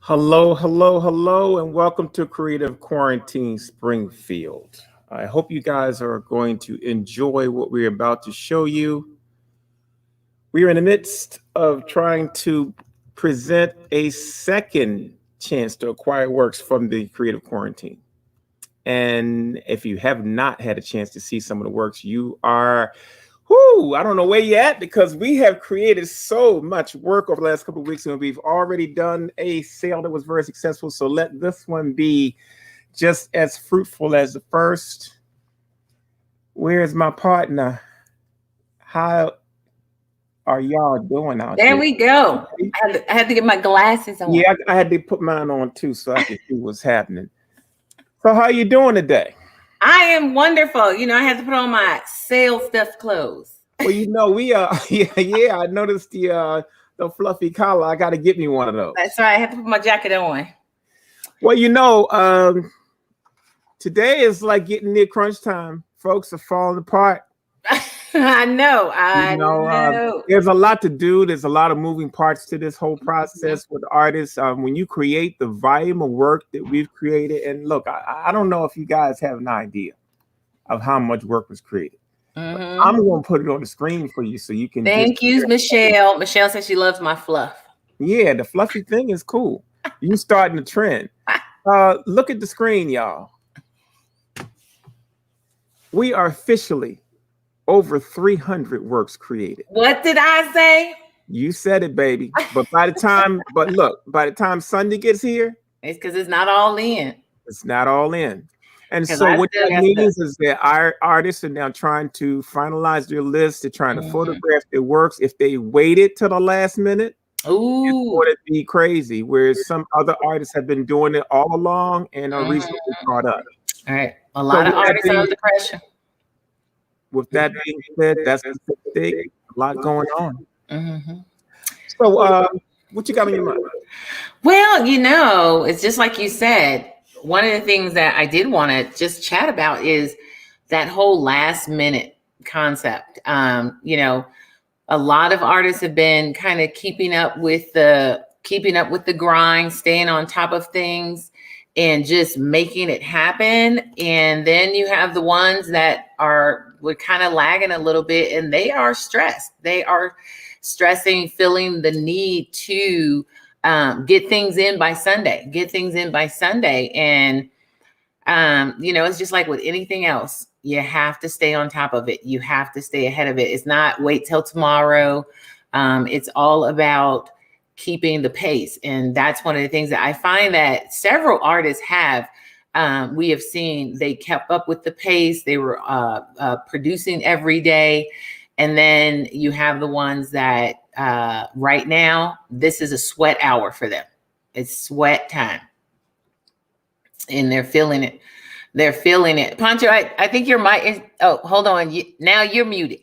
Hello, hello, hello, and welcome to Creative Quarantine Springfield. I hope you guys are going to enjoy what we're about to show you. We are in the midst of trying to present a second chance to acquire works from the Creative Quarantine. And if you have not had a chance to see some of the works, you are I don't know where you're at, because we have created so much work over the last couple of weeks, and we've already done a sale that was very successful. So let this one be just as fruitful as the first. Where's my partner? How are y'all doing out there? There we go. I had to get my glasses on. Yeah, I had to put mine on too so I could see what's happening. So how you doing today? I am wonderful. You know, I had to put on my sale stuffed clothes. Well, you know, we yeah, I noticed the fluffy collar. I got to get me one of those. That's right. I had to put my jacket on. Well, you know, today is like getting near crunch time. Folks are falling apart. I know. There's a lot to do. There's a lot of moving parts to this whole process with artists. When you create the volume of work that we've created, and look, I don't know if you guys have an idea of how much work was created. I'm going to put it on the screen for you so you can. Thank you, Michelle. Michelle says she loves my fluff. Yeah, the fluffy thing is cool. You starting the trend. Look at the screen, y'all. We are officially over 300 works created. What did I say? You said it, baby. But by the time Sunday gets here, it's because it's not all in. It's not all in. And so what that means is that our artists are now trying to finalize their list. They're trying to photograph their works. If they waited till the last minute, it's going to be crazy. Whereas some other artists have been doing it all along and are recently caught up. All right. A lot of artists are under pressure. With that being said, that's a lot going on. So what you got on your mind? Well, you know, it's just like you said. One of the things that I did want to just chat about is that whole last minute concept. You know, a lot of artists have been kind of keeping up with the grind, staying on top of things and just making it happen. And then you have the ones that we're kind of lagging a little bit, and they are stressed. They are stressing, feeling the need to get things in by Sunday. And, you know, it's just like with anything else. You have to stay on top of it. You have to stay ahead of it. It's not wait till tomorrow. It's all about keeping the pace. And that's one of the things that I find that several artists have. We have seen they kept up with the pace. They were producing every day. And then you have the ones that right now, this is a sweat hour for them. It's sweat time. And they're feeling it. Pancho, I think your mic is, hold on. Now you're muted.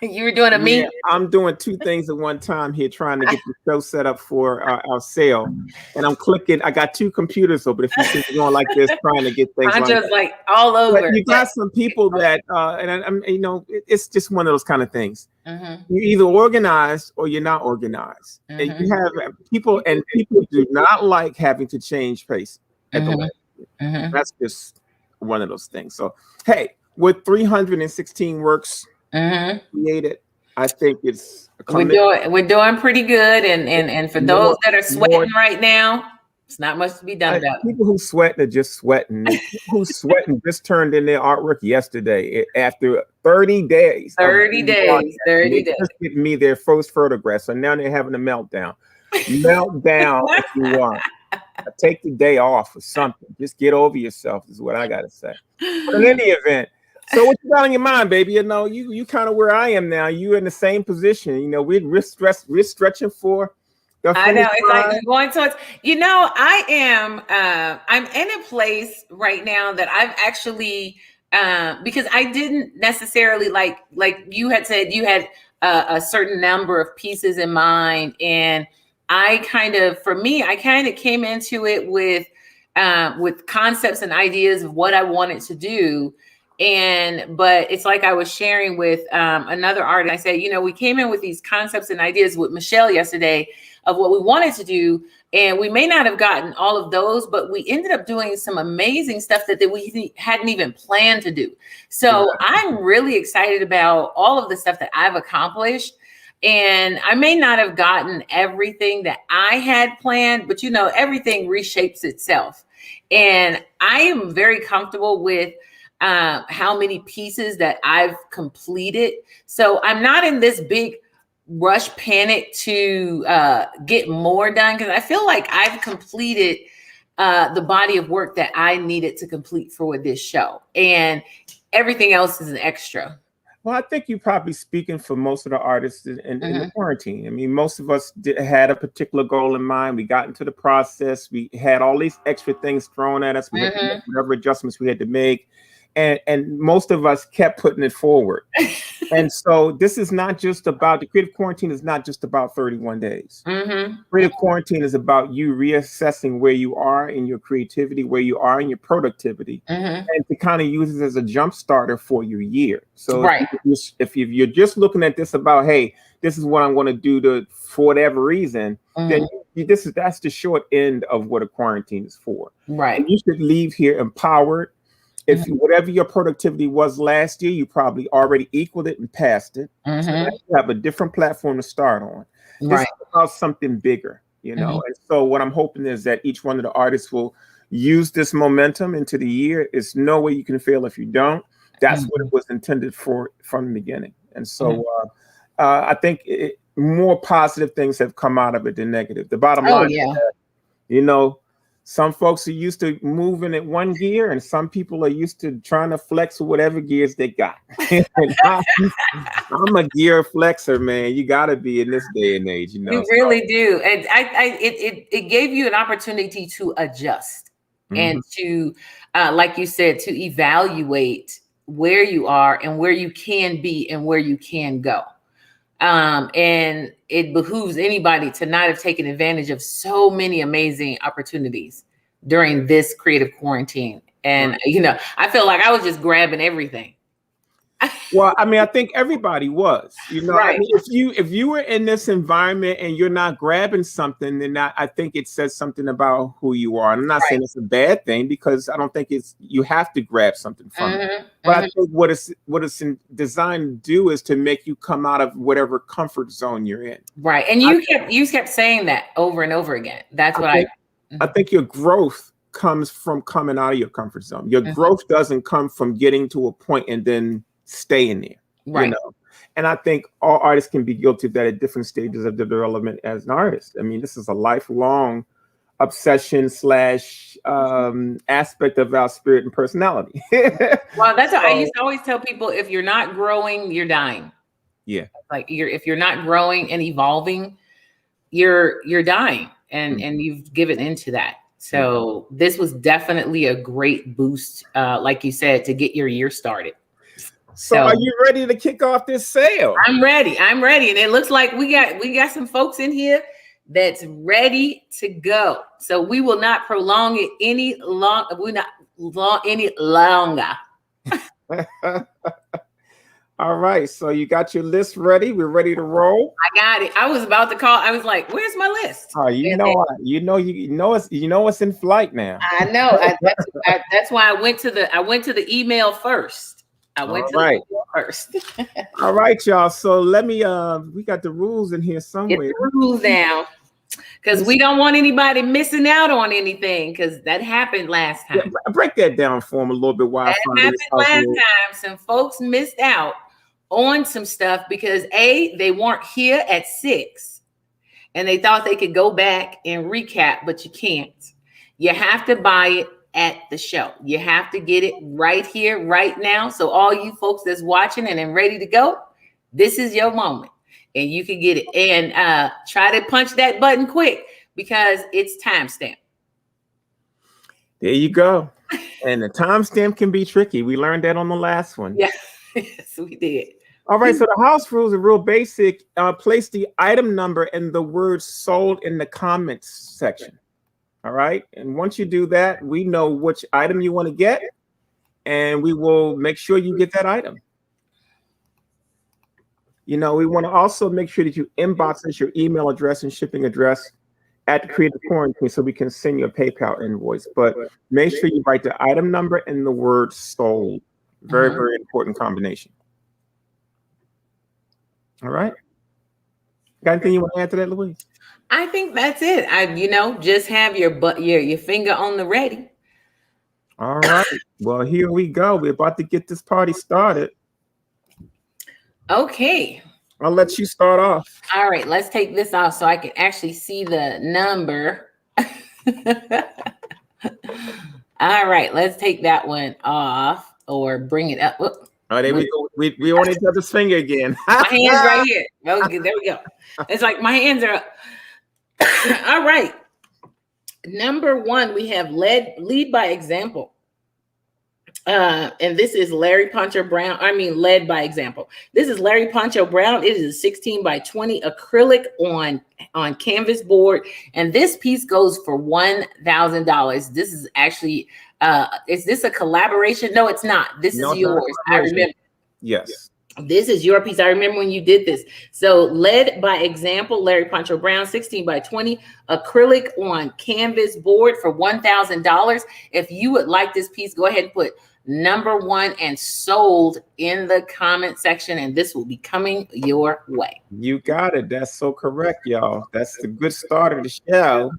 You were doing a Yeah, meet. I'm doing two things at one time here, trying to get the show set up for our sale. And I'm clicking. I got two computers open. If you see me going like this, trying to get things lined up. Andre's like all But over. you got some people that, I'm, it's just one of those kind of things. Mm-hmm. You're either organized or you're not organized. And you have people, and people do not like having to change pace at the last minute. Mm-hmm. That's just one of those things. So, hey, with 316 works created, I think it's We're doing pretty good, and for those that are sweating right now, it's not much to be done about it. People who sweating are just sweating. And people who sweating just turned in their artwork yesterday after 30 days. 30 days. 30 days. Just getting me their first photograph. So now they're having a meltdown. Meltdown if you want. Take the day off or something. Just get over yourself is what I gotta say. But in any event, so what you got on your mind, baby? You kind of where I am now. You in the same position. We're stretching for. I know it's like going towards. I am. I'm in a place right now that I've actually because I didn't necessarily like you had said you had a certain number of pieces in mind, and I kind of came into it with concepts and ideas of what I wanted to do. But it's like I was sharing with another artist. I said, we came in with these concepts and ideas with Michelle yesterday of what we wanted to do. And we may not have gotten all of those, but we ended up doing some amazing stuff that we hadn't even planned to do. So I'm really excited about all of the stuff that I've accomplished. And I may not have gotten everything that I had planned, but everything reshapes itself. And I am very comfortable with how many pieces that I've completed. So I'm not in this big rush panic to get more done, because I feel like I've completed the body of work that I needed to complete for this show, and everything else is an extra. Well, I think you're probably speaking for most of the artists in the quarantine. I mean, most of us had a particular goal in mind. We got into the process. We had all these extra things thrown at us. We had to make whatever adjustments we had to make. And most of us kept putting it forward. And so this is not just about, the creative quarantine is not just about 31 days. Creative quarantine is about you reassessing where you are in your creativity, where you are in your productivity, and to kind of use it as a jump starter for your year. So if you're just looking at this about, hey, this is what I'm going to do for whatever reason, then that's the short end of what a quarantine is for. Right. And you should leave here empowered. If whatever your productivity was last year, you probably already equaled it and passed it. So now you have a different platform to start on. This is about something bigger, And so what I'm hoping is that each one of the artists will use this momentum into the year. It's no way you can fail if you don't. That's what it was intended for from the beginning. And so I think more positive things have come out of it than negative. The bottom line is that, some folks are used to moving at one gear, and some people are used to trying to flex whatever gears they got. I'm a gear flexer, man. You got to be in this day and age, You really do, and it gave you an opportunity to adjust and to, like you said, to evaluate where you are and where you can be and where you can go. And it behooves anybody to not have taken advantage of so many amazing opportunities during this creative quarantine. And, I feel like I was just grabbing everything. Well, I mean, I think everybody was, I mean, if you were in this environment and you're not grabbing something, then I think it says something about who you are. And I'm not saying it's a bad thing, because I don't think you have to grab something from it. But I think what it's designed to do is to make you come out of whatever comfort zone you're in. Right. And you kept saying that over and over again. That's what I think your growth comes from coming out of your comfort zone. Your growth doesn't come from getting to a point and then staying there. Right. And I think all artists can be guilty of that at different stages of their development as an artist. I mean, this is a lifelong obsession / aspect of our spirit and personality. Well, that's what I used to always tell people: if you're not growing, you're dying. Yeah. Like if you're not growing and evolving, you're dying, and you've given into that. So this was definitely a great boost, like you said, to get your year started. So are you ready to kick off this sale? I'm ready. I'm ready. And it looks like we got some folks in here that's ready to go. So we will not prolong it any longer. All right. So you got your list ready. We're ready to roll. I got it. I was about to call. I was like, "Where's my list?" Oh, you know it's in flight now. I know. That's why I went to the email first. I went to the email first. All right, y'all. So let me. We got the rules in here somewhere. Get the rules down, because we don't want anybody missing out on anything. Because that happened last time. Yeah, break that down for them a little bit. Why that happened last time? Some folks missed out on some stuff because they weren't here at 6, and they thought they could go back and recap, but you can't. You have to buy it at the show. You have to get it right here, right now. So all you folks that's watching and ready to go, this is your moment, and you can get it. And try to punch that button quick because it's timestamp. There you go. And the timestamp can be tricky. We learned that on the last one. Yeah, yes, we did. All right, so the house rules are real basic. Place the item number and the word sold in the comments section. All right, and once you do that, we know which item you want to get, and we will make sure you get that item. You know, we want to also make sure that you inbox us your email address and shipping address at Creative Quarantine so we can send you a PayPal invoice. But make sure you write the item number and the word sold. Very, very important combination. All right. Got anything you want to add to that, Louise? I think that's it. Just have your finger on the ready. All right. Well, here we go. We're about to get this party started. Okay. I'll let you start off. All right. Let's take this off so I can actually see the number. All right. Let's take that one off or bring it up. Whoop. Oh, there we go. We on each other's finger again. My hands right here. Okay, there we go. It's like my hands are up. All right. Number 1, we have lead by example. And this is Larry Poncho Brown. Led by example. This is Larry Poncho Brown. It is a 16 by 20 acrylic on canvas board. And this piece goes for $1,000. This is actually, is this a collaboration? No, it's not. This is yours. I remember. Yes. This is your piece. I remember when you did this. So led by example, Larry Poncho Brown, 16 by 20, acrylic on canvas board for $1,000. If you would like this piece, go ahead and put number 1 and sold in the comment section, and this will be coming your way. You got it. That's so correct, y'all. That's the good start of the show.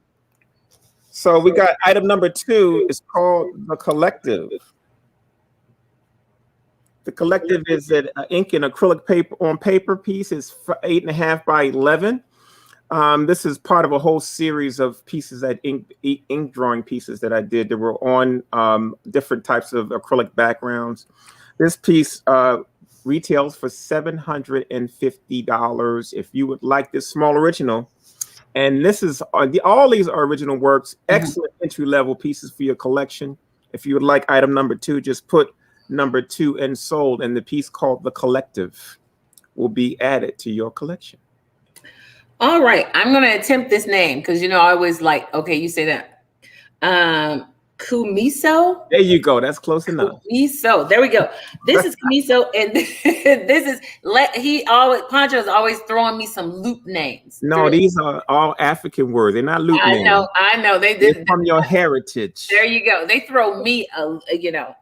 So we got item number 2. It's called The Collective. The Collective is an ink and acrylic paper piece. It's 8.5 by 11. This is part of a whole series of pieces that ink drawing pieces that I did that were on different types of acrylic backgrounds. This piece retails for $750 if you would like this small original. And this is all these are original works, excellent entry-level pieces for your collection. If you would like item number 2, just put number 2 and sold, and the piece called The Collective will be added to your collection. All right, I'm going to attempt this name because I always like, okay, you say that. Kumiso. There you go. That's close enough. Kumiso. There we go. This is Kumiso, and this is Poncho's always throwing me some loop names. No, these are all African words. They're not loop names. I know. They're from your heritage. There you go. They throw me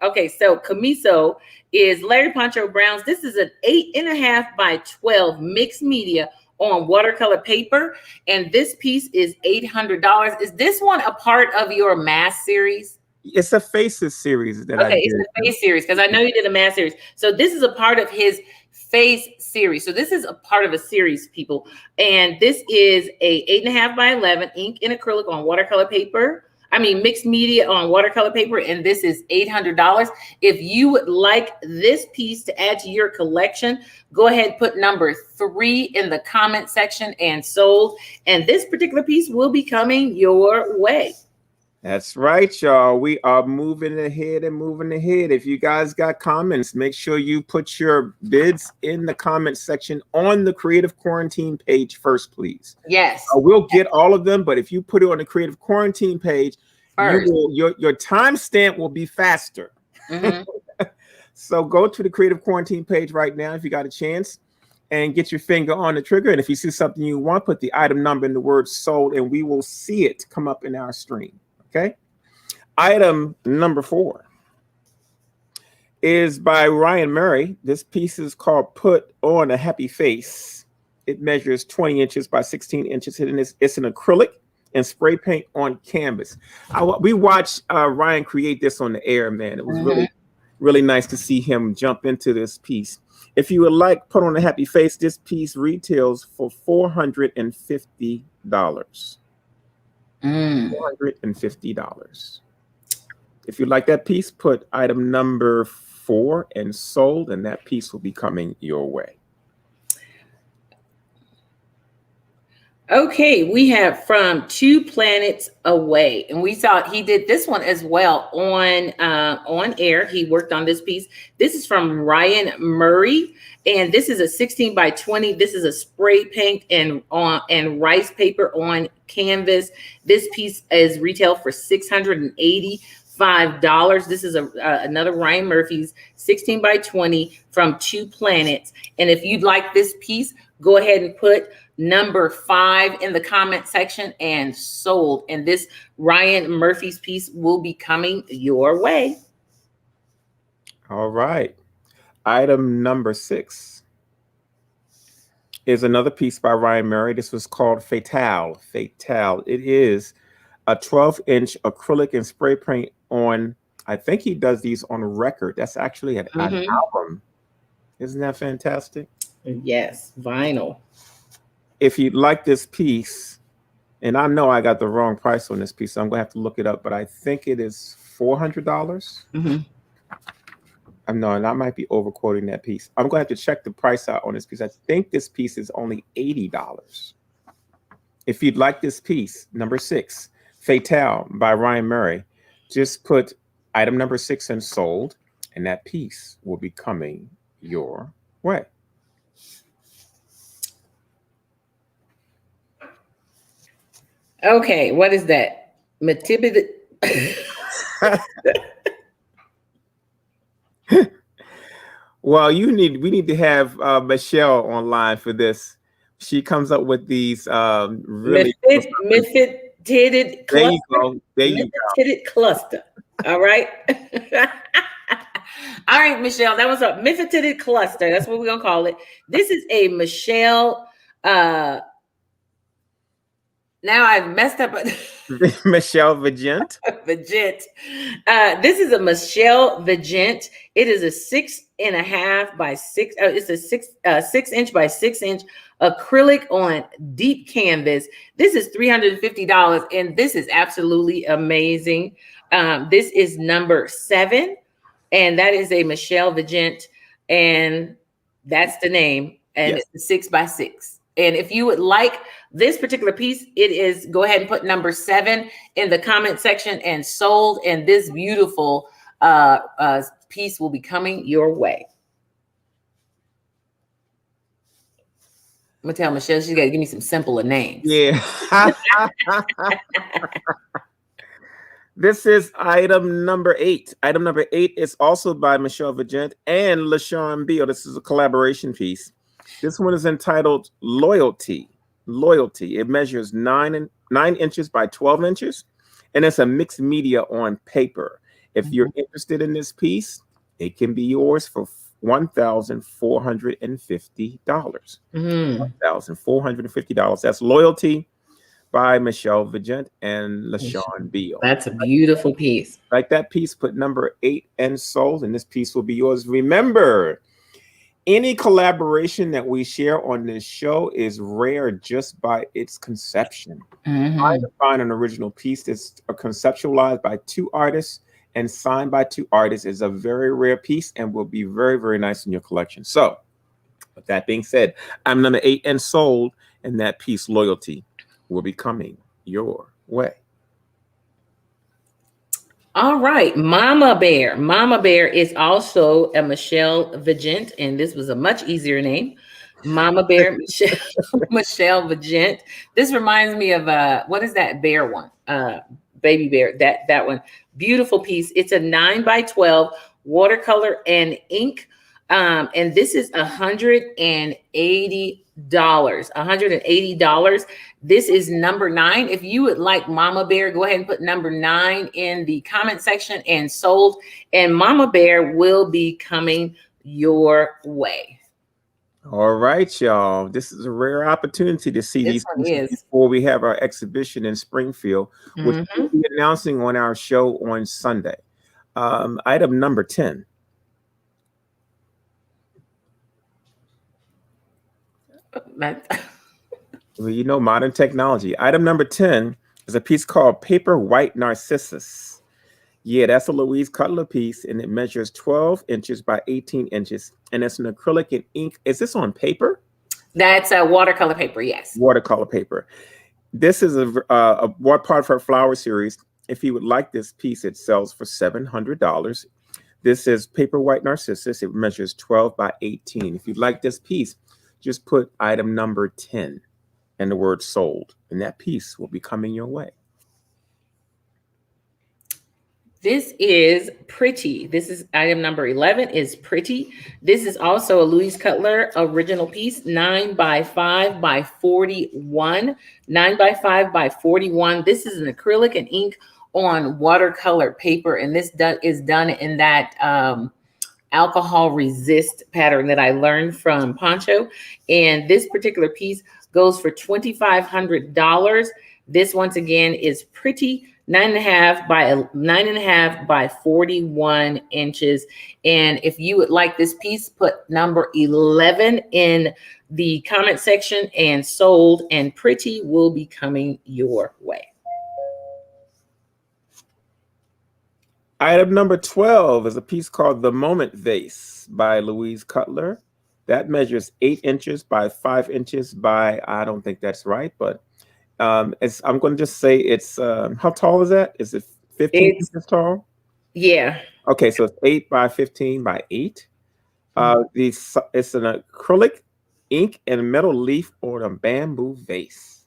Okay, so Kumiso is Larry Poncho Brown's. This is an 8.5 by 12 mixed media on watercolor paper, and this piece is $800. Is this one a part of your mass series? It's a Faces series that I did. It's a Face series because I know you did a mass series. So this is a part of his Face series. So this is a part of a series, people, and this is a 8.5 by 11 ink and acrylic on watercolor paper. Mixed media on watercolor paper, and this is $800. If you would like this piece to add to your collection, go ahead and put number 3 in the comment section and sold. And this particular piece will be coming your way. That's right, y'all. We are moving ahead and moving ahead. If you guys got comments, make sure you put your bids in the comment section on the Creative Quarantine page first, please. Yes. We'll get all of them, but if you put it on the Creative Quarantine page, First. your timestamp will be faster. Mm-hmm. So go to the Creative Quarantine page right now if you got a chance, and get your finger on the trigger. And if you see something you want, put the item number in the word sold, and we will see it come up in our stream. Okay. Item number 4 is by Ryan Murray. This piece is called Put on a Happy Face. It measures 20 inches by 16 inches, and it's an acrylic and spray paint on canvas. We watched Ryan create this on the air, man. It was really nice to see him jump into this piece. If you would like Put on a Happy Face, this piece retails for $450. $450. If you like that piece, put item number 4 and sold, and that piece will be coming your way. Okay, we have From 2 Planets Away, and we saw he did this one as well on air. He worked on this piece. This is from Ryan Murray, and this is a 16 by 20. This is a spray paint and rice paper on canvas. This piece is retail for $685. This is another Ryan Murphy's 16 by 20 from 2 Planets. And if you'd like this piece, go ahead and put number 5 in the comment section and sold. And this Ryan Murphy's piece will be coming your way. All right. Item number 6 is another piece by Ryan Murray. This was called Fatale. Fatale. It is a 12-inch acrylic and spray paint on, I think he does these on record. That's actually an album. Isn't that fantastic? Yes, vinyl. If you'd like this piece, and I know I got the wrong price on this piece, so I'm going to have to look it up, but I think it is $400. No, and I might be overquoting that piece. I'm going to have to check the price out on this piece. I think this piece is only $80. If you'd like this piece, number 6, Fatale by Ryan Murray, just put item number 6 and sold, and that piece will be coming your way. Okay, what is that? Well, we need to have Michelle online for this. She comes up with these really Misfit-titted cluster. There you go. There you go. Misfit-titted cluster. All right. All right, Michelle. That was a misfit-titted cluster. That's what we're gonna call it. This is a Michelle. Now I've messed up. Michelle Vigent. Vigent. This is a Michelle Vigent. It is a 6.5 by 6. It's a 6 inch by 6 inch acrylic on deep canvas. This is $350, and this is absolutely amazing. This is number 7, and that is a Michelle Vigent, and that's the name. And It's a 6 by 6. And if you would like this particular piece, it is, go ahead and put number 7 in the comment section and sold. And this beautiful piece will be coming your way. I'm gonna tell Michelle she's got to give me some simpler names. Yeah. This is item number 8. Item number 8 is also by Michelle Vigent and LaShawn Beal. This is a collaboration piece. This one is entitled Loyalty. Loyalty. It measures 9 inches by 12 inches, and it's a mixed media on paper. If you're interested in this piece, it can be yours for $1,450. $1,450. That's Loyalty by Michelle Vigent and LaShawn Beal. That's a beautiful piece. Like that piece, put number 8 and sold, and this piece will be yours. Remember, any collaboration that we share on this show is rare just by its conception. Trying to find an original piece that's conceptualized by 2 artists and signed by 2 artists is a very rare piece and will be very, very nice in your collection. So, with that being said, I'm number 8 and sold, and that piece, Loyalty, will be coming your way. All right, Mama Bear. Mama Bear is also a Michelle Vigent, and this was a much easier name. Mama Bear, Michelle, Michelle Vigent. This reminds me of what is that bear one? Baby bear. That one. Beautiful piece. It's a 9 by 12 watercolor and ink. And this is $180. $180. This is number 9. If you would like Mama Bear, go ahead and put number 9 in the comment section and sold. And Mama Bear will be coming your way. All right, y'all. This is a rare opportunity to see This these one pieces is. before we have our exhibition in Springfield, which we'll Mm-hmm. be announcing on our show on Sunday. Item number 10. Well, you know, modern technology. Item number 10 is a piece called Paper White Narcissus. Yeah, that's a Louise Cutler piece, and it measures 12 inches by 18 inches, and it's an acrylic and ink. Is this on paper? That's a watercolor paper, yes. Watercolor paper. This is a part of our flower series. If you would like this piece, it sells for $700. This is Paper White Narcissus. It measures 12 by 18. If you'd like this piece, just put item number 10 and the word sold, and that piece will be coming your way. This is Pretty. This is item number 11 is Pretty. This is also a Louise Cutler original piece, 9 by 5 by 41. 9 by 5 by 41. This is an acrylic and ink on watercolor paper, and this is done in that alcohol resist pattern that I learned from Poncho. And this particular piece goes for $2,500. This once again is Pretty. 9.5 by 41 inches. And if you would like this piece, put number 11 in the comment section and sold, and Pretty will be coming your way. Item number 12 is a piece called The Moment Vase by Louise Cutler. That measures 8 inches by 5 inches by, I don't think that's right, but I'm going to just say it's, how tall is that? Is it 15 inches tall? Yeah. Okay, so it's 8 by 15 by 8. It's an acrylic, ink, and metal leaf on a bamboo vase.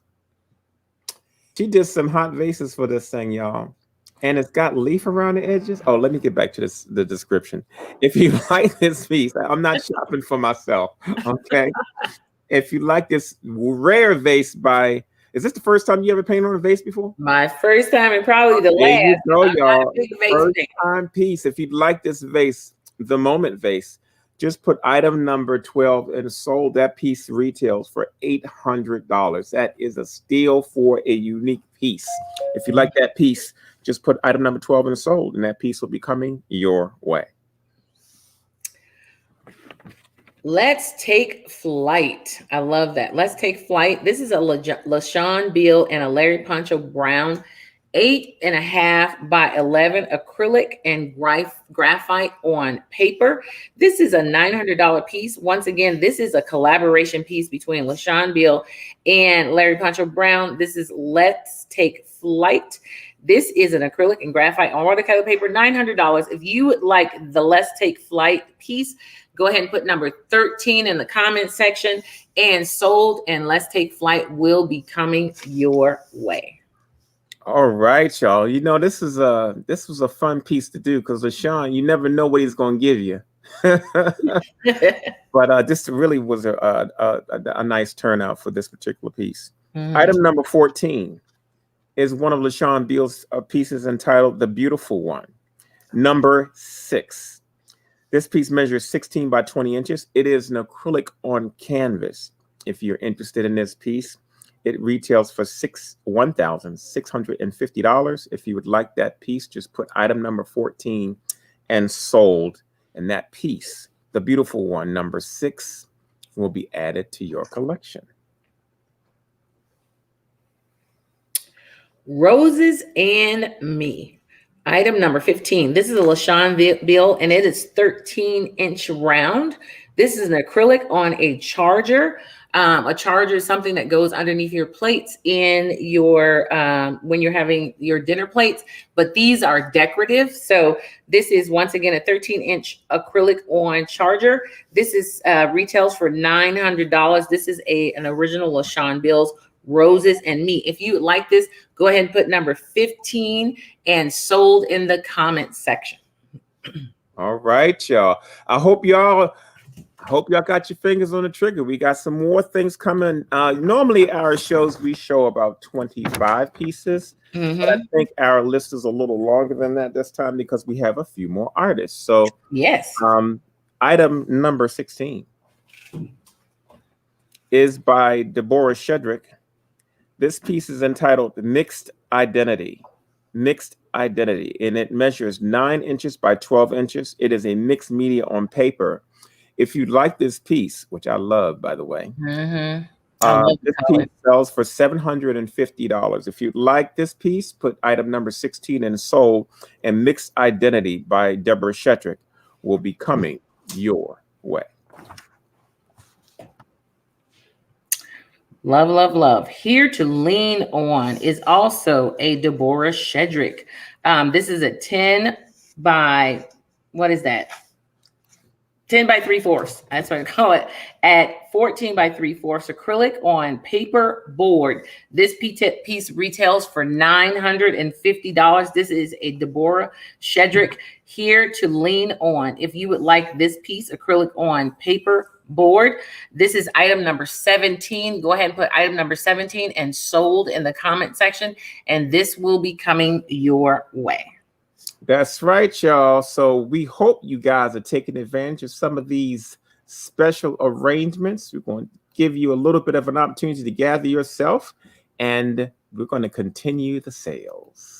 She did some hot vases for this thing, y'all. And it's got leaf around the edges. Oh, let me get back to the description. If you like this piece, I'm not shopping for myself, okay? If you like this rare vase by, is this the first time you ever painted on a vase before? My first time and probably the There last. you go, y'all. First Vase time piece. If you'd like this vase, The Moment Vase, just put item number 12 and sold. That piece retails for $800. That is a steal for a unique piece. If you like that piece, just put item number 12 and sold, and that piece will be coming your way. Let's Take Flight. I love that. Let's Take Flight. This is a LaShawn Beal and a Larry Poncho Brown 8.5 by 11 acrylic and graphite on paper. This is a $900 piece. Once again, this is a collaboration piece between LaShawn Beal and Larry Poncho Brown. This is Let's Take Flight. This is an acrylic and graphite on watercolor paper, $900. If you would like the Let's Take Flight piece, go ahead and put number 13 in the comment section and sold, and Let's Take Flight will be coming your way. All right, y'all. You know, this was a fun piece to do because LaShawn, you never know what he's going to give you. But this really was a nice turnout for this particular piece. Mm-hmm. Item number 14 is one of LaShawn Beal's pieces entitled The Beautiful One. Number 6. This piece measures 16 by 20 inches. It is an acrylic on canvas. If you're interested in this piece, it retails for $1,650. If you would like that piece, just put item number 14 and sold. And that piece, The Beautiful One, number 6, will be added to your collection. Roses and Me. Item number 15. This is a LaShawn bill, and it is 13-inch round. This is an acrylic on a charger. A charger is something that goes underneath your plates in your when you're having your dinner plates, but these are decorative. So this is once again a 13-inch acrylic on charger. This is retails for $900. This is an original LaShawn Bills Roses and Me. If you would like this, go ahead and put number 15 and sold in the comments section. All right, y'all. I hope y'all got your fingers on the trigger. We got some more things coming. Normally our shows, we show about 25 pieces. But I think our list is a little longer than that this time because we have a few more artists. So yes. Item number 16 is by Deborah Shedrick. This piece is entitled Mixed Identity. Mixed Identity, and it measures 9 inches by 12 inches. It is a mixed media on paper. If you'd like this piece, which I love, by the way, this piece sells for $750. If you'd like this piece, put item number 16 in sold, and Mixed Identity by Deborah Shedrick will be coming your way. Love, love, love. Here to Lean On is also a Deborah Shedrick. This is a 10 by, what is that? 10 by 3/4. That's what I call it. At 14 by 3/4 acrylic on paper board. This piece retails for $950. This is a Deborah Shedrick. Here to Lean On. If you would like this piece acrylic on paper board, this is item number 17. Go ahead and put item number 17 and sold in the comment section, and this will be coming your way. That's right, y'all. So we hope you guys are taking advantage of some of these special arrangements. We're going to give you a little bit of an opportunity to gather yourself, and we're going to continue the sales.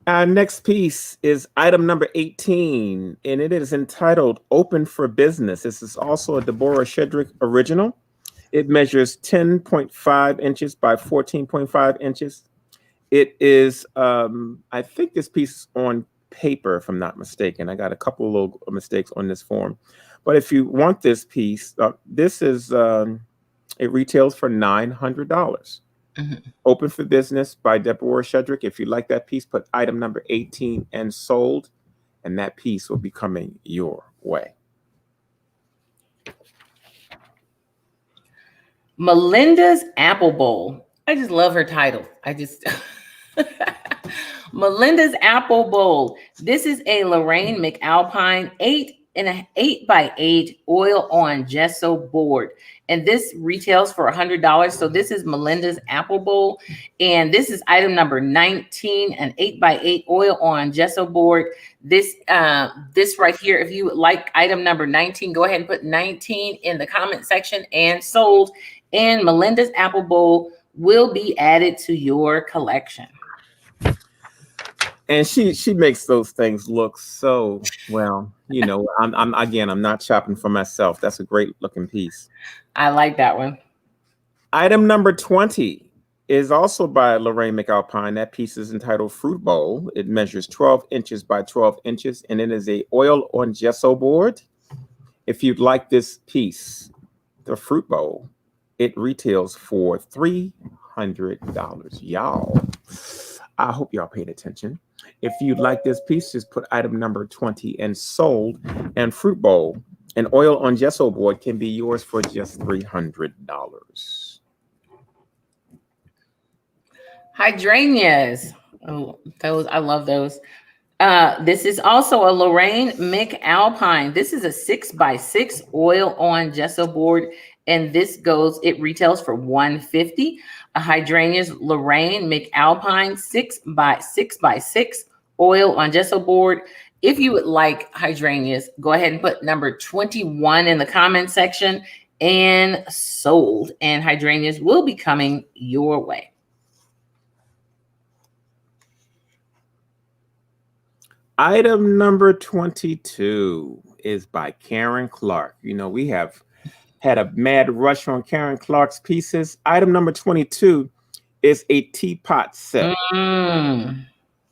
Our next piece is item number 18, and it is entitled Open for Business. This is also a Deborah Shedrick original. It measures 10.5 inches by 14.5 inches. It is, I think this piece is on paper, if I'm not mistaken. I got a couple of little mistakes on this form. But if you want this piece, this is, it retails for $900. Open for Business by Deborah Shedrick. If you like that piece, put item number 18 and sold, and that piece will be coming your way. Melinda's Apple Bowl. I just love her title. Melinda's Apple Bowl. This is a Lorraine McAlpine 8 by 8 oil on gesso board, and this retails for $100. So this is Melinda's Apple Bowl, and this is item number 19, an 8 by 8 oil on gesso board. This right here, if you would like item number 19, go ahead and put 19 in the comment section and sold, and Melinda's Apple Bowl will be added to your collection. And she makes those things look so well. You know, I'm not shopping for myself. That's a great looking piece. I like that one. Item number 20 is also by Lorraine McAlpine. That piece is entitled Fruit Bowl. It measures 12 inches by 12 inches, and it is a oil on gesso board. If you'd like this piece, the Fruit Bowl, it retails for $300. Y'all, I hope y'all paid attention. If you'd like this piece, just put item number 20 and sold, and Fruit Bowl, an oil on gesso board, can be yours for just $300. Hydrangeas. Oh, those, I love those. This is also a Lorraine McAlpine. This is a 6 by 6 oil on gesso board, and it retails for $150. A Hydrangeas Lorraine McAlpine 6 by 6 oil on gesso board. If you would like hydrangeas, go ahead and put number 21 in the comment section, and sold. And hydrangeas will be coming your way. Item number 22 is by Karen Clark. You know, we have had a mad rush on Karen Clark's pieces. Item number 22 is a teapot set.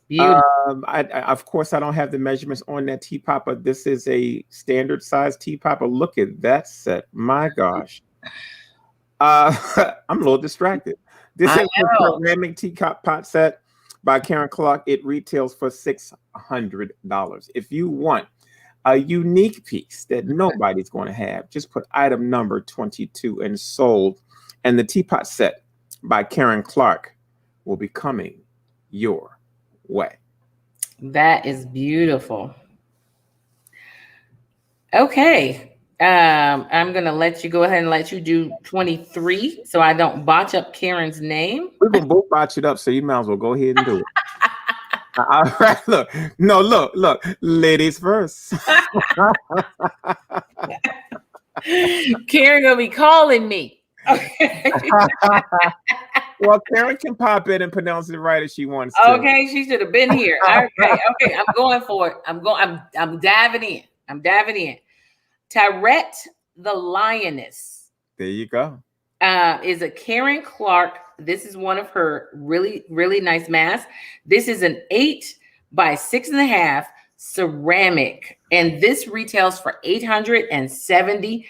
Beautiful. Of course, I don't have the measurements on that teapot, but this is a standard size teapot. But look at that set. My gosh. I'm a little distracted. This is a ceramic teapot set by Karen Clark. It retails for $600. If you want a unique piece that nobody's going to have, just put item number 22 and sold, and the teapot set by Karen Clark will be coming your way. That is beautiful. Okay. I'm going to let you go ahead and let you do 23 so I don't botch up Karen's name. We're going to both botch it up, so you might as well go ahead and do it. All right, look. No, look. Ladies first. Karen going to be calling me. Well, Karen can pop in and pronounce it right if she wants to. Okay, she should have been here. Okay, I'm going for it. I'm diving in. Tyrette the Lioness. There you go. Is a Karen Clark. This is one of her really, really nice masks. This is an 8 by 6.5 ceramic, and this retails for $875.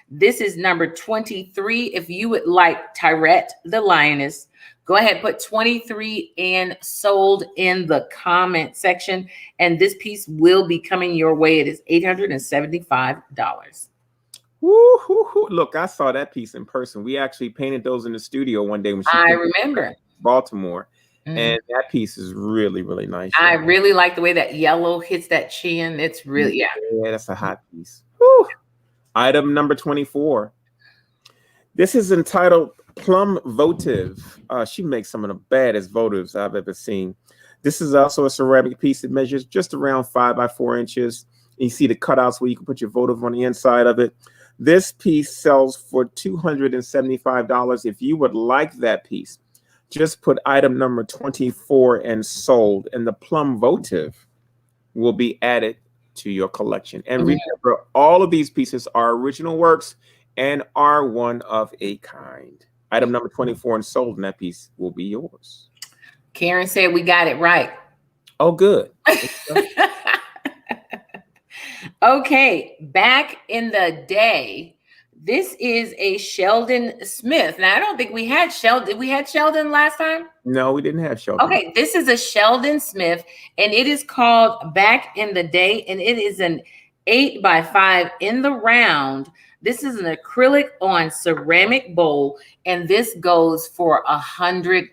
This is number 23. If you would like Tyrette the Lioness, go ahead, put 23 and sold in the comment section, and this piece will be coming your way. It is $875. Woo-hoo-hoo. Look, I saw that piece in person. We actually painted those in the studio one day when I remember Baltimore. And that piece is really, really nice. I really like the way that yellow hits that chin. It's really, yeah, that's a hot piece. Woo. Item number 24. This is entitled Plum Votive. She makes some of the baddest votives I've ever seen. This is also a ceramic piece that measures just around 5 by 4 inches. And you see the cutouts where you can put your votive on the inside of it. This piece sells for $275. If you would like that piece, just put item number 24 and sold, and the plum votive will be added to your collection. And remember, all of these pieces are original works and are one of a kind. Item number 24 and sold, and that piece will be yours. Karen said we got it right. Oh, good. Okay, back in the day, this is a Sheldon Smith. Now, I don't think we had Sheldon. Did we had Sheldon last time? No, we didn't have Sheldon. Okay, this is a Sheldon Smith, and it is called Back in the Day, and it is an 8 by 5 in the round. This is an acrylic on ceramic bowl, and this goes for $100.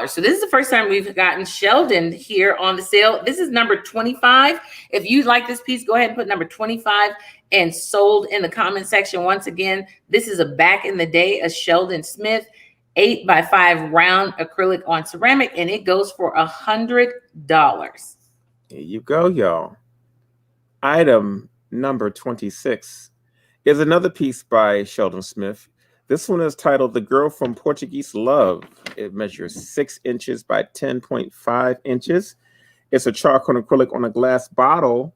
So this is the first time we've gotten Sheldon here on the sale. This is number 25. If you like this piece, go ahead and put number 25 and sold in the comment section. Once again, this is a Back in the Day, a Sheldon Smith 8 by 5 round acrylic on ceramic, and it goes for $100. There you go, y'all. Item number 26 is another piece by Sheldon Smith. This one is titled The Girl from Portuguese Love. It measures 6 inches by 10.5 inches. It's a charcoal acrylic on a glass bottle.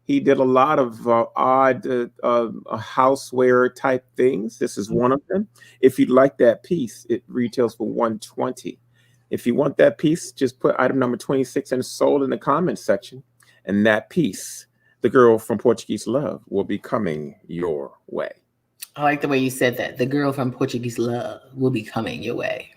He did a lot of odd houseware type things. This is one of them. If you'd like that piece, it retails for $120. If you want that piece, just put item number 26 and sold in the comment section. And that piece, The Girl from Portuguese Love, will be coming your way. I like the way you said that. The Girl from Portuguese Love will be coming your way.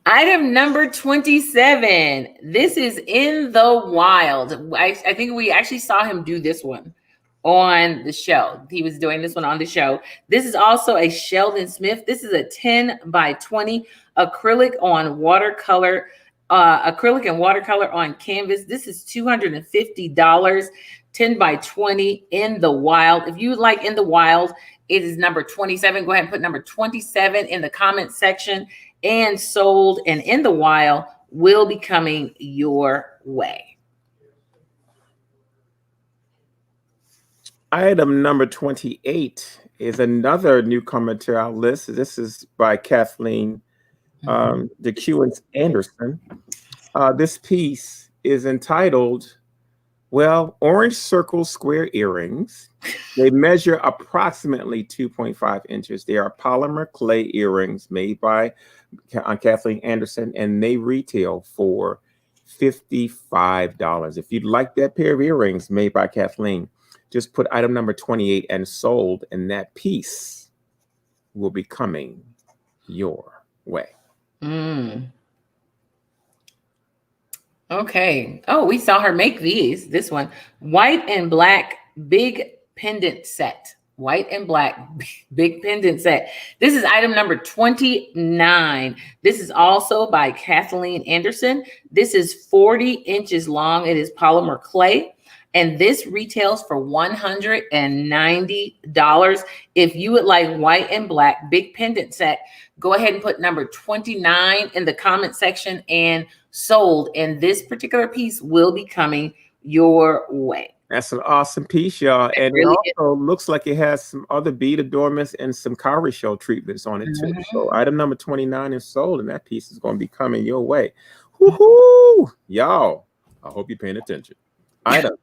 Item number 27. This is In the Wild. I think we actually saw him do this one on the show. He was doing this one on the show. This is also a Sheldon Smith. This is a 10 by 20 acrylic on watercolor, acrylic and watercolor on canvas. This is $250. 10 by 20 In the Wild. If you like In the Wild, it is number 27. Go ahead and put number 27 in the comment section, and sold and in the wild will be coming your way. Item number 28 is another newcomer to our list. This is by Kathleen DeCuance Anderson. This piece is entitled, well, Orange Circle Square Earrings. They measure approximately 2.5 inches. They are polymer clay earrings made by Kathleen Anderson, and they retail for $55. If you'd like that pair of earrings made by Kathleen, just put item number 28 and sold, and that piece will be coming your way. Okay. Oh, we saw her make these. This one, white and black big pendant set. White and black big pendant set. This is item number 29. This is also by Kathleen Anderson. This is 40 inches long. It is polymer clay. And this retails for $190. If you would like white and black big pendant set, go ahead and put number 29 in the comment section and sold. And this particular piece will be coming your way. That's an awesome piece, y'all. And it also looks like it has some other bead adornments and some cowrie shell treatments on it too. So item number 29 is sold, and that piece is going to be coming your way. Woohoo! Y'all, I hope you're paying attention. Item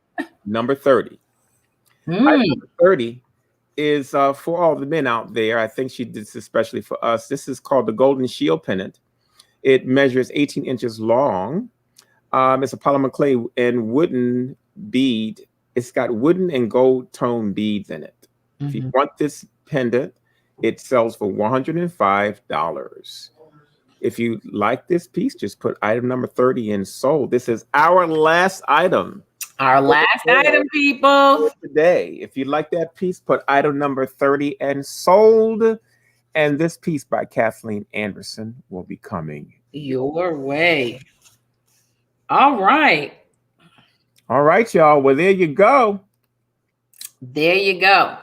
number 30. Item number 30 is for all the men out there. I think she did this especially for us. This is called the Golden Shield Pendant. It measures 18 inches long. It's a polymer clay and wooden bead. It's got wooden and gold tone beads in it. If you want this pendant, it sells for $105. If you like this piece, just put item number 30 in sold. This is our last item. Our last item, people. Today, if you like that piece, put item number 30 and sold. And this piece by Kathleen Anderson will be coming your way. All right. All right, y'all. Well, there you go. There you go.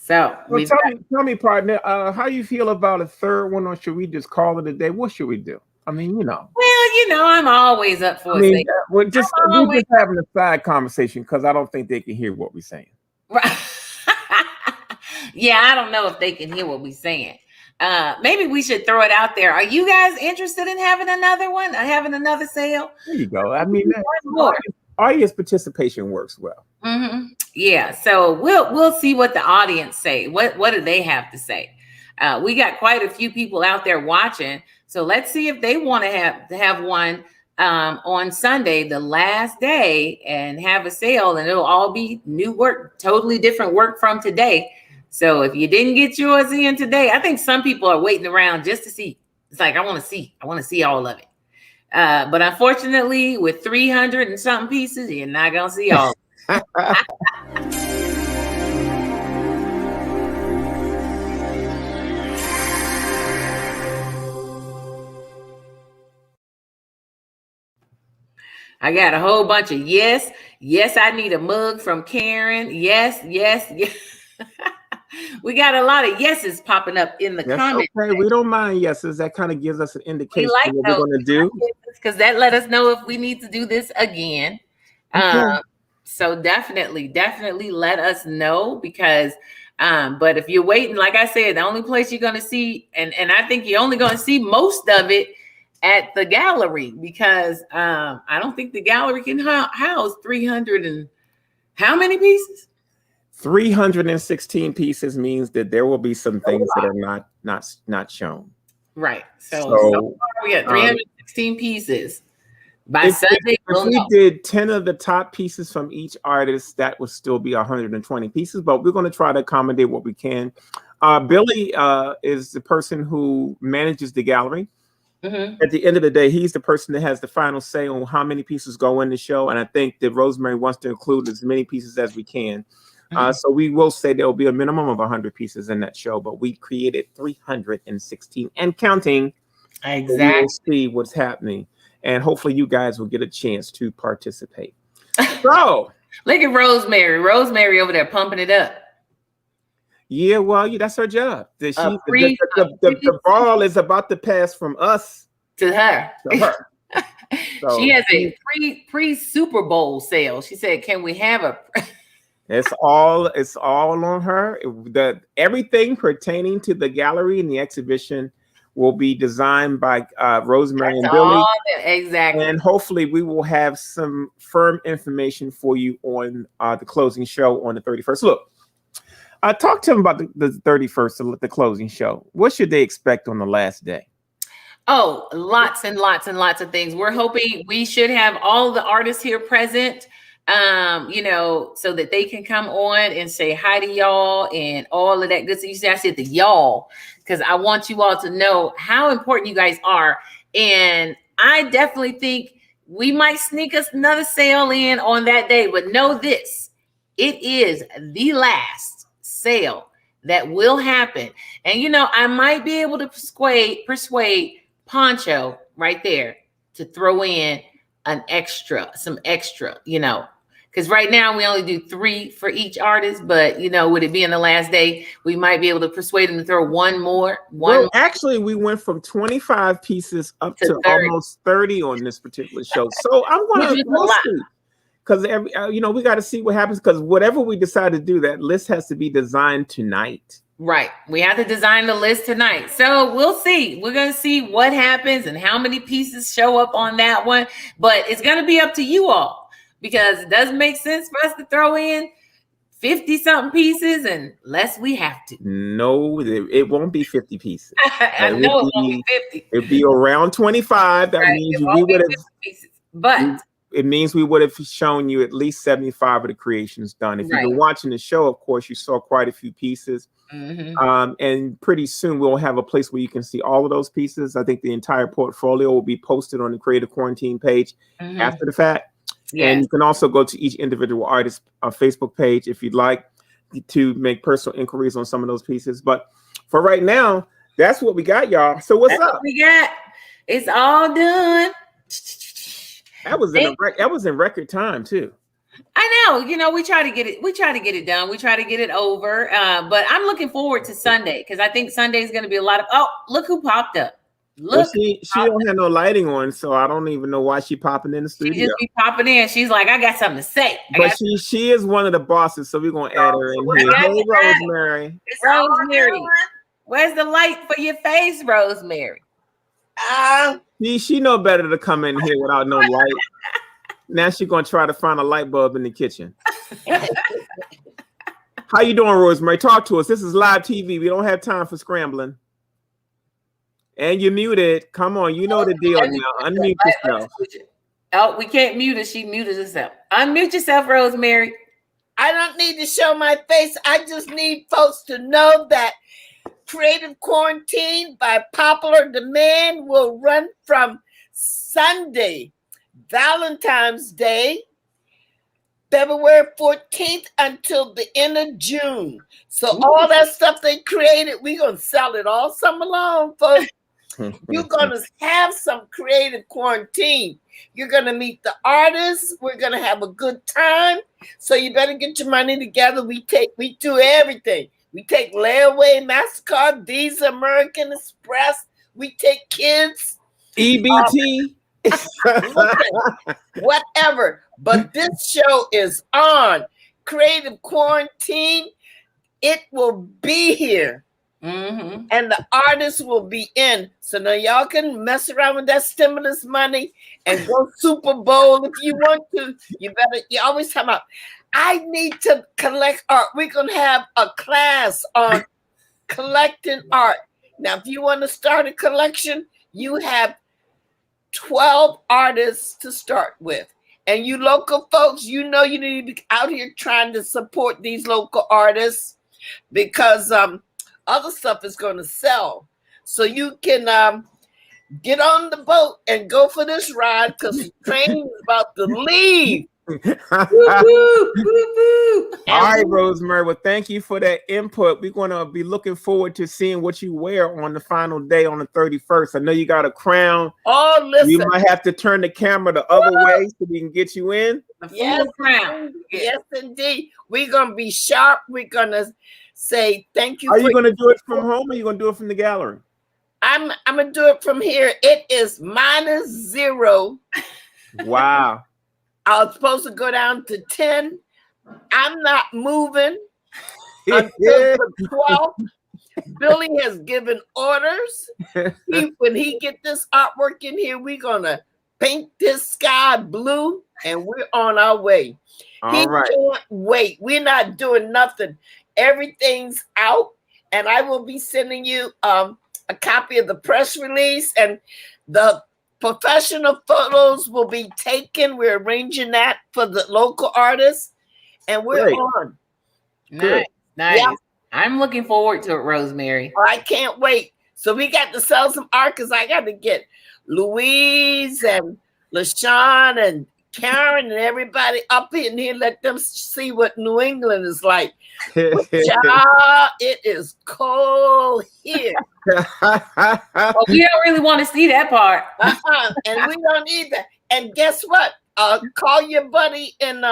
So well, tell me, partner, how you feel about a third one, or should we just call it a day? What should we do? I mean, you know. Well, you know, I'm always up for we're just having a side conversation because I don't think they can hear what we're saying. Right. Yeah, I don't know if they can hear what we're saying. Maybe we should throw it out there. Are you guys interested in having another one? Having another sale? There you go. I mean, audience participation works well. Yeah. So we'll see what the audience say. What do they have to say? We got quite a few people out there watching. So let's see if they want to have one on Sunday, the last day, and have a sale, and it'll all be new work, totally different work from today. So if you didn't get yours in today, I think some people are waiting around just to see. It's like, I want to see all of it. But unfortunately, with 300 and something pieces, you're not going to see all of it. I got a whole bunch of yes. Yes, I need a mug from Karen. Yes. We got a lot of yeses popping up in the comments. Okay, we don't mind yeses. That kind of gives us an indication of what we're going to do. Because that let us know if we need to do this again. Okay. So definitely let us know because, but if you're waiting, like I said, the only place you're going to see, and I think you're only going to see most of it at the gallery because I don't think the gallery can house 300 and how many pieces? 316 pieces means that there will be some things that are not shown. Right. So far we got 316 pieces. By Sunday, if we did 10 of the top pieces from each artist, that would still be 120 pieces, but we're going to try to accommodate what we can. Billy is the person who manages the gallery. At the end of the day, he's the person that has the final say on how many pieces go in the show. And I think that Rosemary wants to include as many pieces as we can. So we will say there will be a minimum of 100 pieces in that show, but we created 316 and counting. Exactly. We'll see what's happening. And hopefully you guys will get a chance to participate. So look at Rosemary over there pumping it up. Yeah, well, yeah, that's her job. The, A she, pre, the ball is about to pass from us to her. to her. She So has a pre Super Bowl sale. She said, "Can we have a?" it's all on her. Everything pertaining to the gallery and the exhibition will be designed by Rosemary That's and all. Billy. Exactly. And hopefully we will have some firm information for you on the closing show on the 31st. Look, I talked to them about the 31st, the closing show. What should they expect on the last day? Oh, lots and lots and lots of things. We're hoping we should have all the artists here present, so that they can come on and say hi to y'all and all of that good stuff. You see, I said the y'all because I want you all to know how important you guys are. And I definitely think we might sneak us another sale in on that day, but know this, it is the last sale that will happen. And, I might be able to persuade Poncho right there to throw in some extra, because right now we only do 3 for each artist, but with it being the last day, we might be able to persuade him to throw one more. Well, actually, we went from 25 pieces up to 30. almost 30 on this particular show. So I'm gonna see, because we got to see what happens, because whatever we decide to do, that list has to be designed tonight. Right. We have to design the list tonight. So we'll see. We're going to see what happens and how many pieces show up on that one. But it's going to be up to you all, because it doesn't make sense for us to throw in 50-something pieces unless we have to. No, it won't be 50 pieces. I know it won't be 50. It'd be around 25. That means we would have. But it means we would have shown you at least 75 of the creations done. If you've been watching the show, of course, you saw quite a few pieces. Mm-hmm. And pretty soon we'll have a place where you can see all of those pieces. I think the entire portfolio will be posted on the Creative Quarantine page after the fact. Yes. And you can also go to each individual artist's Facebook page if you'd like to make personal inquiries on some of those pieces. But for right now, that's what we got, y'all. So what's up? What we got. It's all done. That was in record time too. I know, we try to get it. We try to get it done. We try to get it over. But I'm looking forward to Sunday, because I think Sunday is going to be a lot of. Oh, look who popped up! Look, she don't have no lighting on, so I don't even know why she popping in the studio. She just be popping in. She's like, I got something to say. But she is one of the bosses, so we're gonna add her in here. Hey, Rosemary. It's Rosemary. Where's the light for your face, Rosemary? She know better to come in here without no light. Now she's gonna try to find a light bulb in the kitchen. How you doing, Rosemary? Talk to us. This is live TV. We don't have time for scrambling. And you're muted. Come on, you know the deal now. Unmute yourself. Oh, we can't mute her. She muted herself. Unmute yourself, Rosemary. I don't need to show my face. I just need folks to know that Creative Quarantine by popular demand will run from Sunday, Valentine's Day, February 14th until the end of June. So all that stuff they created, we're going to sell it all summer long, folks. You're going to have some Creative Quarantine. You're going to meet the artists. We're going to have a good time. So you better get your money together. We do everything. We take layaway, MasterCard, Visa, American Express. We take kids. EBT. Whatever. But this show is on. Creative Quarantine. It will be here. Mm-hmm. And the artists will be in. So now y'all can mess around with that stimulus money and go Super Bowl if you want to. You always talk about, I need to collect art. We're going to have a class on collecting art. Now, if you want to start a collection, you have 12 artists to start with. And you local folks, you need to be out here trying to support these local artists, because other stuff is going to sell. So you can get on the boat and go for this ride, because the train is about to leave. All right, Rosemary. Well, thank you for that input. We're going to be looking forward to seeing what you wear on the final day on the 31st. I know you got a crown. Oh, listen. You might have to turn the camera the other way so we can get you in. Yes, crown. Yes, indeed. We're going to be sharp. We're going to say thank you. Are you going to do it from home, or are you going to do it from the gallery? I'm gonna do it from here. It is -0. Wow. I was supposed to go down to 10. I'm not moving until the 12th. Billy has given orders. When he get this artwork in here, we're gonna paint this sky blue, and we're on our way. He can't wait. We're not doing nothing. Everything's out, and I will be sending you a copy of the press release, and the professional photos will be taken. We're arranging that for the local artists, and we're on. Nice. Yeah. I'm looking forward to it, Rosemary. I can't wait. So we got to sell some art because I got to get Louise and LaShawn and Karen and everybody up in here. Let them see what New England is like. It is cold here. Well, we don't really want to see that part. And we don't either. And guess what? Call your buddy in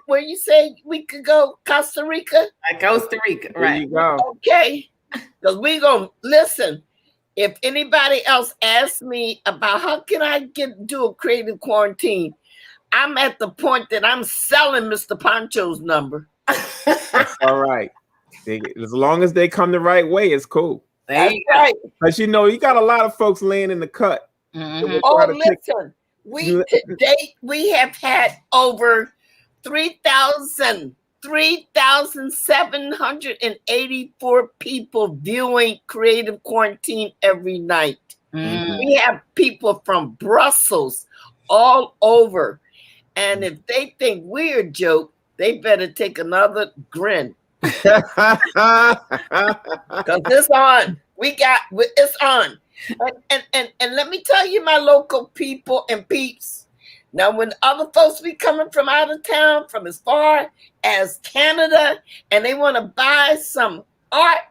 where you say we could go, Costa Rica? Costa Rica, right. There you go. Okay. Because we're going to listen. If anybody else asks me about how can I do a creative quarantine, I'm at the point that I'm selling Mr. Poncho's number. That's all right. As long as they come the right way, it's cool. That's right. Because you got a lot of folks laying in the cut. Mm-hmm. Oh, listen. To date, we have had over 3,784 people viewing Creative Quarantine every night. Mm-hmm. We have people from Brussels, all over. And if they think we're a joke, they better take another grin. Because it's on. It's on. And let me tell you, my local people and peeps. Now, when other folks be coming from out of town, from as far as Canada, and they want to buy some art,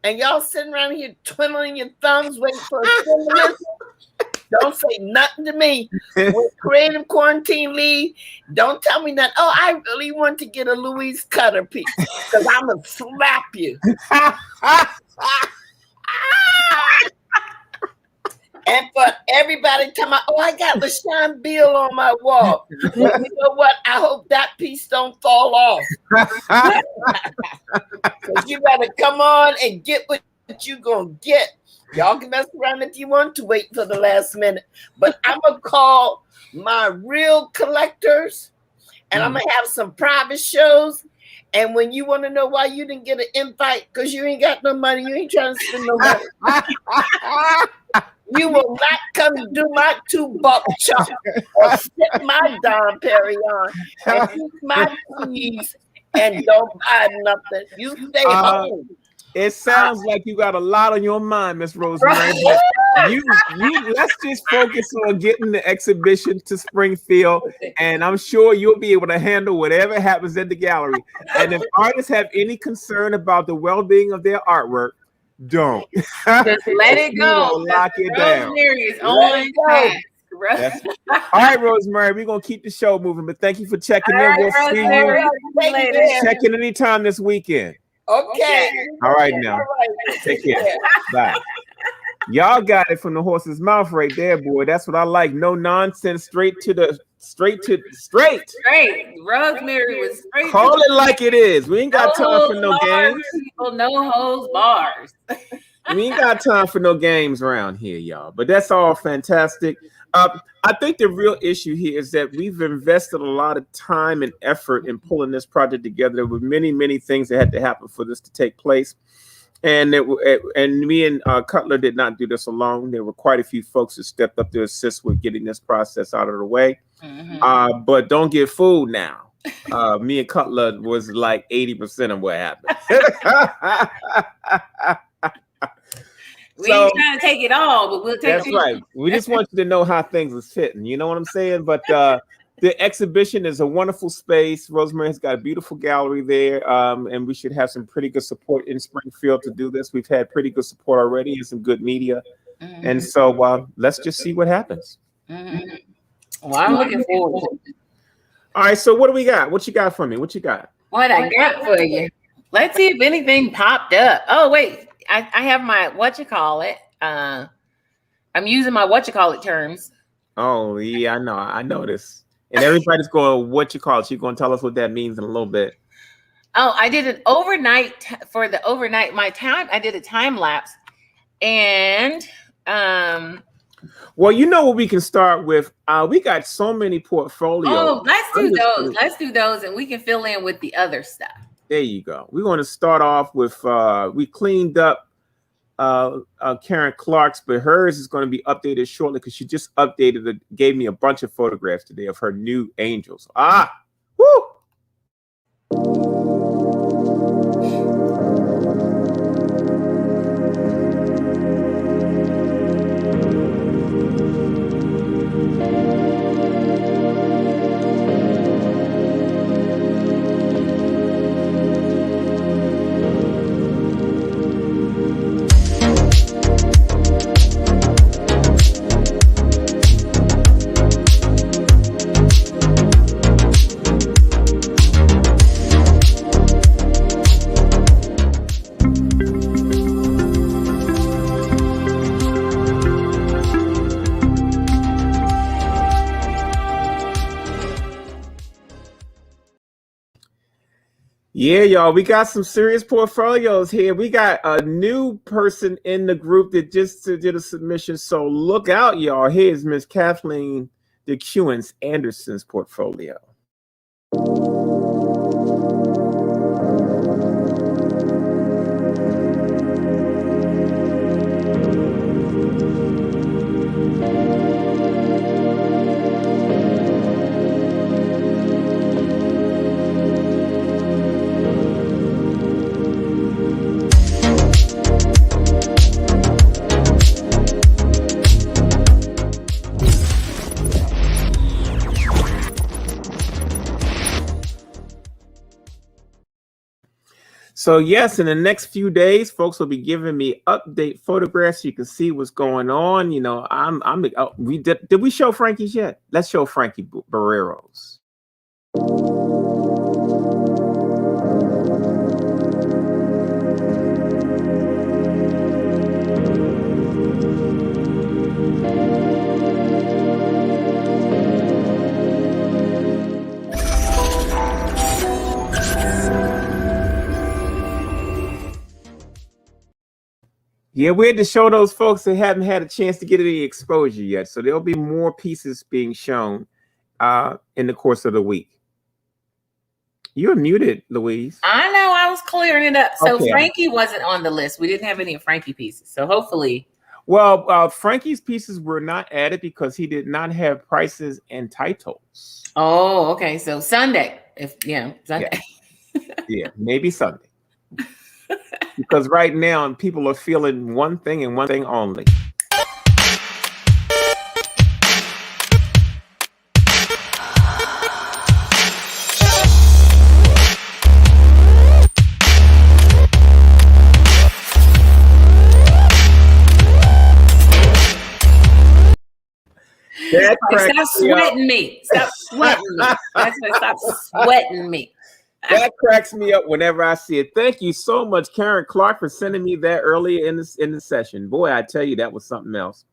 and y'all sitting around here twiddling your thumbs, waiting for a stimulus, don't say nothing to me. With Creative Quarantine League, don't tell me that, oh, I really want to get a Louise Cutter piece, because I'm going to slap you. And for everybody come out, oh, I got LaShawn Beal on my wall. Well, you know what? I hope that piece don't fall off. So you better come on and get what you gonna get. Y'all can mess around if you want to, wait till the last minute. But I'm gonna call my real collectors, and I'm gonna have some private shows. And when you want to know why you didn't get an invite, because you ain't got no money, you ain't trying to spend no money. You will not come do my $2 chop or sit my Dom Perignon and eat my cheese and don't buy nothing. You stay home. It sounds like you got a lot on your mind, Miss Rosemary. You let's just focus on getting the exhibition to Springfield, and I'm sure you'll be able to handle whatever happens at the gallery. And if artists have any concern about the well-being of their artwork, don't. Just let it go. Lock it down. Rosemary is on task. All right, Rosemary, we're gonna keep the show moving, but thank you for checking in. We'll see you. Check in anytime this weekend. Okay. All right now. Take care. Bye. Y'all got it from the horse's mouth right there, boy. That's what I like. No nonsense. Straight. Rosemary was straight. Call it like it is. We ain't got time for no games. People, no holds bars. We ain't got time for no games around here, y'all. But that's all fantastic. I think the real issue here is that we've invested a lot of time and effort in pulling this project together. There were many, many things that had to happen for this to take place. And me and Cutler did not do this alone. There were quite a few folks who stepped up to assist with getting this process out of the way. Mm-hmm. But don't get fooled now. Me and Cutler was like 80% of what happened. We ain't trying to take it all, but we'll take it. That's right. We just want you to know how things are sitting. You know what I'm saying? But the exhibition is a wonderful space. Rosemary has got a beautiful gallery there, and we should have some pretty good support in Springfield to do this. We've had pretty good support already and some good media. Mm-hmm. And so let's just see what happens. Mm-hmm. Well, I'm looking forward to it. All right, so what do we got? What you got for me? What you got? What I got for you? Let's see if anything popped up. Oh, wait. I have my I'm using my terms. Oh, yeah, I know. I noticed. And everybody's going, what you call it? You're going to tell us what that means in a little bit. Oh, I did an overnight for the overnight. I did a time lapse. And well, you know what we can start with? We got so many portfolios. Oh, let's do those. Let's do those, and we can fill in with the other stuff. There you go. We're going to start off with we cleaned up Karen Clark's, but hers is going to be updated shortly because she just updated it, gave me a bunch of photographs today of her new angels. Woo! Yeah, y'all, we got some serious portfolios here. We got a new person in the group that just did a submission. So look out, y'all. Here's Miss Kathleen DeCuance Anderson's portfolio. So yes, in the next few days, folks will be giving me update photographs so you can see what's going on. You know, did we show Frankie's yet? Let's show Frankie Barrero's. Yeah, we had to show those folks that haven't had a chance to get any exposure yet. So there'll be more pieces being shown in the course of the week. You're muted, Louise. I know, I was clearing it up. So okay. Frankie wasn't on the list. We didn't have any of Frankie pieces. So hopefully. Well, Frankie's pieces were not added because he did not have prices and titles. Oh, okay. So Sunday, Sunday. Yeah, maybe Sunday. Because right now people are feeling one thing and one thing only. Stop sweating me. Stop sweating me. That's why stop sweating me. That cracks me up whenever I see it. Thank you so much, Karen Clark, for sending me that earlier in the session. Boy, I tell you, that was something else.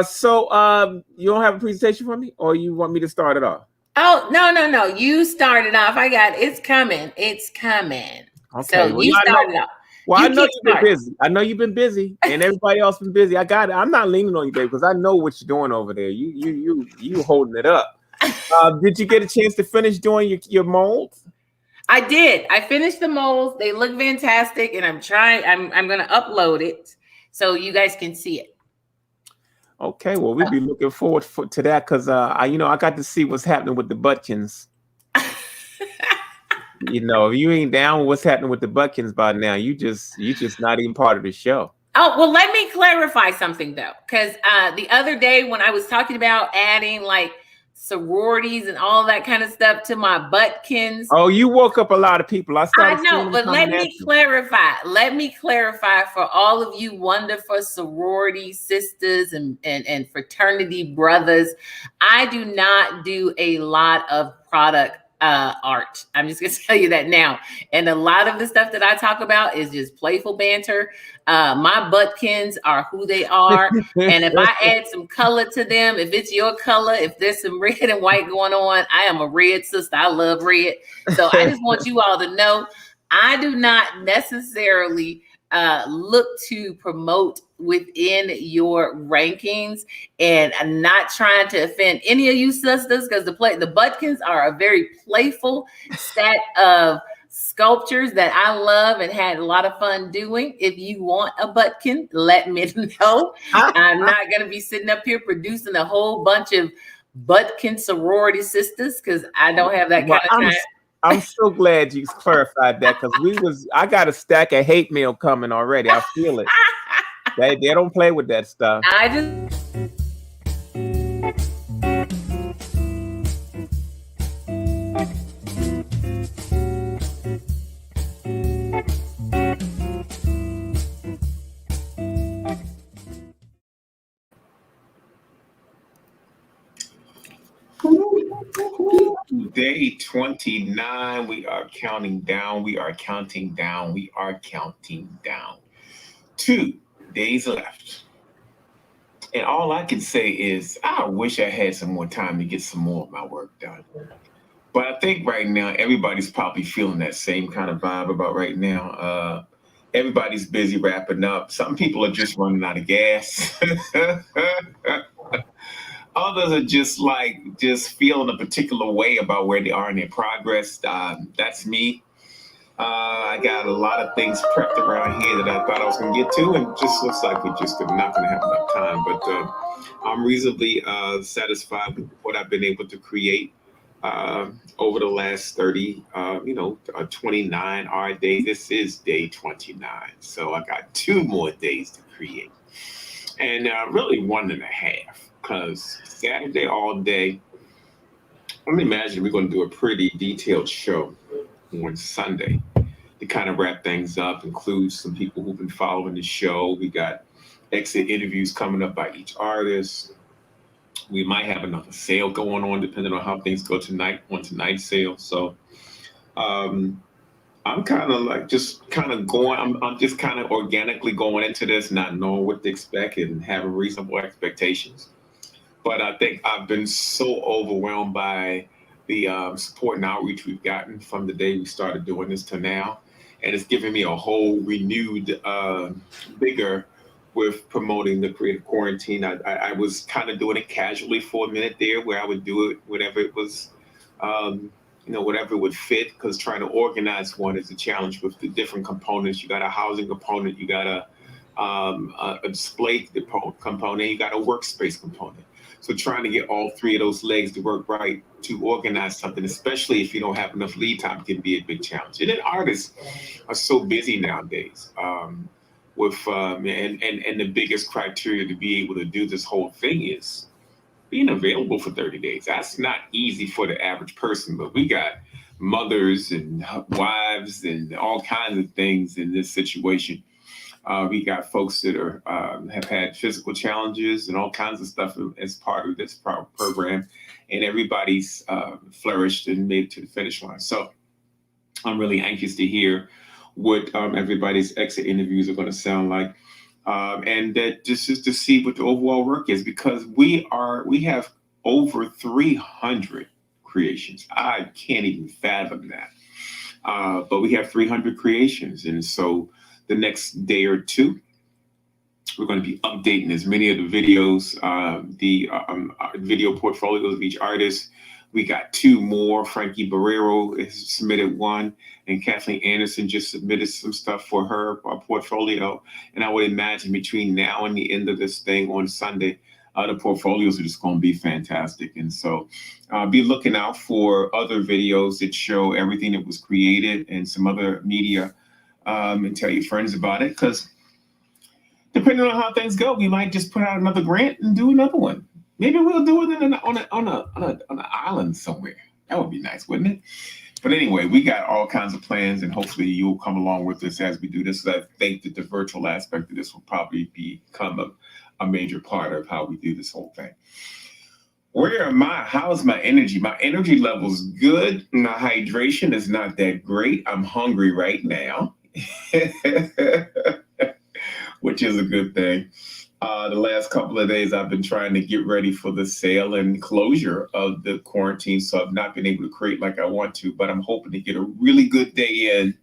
So you don't have a presentation for me, or you want me to start it off? Oh, no. You started off. It's coming. It's coming. Okay. So you started off. Well, I know you've been busy. I know you've been busy, and everybody else been busy. I got it. I'm not leaning on you, baby, because I know what you're doing over there. You holding it up. Did you get a chance to finish doing your molds? I did. I finished the molds. They look fantastic, and I'm going to upload it so you guys can see it. Okay. Well, we'll be looking forward to that because I got to see what's happening with the Butkins. If you ain't down with what's happening with the Butkins by now, you just not even part of the show. Oh, well, let me clarify something though, because the other day when I was talking about adding like sororities and all that kind of stuff to my Butkins. Oh, you woke up a lot of people. I know, but let me clarify. Let me clarify for all of you wonderful sorority sisters and fraternity brothers. I do not do a lot of product art. I'm just gonna tell you that now. And a lot of the stuff that I talk about is just playful banter. My butkins are who they are. And if I add some color to them, if it's your color, if there's some red and white going on, I am a red sister. I love red. So I just want you all to know I do not necessarily look to promote within your rankings, and I'm not trying to offend any of you sisters, because the butkins are a very playful set of sculptures that I love and had a lot of fun doing. If you want a butkin, let me know. I'm not going to be sitting up here producing a whole bunch of butkin sorority sisters, because I don't have that kind of time. I'm so glad you clarified that, because I got a stack of hate mail coming already. I feel it. They don't play with that stuff. I just Day 29. We are counting down. We are counting down. We are counting down. 2 days left. And all I can say is I wish I had some more time to get some more of my work done. But I think right now everybody's probably feeling that same kind of vibe about right now. Everybody's busy wrapping up. Some people are just running out of gas. Others are just feeling a particular way about where they are in their progress. That's me. I got a lot of things prepped around here that I thought I was going to get to, and just looks like we're just not going to have enough time. But I'm reasonably satisfied with what I've been able to create over the last 29-hour day. This is day 29. So I got 2 more days to create. And really 1.5, because Saturday all day, let me imagine we're going to do a pretty detailed show on Sunday to kind of wrap things up, include some people who've been following the show. We got exit interviews coming up by each artist. We might have another sale going on depending on how things go tonight on tonight's sale. So I'm kind of like just kind of going, I'm just kind of organically going into this, not knowing what to expect and having reasonable expectations. But I think I've been so overwhelmed by the support and outreach we've gotten from the day we started doing this to now. And it's given me a whole renewed vigor with promoting the Creative Quarantine. I was kind of doing it casually for a minute there, where I would do it whenever it was, whatever would fit, because trying to organize one is a challenge with the different components. You got a housing component, you got a display component, you got a workspace component. So trying to get all 3 of those legs to work right to organize something, especially if you don't have enough lead time, can be a big challenge. And then artists are so busy nowadays and the biggest criteria to be able to do this whole thing is being available for 30 days. That's not easy for the average person, but we got mothers and wives and all kinds of things in this situation. We got folks that have had physical challenges and all kinds of stuff as part of this program, and everybody's flourished and made it to the finish line. So I'm really anxious to hear what everybody's exit interviews are going to sound like, and that just is to see what the overall work is, because we have over 300 creations. I can't even fathom that, but we have 300 creations, and so the next day or 2, we're going to be updating as many of the videos, the video portfolios of each artist. We got 2 more. Frankie Barrero has submitted 1, and Kathleen Anderson just submitted some stuff for her portfolio. And I would imagine between now and the end of this thing on Sunday, the portfolios are just going to be fantastic. And so be looking out for other videos that show everything that was created and some other media. And tell your friends about it, because depending on how things go, we might just put out another grant and do another one. Maybe we'll do it on an island somewhere. That would be nice, wouldn't it? But anyway, we got all kinds of plans, and hopefully you'll come along with us as we do this. So I think that the virtual aspect of this will probably become a major part of how we do this whole thing. Where am I? How's my energy? My energy level's good. My hydration is not that great. I'm hungry right now, which is a good thing. The last couple of days, I've been trying to get ready for the sale and closure of the quarantine, so I've not been able to create like I want to, but I'm hoping to get a really good day in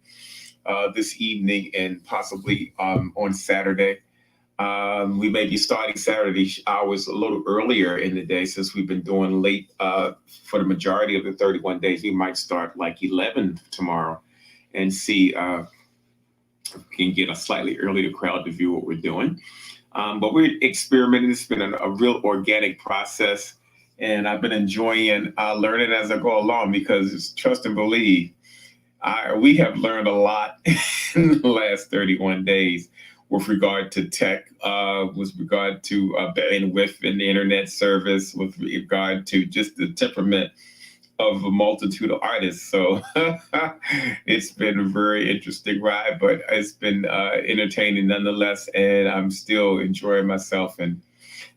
this evening and possibly on Saturday. We may be starting Saturday hours a little earlier in the day since we've been doing late for the majority of the 31 days. We might start like 11 tomorrow and see if we can get a slightly earlier crowd to view what we're doing. But we're experimenting. It's been a real organic process, and I've been enjoying learning as I go along because trust and believe, we have learned a lot in the last 31 days with regard to tech, with regard to bandwidth and the internet service, with regard to just the temperament of a multitude of artists. So it's been a very interesting ride, but it's been entertaining nonetheless. And I'm still enjoying myself, and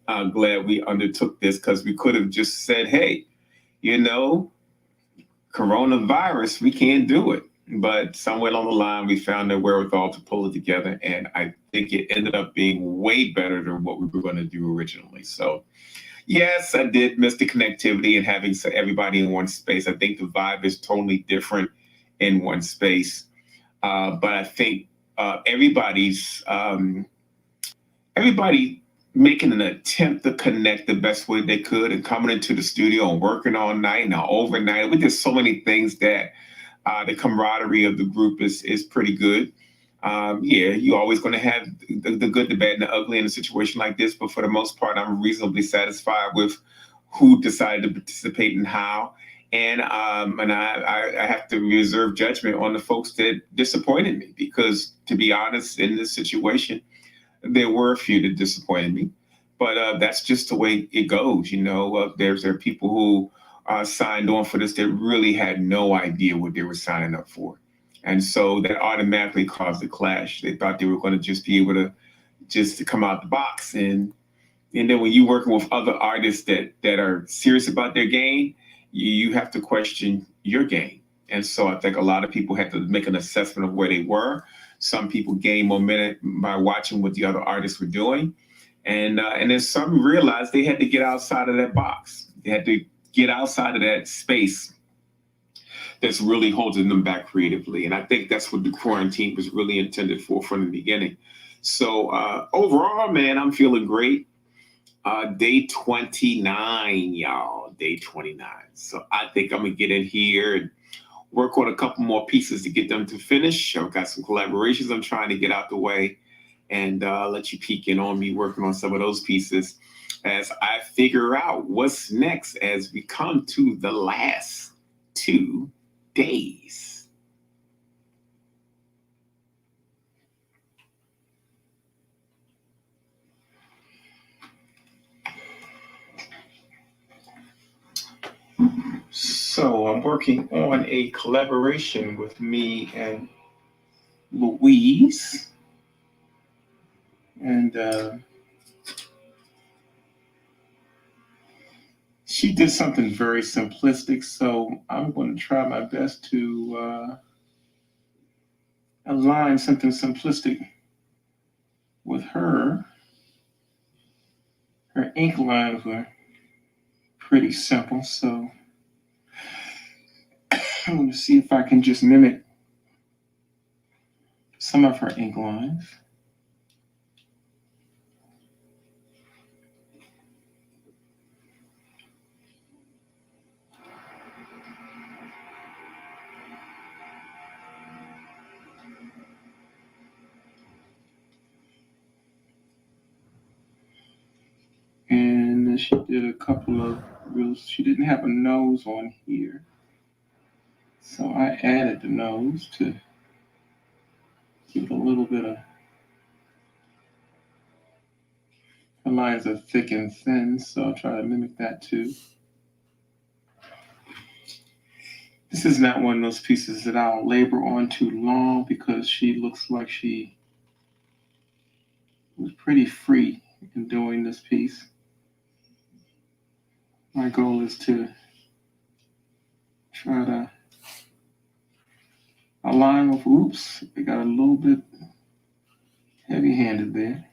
I'm glad we undertook this because we could have just said, hey, you know, coronavirus, we can't do it. But somewhere along the line, we found the wherewithal to pull it together. And I think it ended up being way better than what we were going to do originally. So yes, I did miss the connectivity and having everybody in one space. I think the vibe is totally different in one space. But I think everybody making an attempt to connect the best way they could and coming into the studio and working all night and overnight. We did so many things that the camaraderie of the group is pretty good. Yeah, you're always going to have the good, the bad, and the ugly in a situation like this. But for the most part, I'm reasonably satisfied with who decided to participate and how. And I have to reserve judgment on the folks that disappointed me because, to be honest, in this situation, there were a few that disappointed me. But that's just the way it goes. You know, there are people who signed on for this that really had no idea what they were signing up for. And so that automatically caused a clash. They thought they were going to just be able to just to come out the box. And then when you're working with other artists that are serious about their game, you have to question your game. And so I think a lot of people had to make an assessment of where they were. Some people gained momentum by watching what the other artists were doing. And then some realized they had to get outside of that box. They had to get outside of that space that's really holding them back creatively. And I think that's what the quarantine was really intended for from the beginning. So overall, man, I'm feeling great. Day 29, y'all, day 29. So I think I'm gonna get in here and work on a couple more pieces to get them to finish. I've got some collaborations I'm trying to get out the way and let you peek in on me working on some of those pieces as I figure out what's next as we come to the last 2 days. So I'm working on a collaboration with me and Louise. And she did something very simplistic. So I'm going to try my best to align something simplistic with her. Her ink lines were pretty simple. So I'm going to see if I can just mimic some of her ink lines. And she did a couple of she didn't have a nose on here. So I added the nose to give it a little bit of, her lines are thick and thin, so I'll try to mimic that too. This is not one of those pieces that I'll labor on too long because she looks like she was pretty free in doing this piece. my goal is to try to align with, oops, it got a little bit heavy-handed there.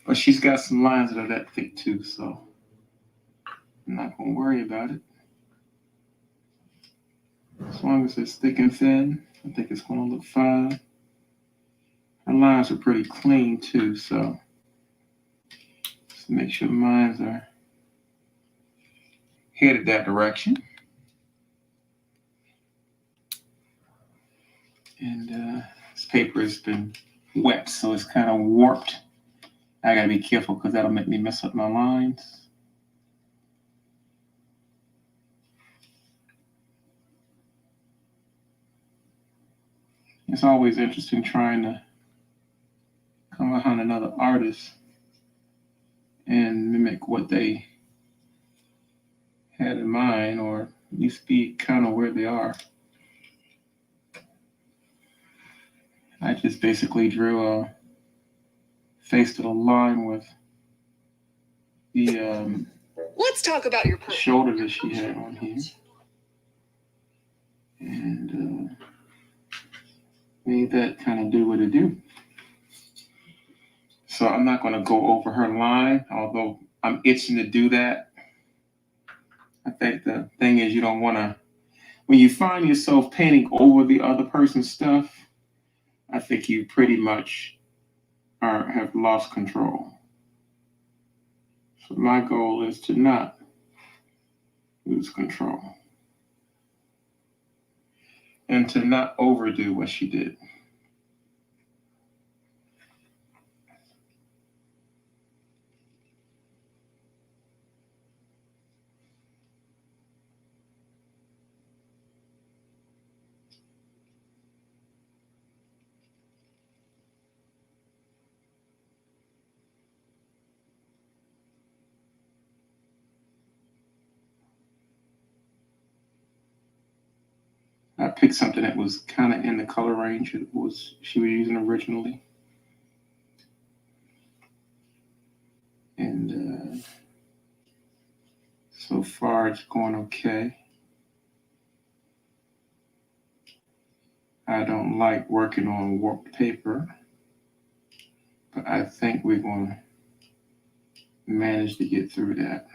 But she's got some lines that are that thick too, so I'm not gonna worry about it. As long as it's thick and thin, I think it's gonna look fine. Her lines are pretty clean too, so just make sure the lines are headed that direction. And this paper has been wet, so it's kind of warped. I gotta be careful because that'll make me mess up my lines. It's always interesting trying to come behind another artist and mimic what they had in mind, or at least be kind of where they are. I just basically drew a face to the line with the let's talk about your shoulder that she had on here, and made that kind of do what it do. So I'm not going to go over her line, although I'm itching to do that. I think the thing is, you don't want to, when you find yourself painting over the other person's stuff, I think you pretty much have lost control. So my goal is to not lose control and to not overdo what she did. I picked something that was kind of in the color range she was using originally. And so far it's going okay. I don't like working on warped paper, but I think we're going to manage to get through that.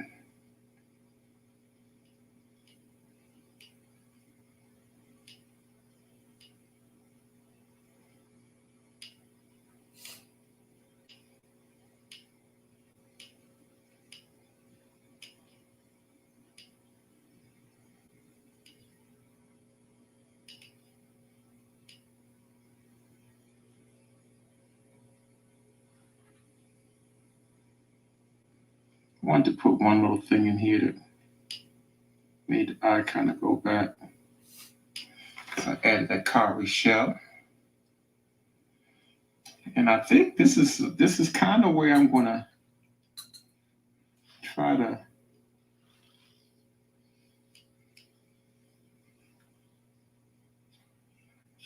I wanted to put one little thing in here that made the eye kind of go back. So I added that cowrie shell. And I think this is kind of where I'm going to try to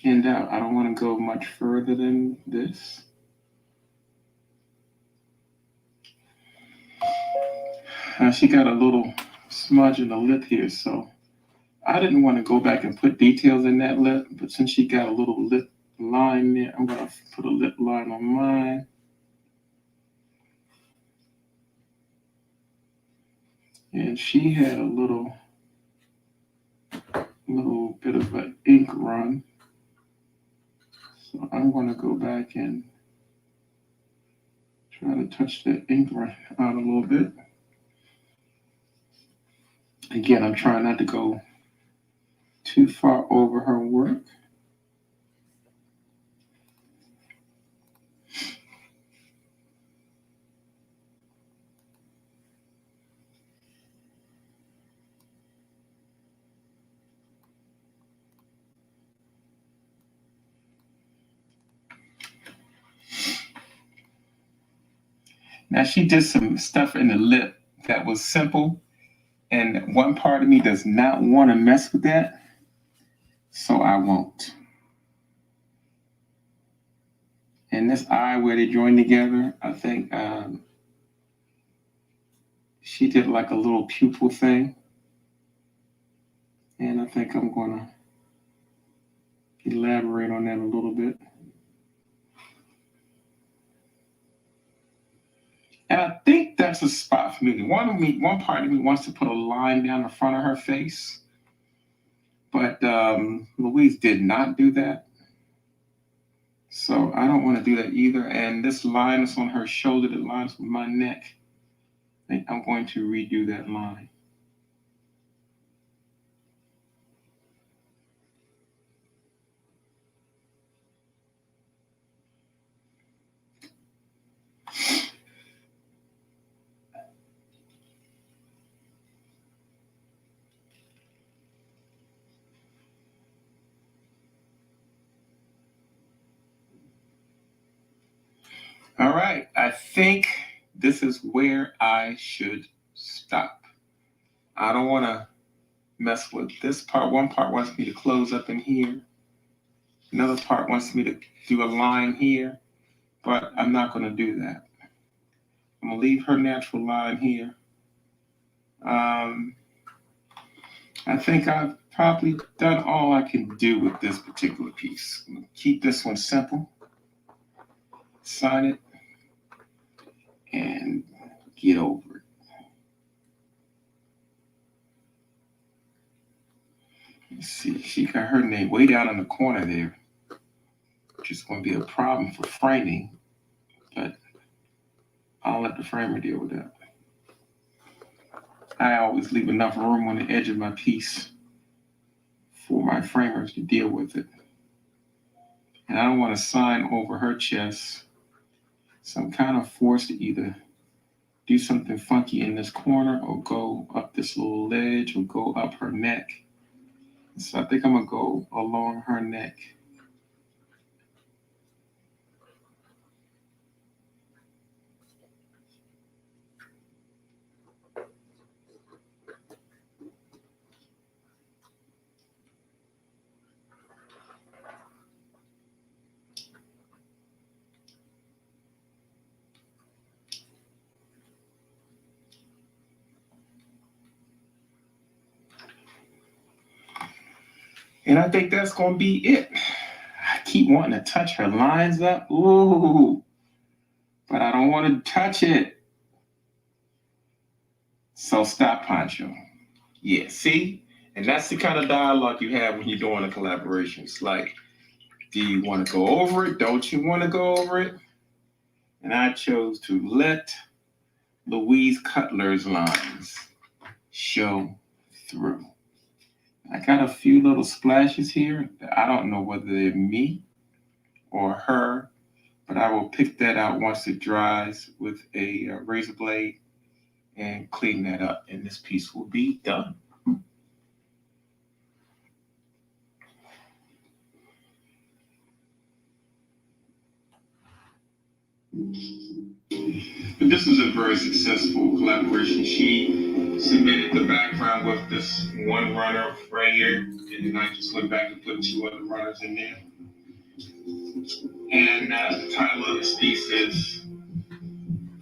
end out. I don't want to go much further than this. She got a little smudge in the lip here, so I didn't want to go back and put details in that lip, but since she got a little lip line there, I'm going to put a lip line on mine. And she had a little bit of an ink run. So I'm going to go back and try to touch that ink run out a little bit. Again, I'm trying not to go too far over her work. Now she did some stuff in the lip that was simple, and one part of me does not want to mess with that, so I won't. And this eye where they join together, I think she did like a little pupil thing. And I think I'm going to elaborate on that a little bit. And I think that's a spot for me. One part of me wants to put a line down the front of her face. But Louise did not do that. So I don't want to do that either. And this line that's on her shoulder that lines with my neck, I think I'm going to redo that line. All right, I think this is where I should stop. I don't want to mess with this part. One part wants me to close up in here. Another part wants me to do a line here, but I'm not going to do that. I'm going to leave her natural line here. I think I've probably done all I can do with this particular piece. I'm going to keep this one simple. Sign it and get over it. Let's see, she got her name way down in the corner there, which is going to be a problem for framing, but I'll let the framer deal with that. I always leave enough room on the edge of my piece for my framers to deal with it. And I don't want to sign over her chest, so I'm kind of forced to either do something funky in this corner or go up this little ledge or go up her neck. So I think I'm going to go along her neck. And I think that's going to be it. I keep wanting to touch her lines up. Ooh, but I don't want to touch it. So stop, Pancho. Yeah, see? And that's the kind of dialogue you have when you're doing a collaboration. It's like, do you want to go over it? Don't you want to go over it? And I chose to let Louise Cutler's lines show through. I got a few little splashes here. I don't know whether they're me or her, but I will pick that out once it dries with a razor blade and clean that up, and this piece will be done. But this is a very successful collaboration. She submitted the background with this one runner right here, and then I just went back and put two other runners in there. And the title of this piece is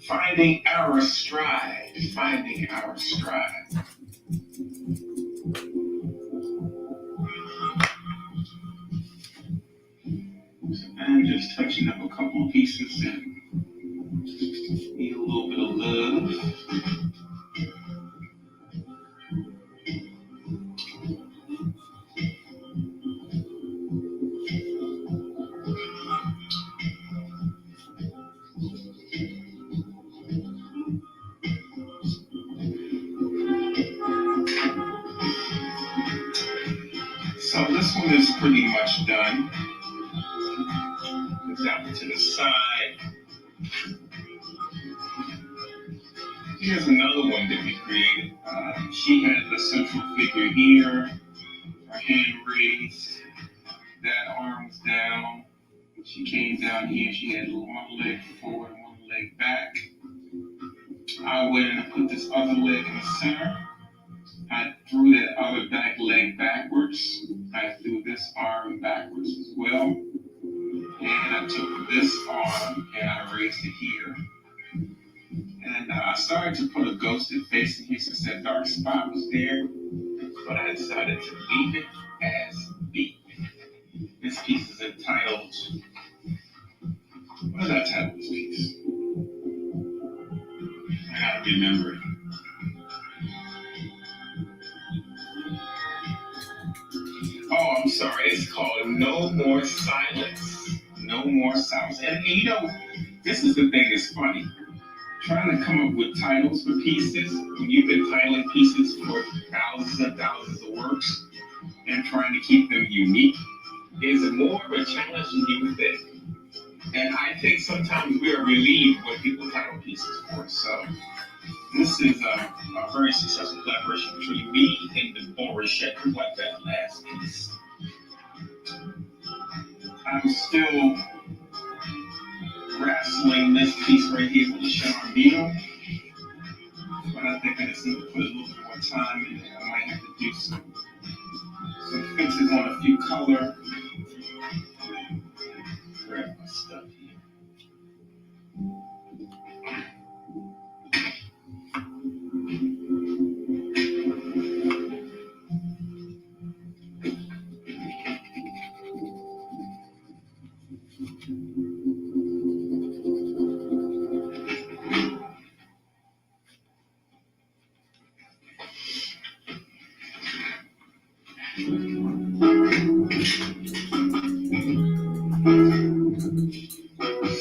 Finding Our Stride. Finding Our Stride. So I'm just touching up a couple of pieces and need a little bit of love. So this one is pretty much done. Put that one to the side. Here's another one that we created. She had the central figure here, her hand raised, that arm was down. She came down here, she had one leg forward and one leg back. I went in and put this other leg in the center. I threw that other back leg backwards. I threw this arm backwards as well. And I took this arm and I raised it here. And I started to put a ghosted face in here since that dark spot was there, but I decided to leave it as B. This piece is entitled, what did I title this piece? I gotta remember it. Oh, I'm sorry. It's called No More Silence. No More Silence. And you know, this is the thing that's funny. Trying to come up with titles for pieces, when you've been titling pieces for thousands and thousands of works and trying to keep them unique, is more of a challenge than you would think. And I think sometimes we are relieved when people title pieces for us. So this is a very successful collaboration between me and Deborah Shepherd, like that last piece. I'm still wrestling this piece right here with the Sean Beetle, but I think I just need to put a little bit more time in it. I might have to do some fixes on a few color. Grab my stuff here.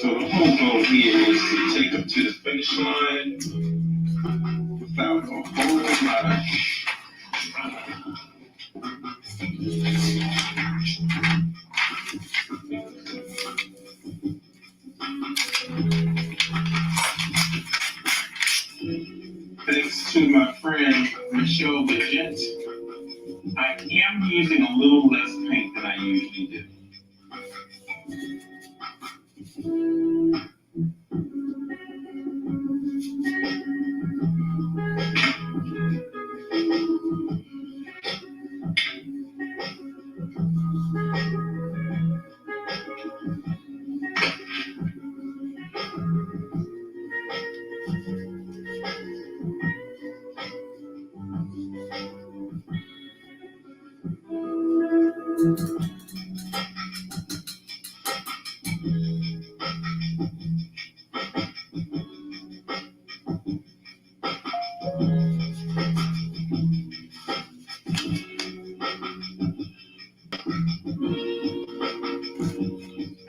So the whole goal here is to take them to the finish line without a whole lot of thanks to my friend Michelle Legent, I am using a little less paint than I usually do.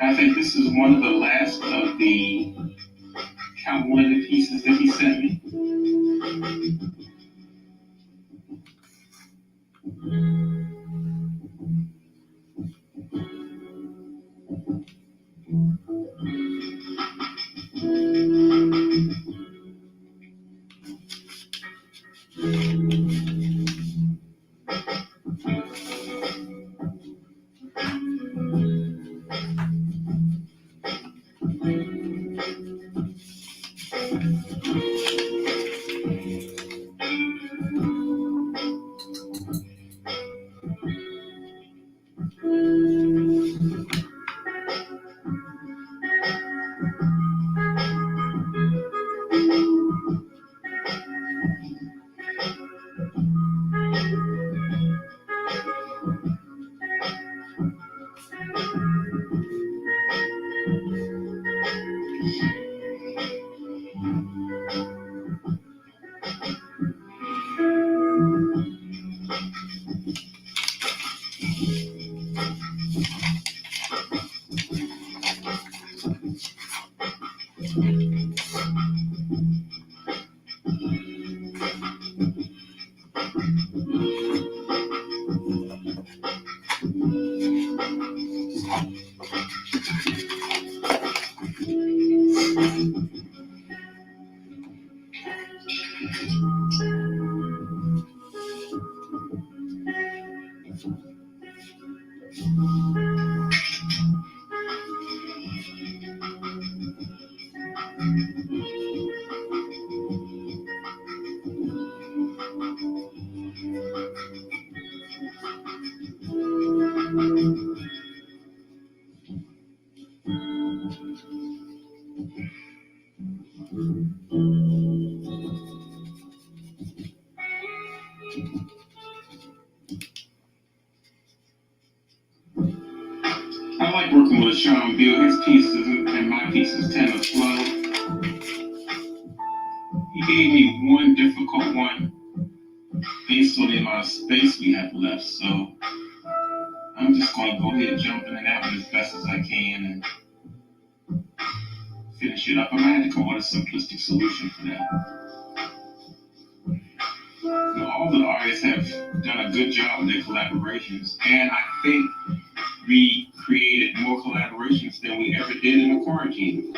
I think this is one of the last of the one of the pieces that he sent me. I like working with Sean Bill. His pieces and my pieces tend to flow. He gave me one difficult one based on the amount of space we have left. So I'm just going to go ahead and jump into that one as best as I can and finish it up. I might have to come up with a simplistic solution for that. All the artists have done a good job with their collaborations, and I think we created more collaborations than we ever did in the quarantine.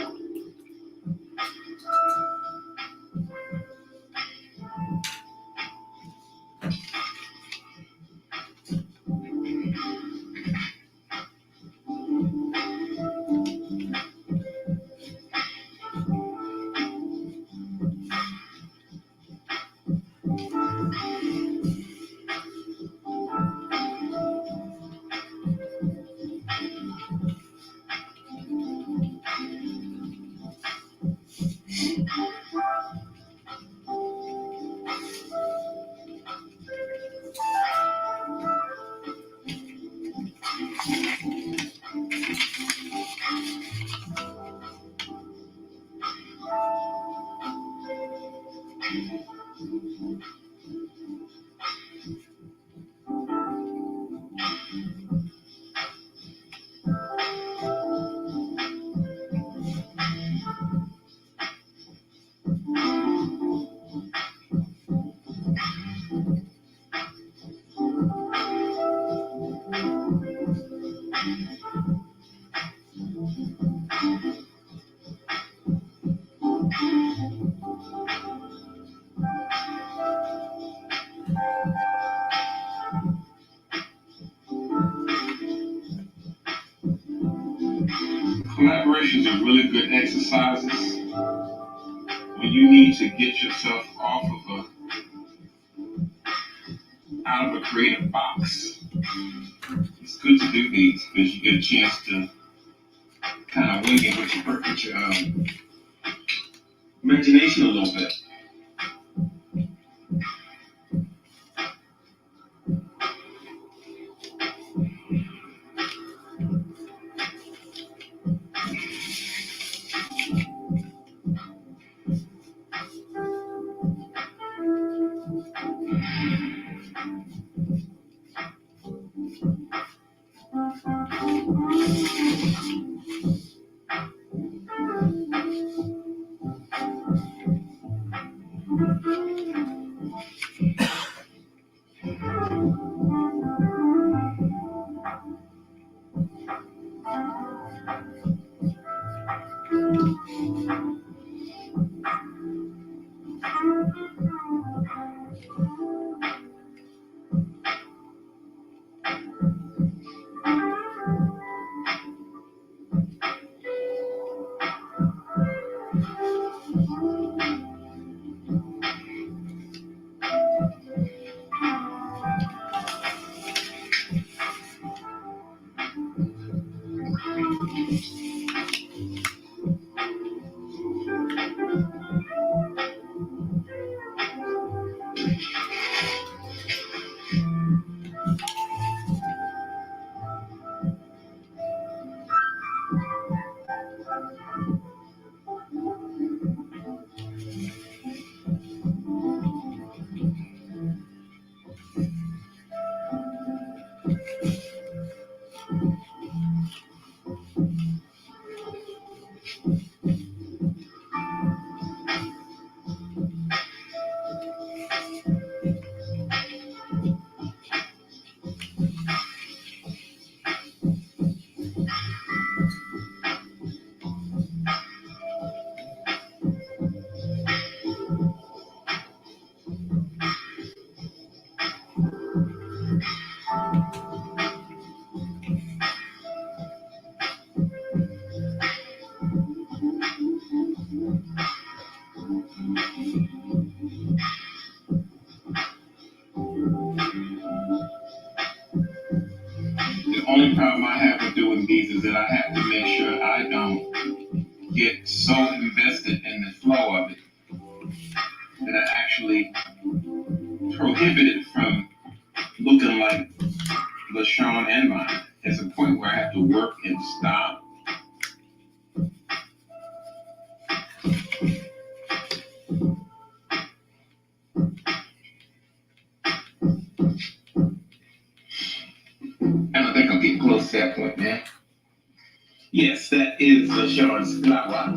Collaborations are really good exercises when you need to get yourself out of a creative box. It's good to do these because you get a chance to kind of wing it with your imagination a little bit. The only problem I have with doing these is that I have to make sure I don't get so invested in Yes, that is LaShawn's flower.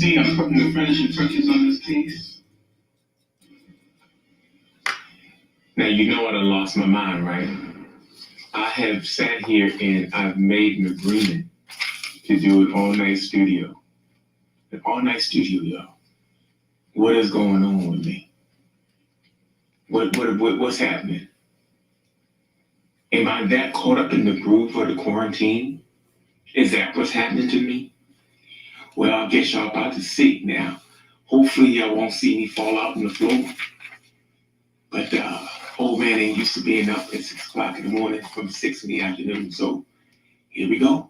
see, I'm putting the finishing touches on this piece. Now, you know I done lost my mind, right? I have sat here and I've made an agreement to do an all-night studio. An all-night studio, y'all. What is going on with me? What's happening? Am I that caught up in the groove of the quarantine? Is that what's happening to me? Well, I guess y'all about to see now. Hopefully y'all won't see me fall out on the floor. But old man ain't used to being up at 6 o'clock in the morning from 6 in the afternoon. So here we go.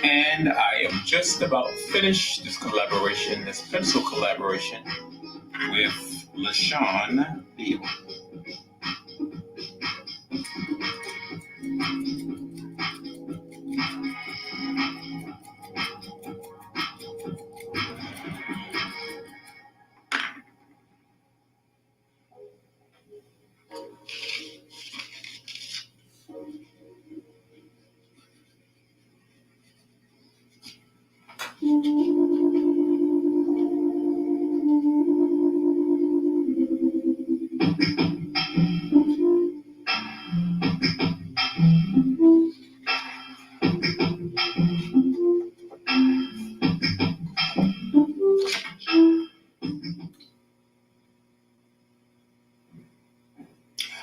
And I am just about finished this collaboration, this pencil collaboration with LaShawn Beal.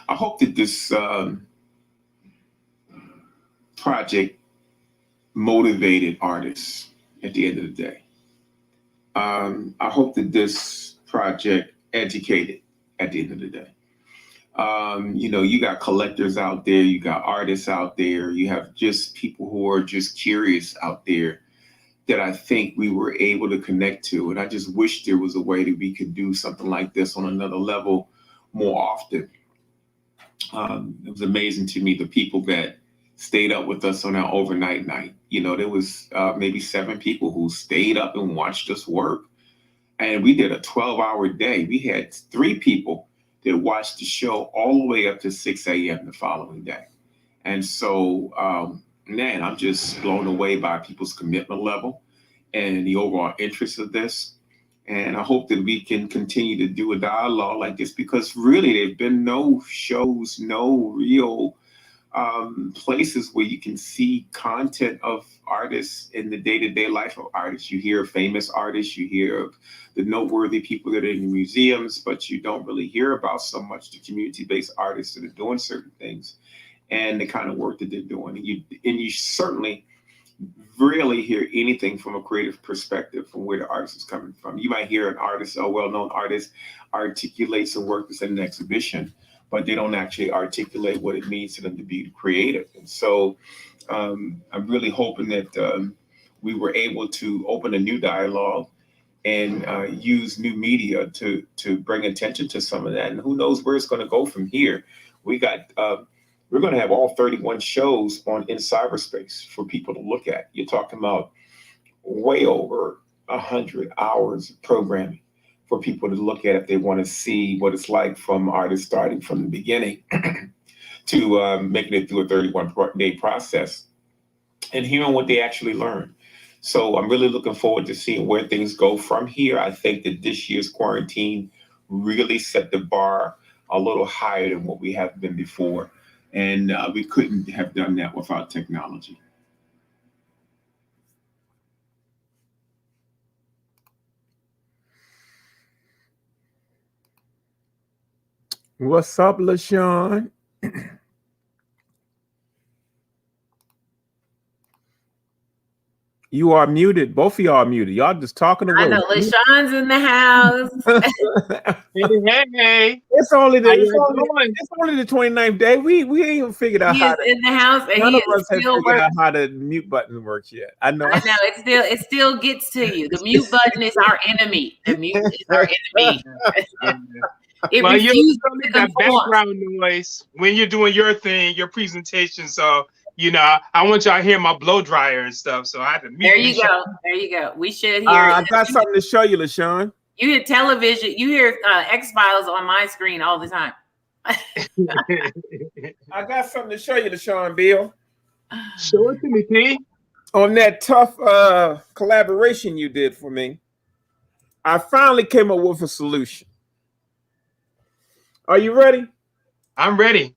I hope that this project motivated artists at the end of the day. I hope that this project educated at the end of the day. You got collectors out there, you got artists out there, you have just people who are just curious out there that I think we were able to connect to. And I just wish there was a way that we could do something like this on another level more often. It was amazing to me, the people that stayed up with us on our overnight night. There was maybe 7 people who stayed up and watched us work. And we did a 12-hour day. We had 3 people that watched the show all the way up to 6 a.m. the following day. And so, man, I'm just blown away by people's commitment level and the overall interest of this. And I hope that we can continue to do a dialogue like this, because really there've been no shows, no real places where you can see content of artists in the day-to-day life of artists. You hear of famous artists, you hear of the noteworthy people that are in the museums, but you don't really hear about so much the community-based artists that are doing certain things and the kind of work that they're doing. And you certainly rarely hear anything from a creative perspective from where the artist is coming from. You might hear an artist, a well-known artist, articulate some work that's in an exhibition, but they don't actually articulate what it means to them to be creative. And so I'm really hoping that we were able to open a new dialogue and use new media to bring attention to some of that. And who knows where it's going to go from here. We're going to have all 31 shows in cyberspace for people to look at. You're talking about way over 100 hours of programming for people to look at if they want to see what it's like from artists starting from the beginning to making it through a 31-day process and hearing what they actually learn. So I'm really looking forward to seeing where things go from here. I think that this year's quarantine really set the bar a little higher than what we have been before. And we couldn't have done that without technology. What's up, LaShawn? You are muted. Both of y'all are muted. Y'all just talking away. I know LaShawn's in the house. Hey. It's only the 29th day. We ain't even figured out He is in the house, and none he of us is have still figured out working. how the mute button works yet. I know. It still gets to you. The mute button is our enemy. The mute is our enemy. It Well, you refuses don't to need that conform. background noise when you're doing your thing, your presentation. So, I want y'all to hear my blow dryer and stuff. So I had to mute. There you go. There you go. We should hear it. I got something to show you, LaShawn. You hear television. You hear X-Files on my screen all the time. I got something to show you, LaShawn Bill. Show it to me, P. On that tough collaboration you did for me, I finally came up with a solution. Are you ready? I'm ready.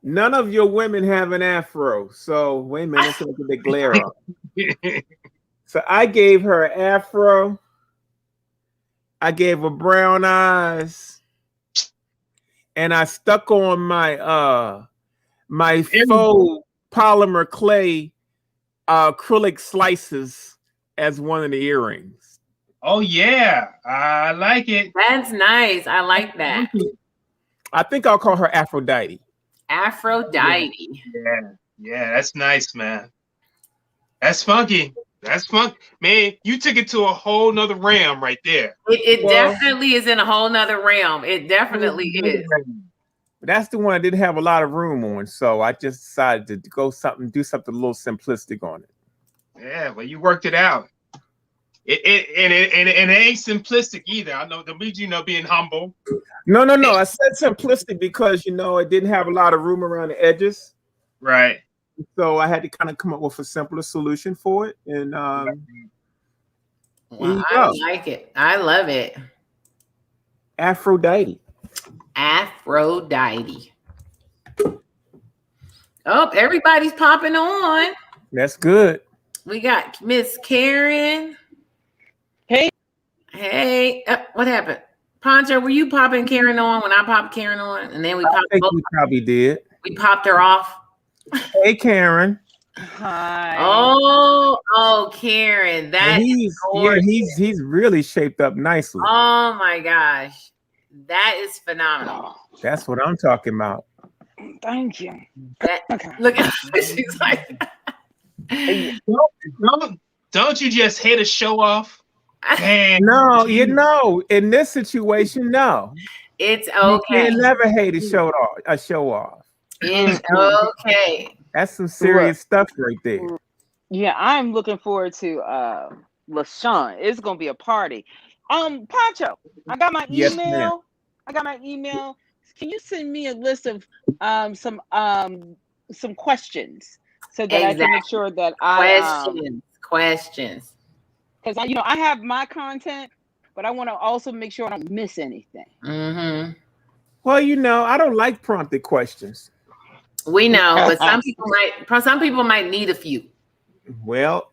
None of your women have an afro. So wait a minute, let's look at the glare up. So I gave her an afro. I gave her brown eyes. And I stuck on my my faux polymer clay acrylic slices as one of the earrings. Oh yeah, I like it. That's nice. I like that. I think I'll call her Aphrodite. Aphrodite. Yeah, that's nice, man. That's funky. That's fun, man. You took it to a whole nother realm right there. It definitely is in a whole nother realm. It definitely is. That's the one I didn't have a lot of room on, so I just decided to do something a little simplistic on it. Yeah, well, you worked it out. It ain't simplistic either. I know the means, being humble. No. I said simplistic because it didn't have a lot of room around the edges. Right. So I had to kind of come up with a simpler solution for it. And well, I like it. I love it. Aphrodite. Oh, everybody's popping on. That's good. We got Miss Karen. Hey, what happened? Poncho, were you popping Karen on when I popped Karen on? And then we popped both. We probably did. We popped her off. Hey, Karen. Hi. Oh, Karen. He's really shaped up nicely. Oh my gosh. That is phenomenal. That's what I'm talking about. Thank you. Look at she's like don't you just hate a show off? No, in this situation, no. It's okay. You never hate a show off. It's okay. That's some serious stuff right there. Yeah, I'm looking forward to LaShawn. It's gonna be a party. Poncho, I got my email. Yes, ma'am. I got my email. Can you send me a list of some questions so that I can make sure that questions. Because I have my content, but I want to also make sure I don't miss anything. Mm-hmm. Well, I don't like prompted questions. We know, but some people might need a few. Well,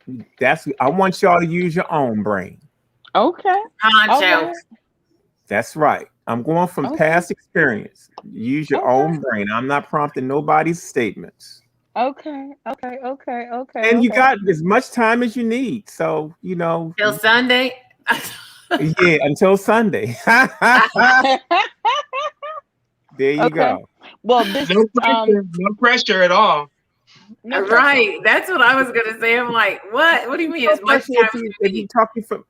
I want y'all to use your own brain. Okay. Poncho. That's right. I'm going from past experience. Use your own brain. I'm not prompting nobody's statements. Okay. And you got as much time as you need. So, till Sunday. Yeah, until Sunday. There you go. Well, this no pressure at all. Right. That's what I was gonna say. I'm like, what? What do you mean? As much time if you talking from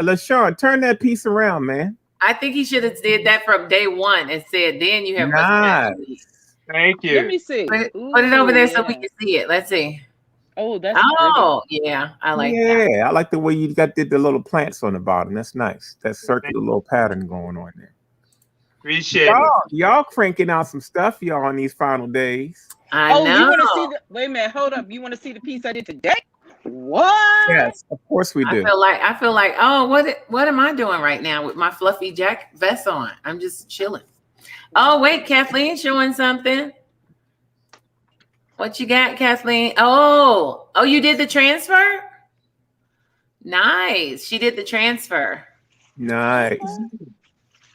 LaShawn, turn that piece around, man. I think he should have did that from day one and said, then you have nice. Thank you. Let me see. Put it over there so we can see it. Let's see. Oh, that's yeah. I like that. Yeah, I like the way you did the little plants on the bottom. That's nice. That circular little pattern going on there. Appreciate y'all cranking out some stuff, y'all, on these final days. I know. You want to see wait a minute, hold up. You want to see the piece I did today? What? Yes, of course we do. I feel like, what am I doing right now with my fluffy jacket vest on? I'm just chilling. Oh, wait, Kathleen showing something. What you got, Kathleen? Oh, you did the transfer? Nice. She did the transfer. Nice.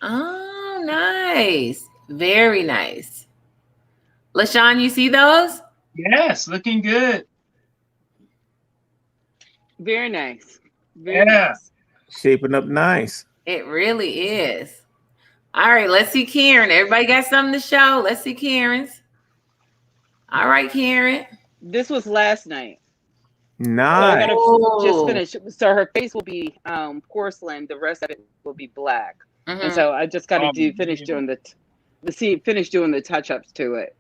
Oh, nice. Very nice. LaShawn, you see those? Yes, looking good. Very nice. Very Yeah. nice. Shaping up nice. It really is. All right, let's see Karen. Everybody got something to show? Let's see Karen's. All right, Karen. This was last night. So I Nice. gotta just finish. So her face will be porcelain. The rest of it will be black. Mhm. And so I just gotta finish yeah. doing the touch-ups to it.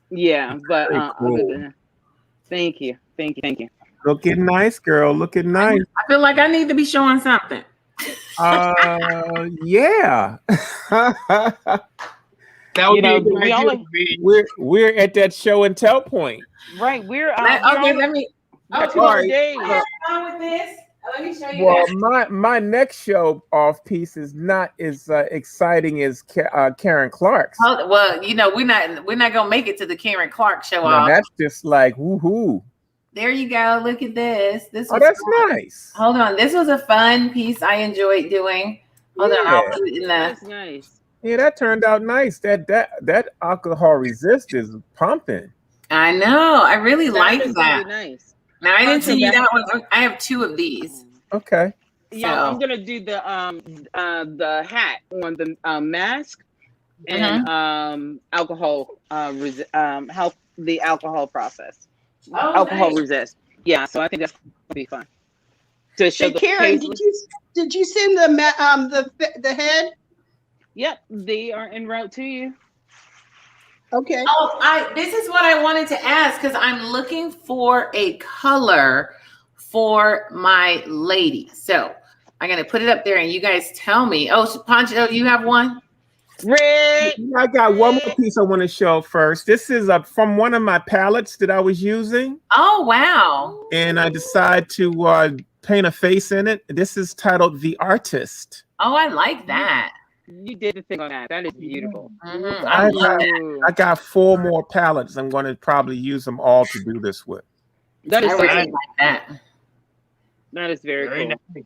Yeah, but Very other cool. than that, thank you. Looking nice, girl. Looking nice. I feel like I need to be showing something. Yeah. That would You know, be a good we idea. only- we're at that show and tell point. Right, we're Okay, let me. got 2 Oh, more right. days. on with this. Let me show you Well, guys. my next show off piece is not as exciting as Karen Clark's. Oh, well, you know, we're not gonna make it to the Karen Clark show Now, off. that's just like woohoo. There you go. Look at this. This Oh, was that's fun. nice. Hold on. This was a fun piece I enjoyed doing. Hold on. I'll Yeah. put it in the. That's nice. Yeah, that turned out nice. That alcohol resist is pumping. I know. I really That like is that. really nice. Now I didn't So send you that- that one. I have 2 of these. Okay. Yeah, So- I'm gonna do the hat on the mask and alcohol help the alcohol process. Oh, Alcohol nice. resist. Yeah, so I think that's gonna be fun. To show Hey, the Karen, paisley. did you send the head? Yep, they are en route to you. Okay. Oh, this is what I wanted to ask because I'm looking for a color for my lady. So I'm gonna put it up there and you guys tell me. Oh, Pancho, you have one? Red. I got one more piece I want to show first. This is from one of my palettes that I was using, Oh, wow. and I decided to paint a face in it. This is titled "The Artist." Oh, I like that. You did the thing on that. That is beautiful. Mhm. I I love that. Ooh, I got 4 more palettes. I'm going to probably use them all to do this with. that I is really very, like that. that is very Very cool. nice.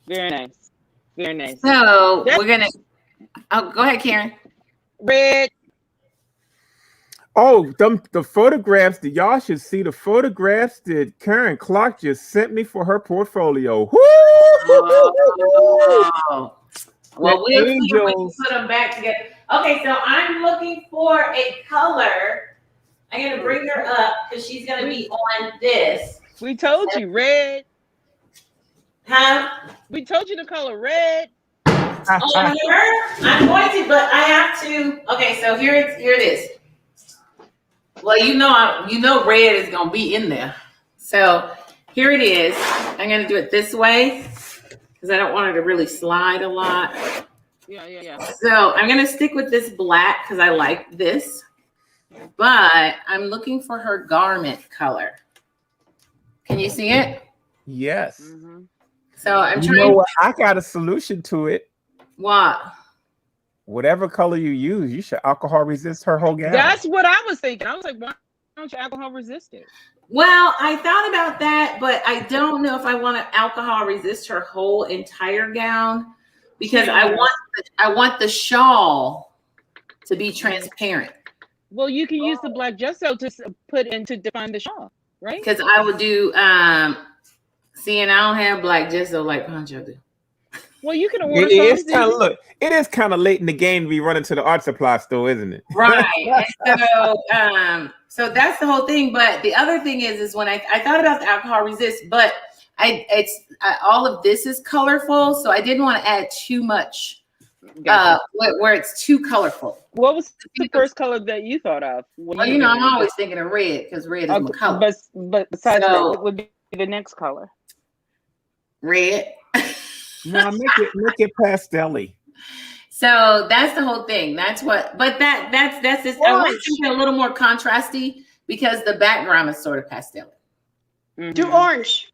Very nice. Very nice. So That's- we're gonna. Oh, go ahead, Karen. Red. Oh, the photographs that y'all should see the photographs that Karen Clark just sent me for her portfolio. Woo! Oh. Well, The we'll see when you angels. put them back together. Okay, so I'm looking for a color. I'm gonna bring her up because she's gonna be on this. We told you red. Huh? We told you the color red. On her? I'm going to, but I have to. Okay, so here it is. Well, you know red is gonna be in there. So here it is. I'm gonna do it this way because I don't want her to really slide a lot. Yeah. So I'm gonna stick with this black because I like this, but I'm looking for her garment color. Can you see it? Yes. Mhm. So I'm You trying. know what? I got a solution to it. What? Whatever color you use, you should alcohol resist her whole gown. That's what I was thinking. I was like, why don't you alcohol resist it? Well, I thought about that, but I don't know if I want to alcohol resist her whole entire gown because I want the shawl to be transparent. Well, you can use the black gesso to put in to define the shawl, right? Because I would do see, and I don't have black gesso like Pancho do. Well, you can order It is some. kind of look. It is kind of late in the game to be running to the art supply store, isn't it? Right. And so that's the whole thing. But the other thing is when I thought about the alcohol resist, but all of this is colorful, so I didn't want to add too much where it's too colorful. What was the first color that you thought of? Well, you know, I'm always thinking of red because red is my color. But besides So- that, what would be the next color? Red. No, make it pastel-y. So that's the whole thing. That's what. But that's this. I want something a little more contrasty because the background is sort of pastel. Do orange.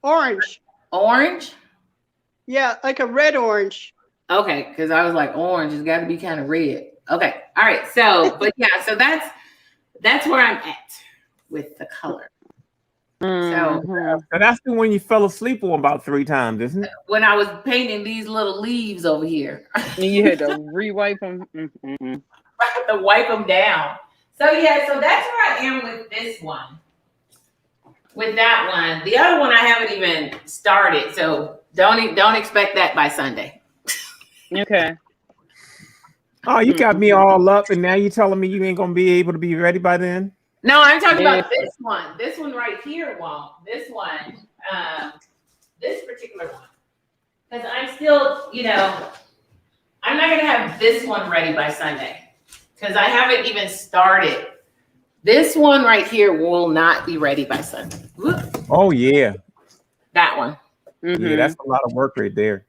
Orange. Orange. Yeah, like a red orange. Okay, because I was like, orange has got to be kind of red. Okay, all right. So, but yeah, so that's where I'm at with the color. Mhm. So that's the one you fell asleep on about 3 times, isn't it? When I was painting these little leaves over here, And you had to re-wipe them. I have to wipe them down. So yeah, so that's where I am with this one. With that one, the other one I haven't even started, so don't expect that by Sunday. Okay. Oh, you got me all up, and now you telling me you ain't gonna be able to be ready by then? No, I'm talking Yeah. about this one. This one right here won't. This one, this particular one, because I'm still, I'm not gonna have this one ready by Sunday because I haven't even started. This one right here will not be ready by Sunday. Whoop. Oh yeah, That one. yeah, that's a lot of work right there.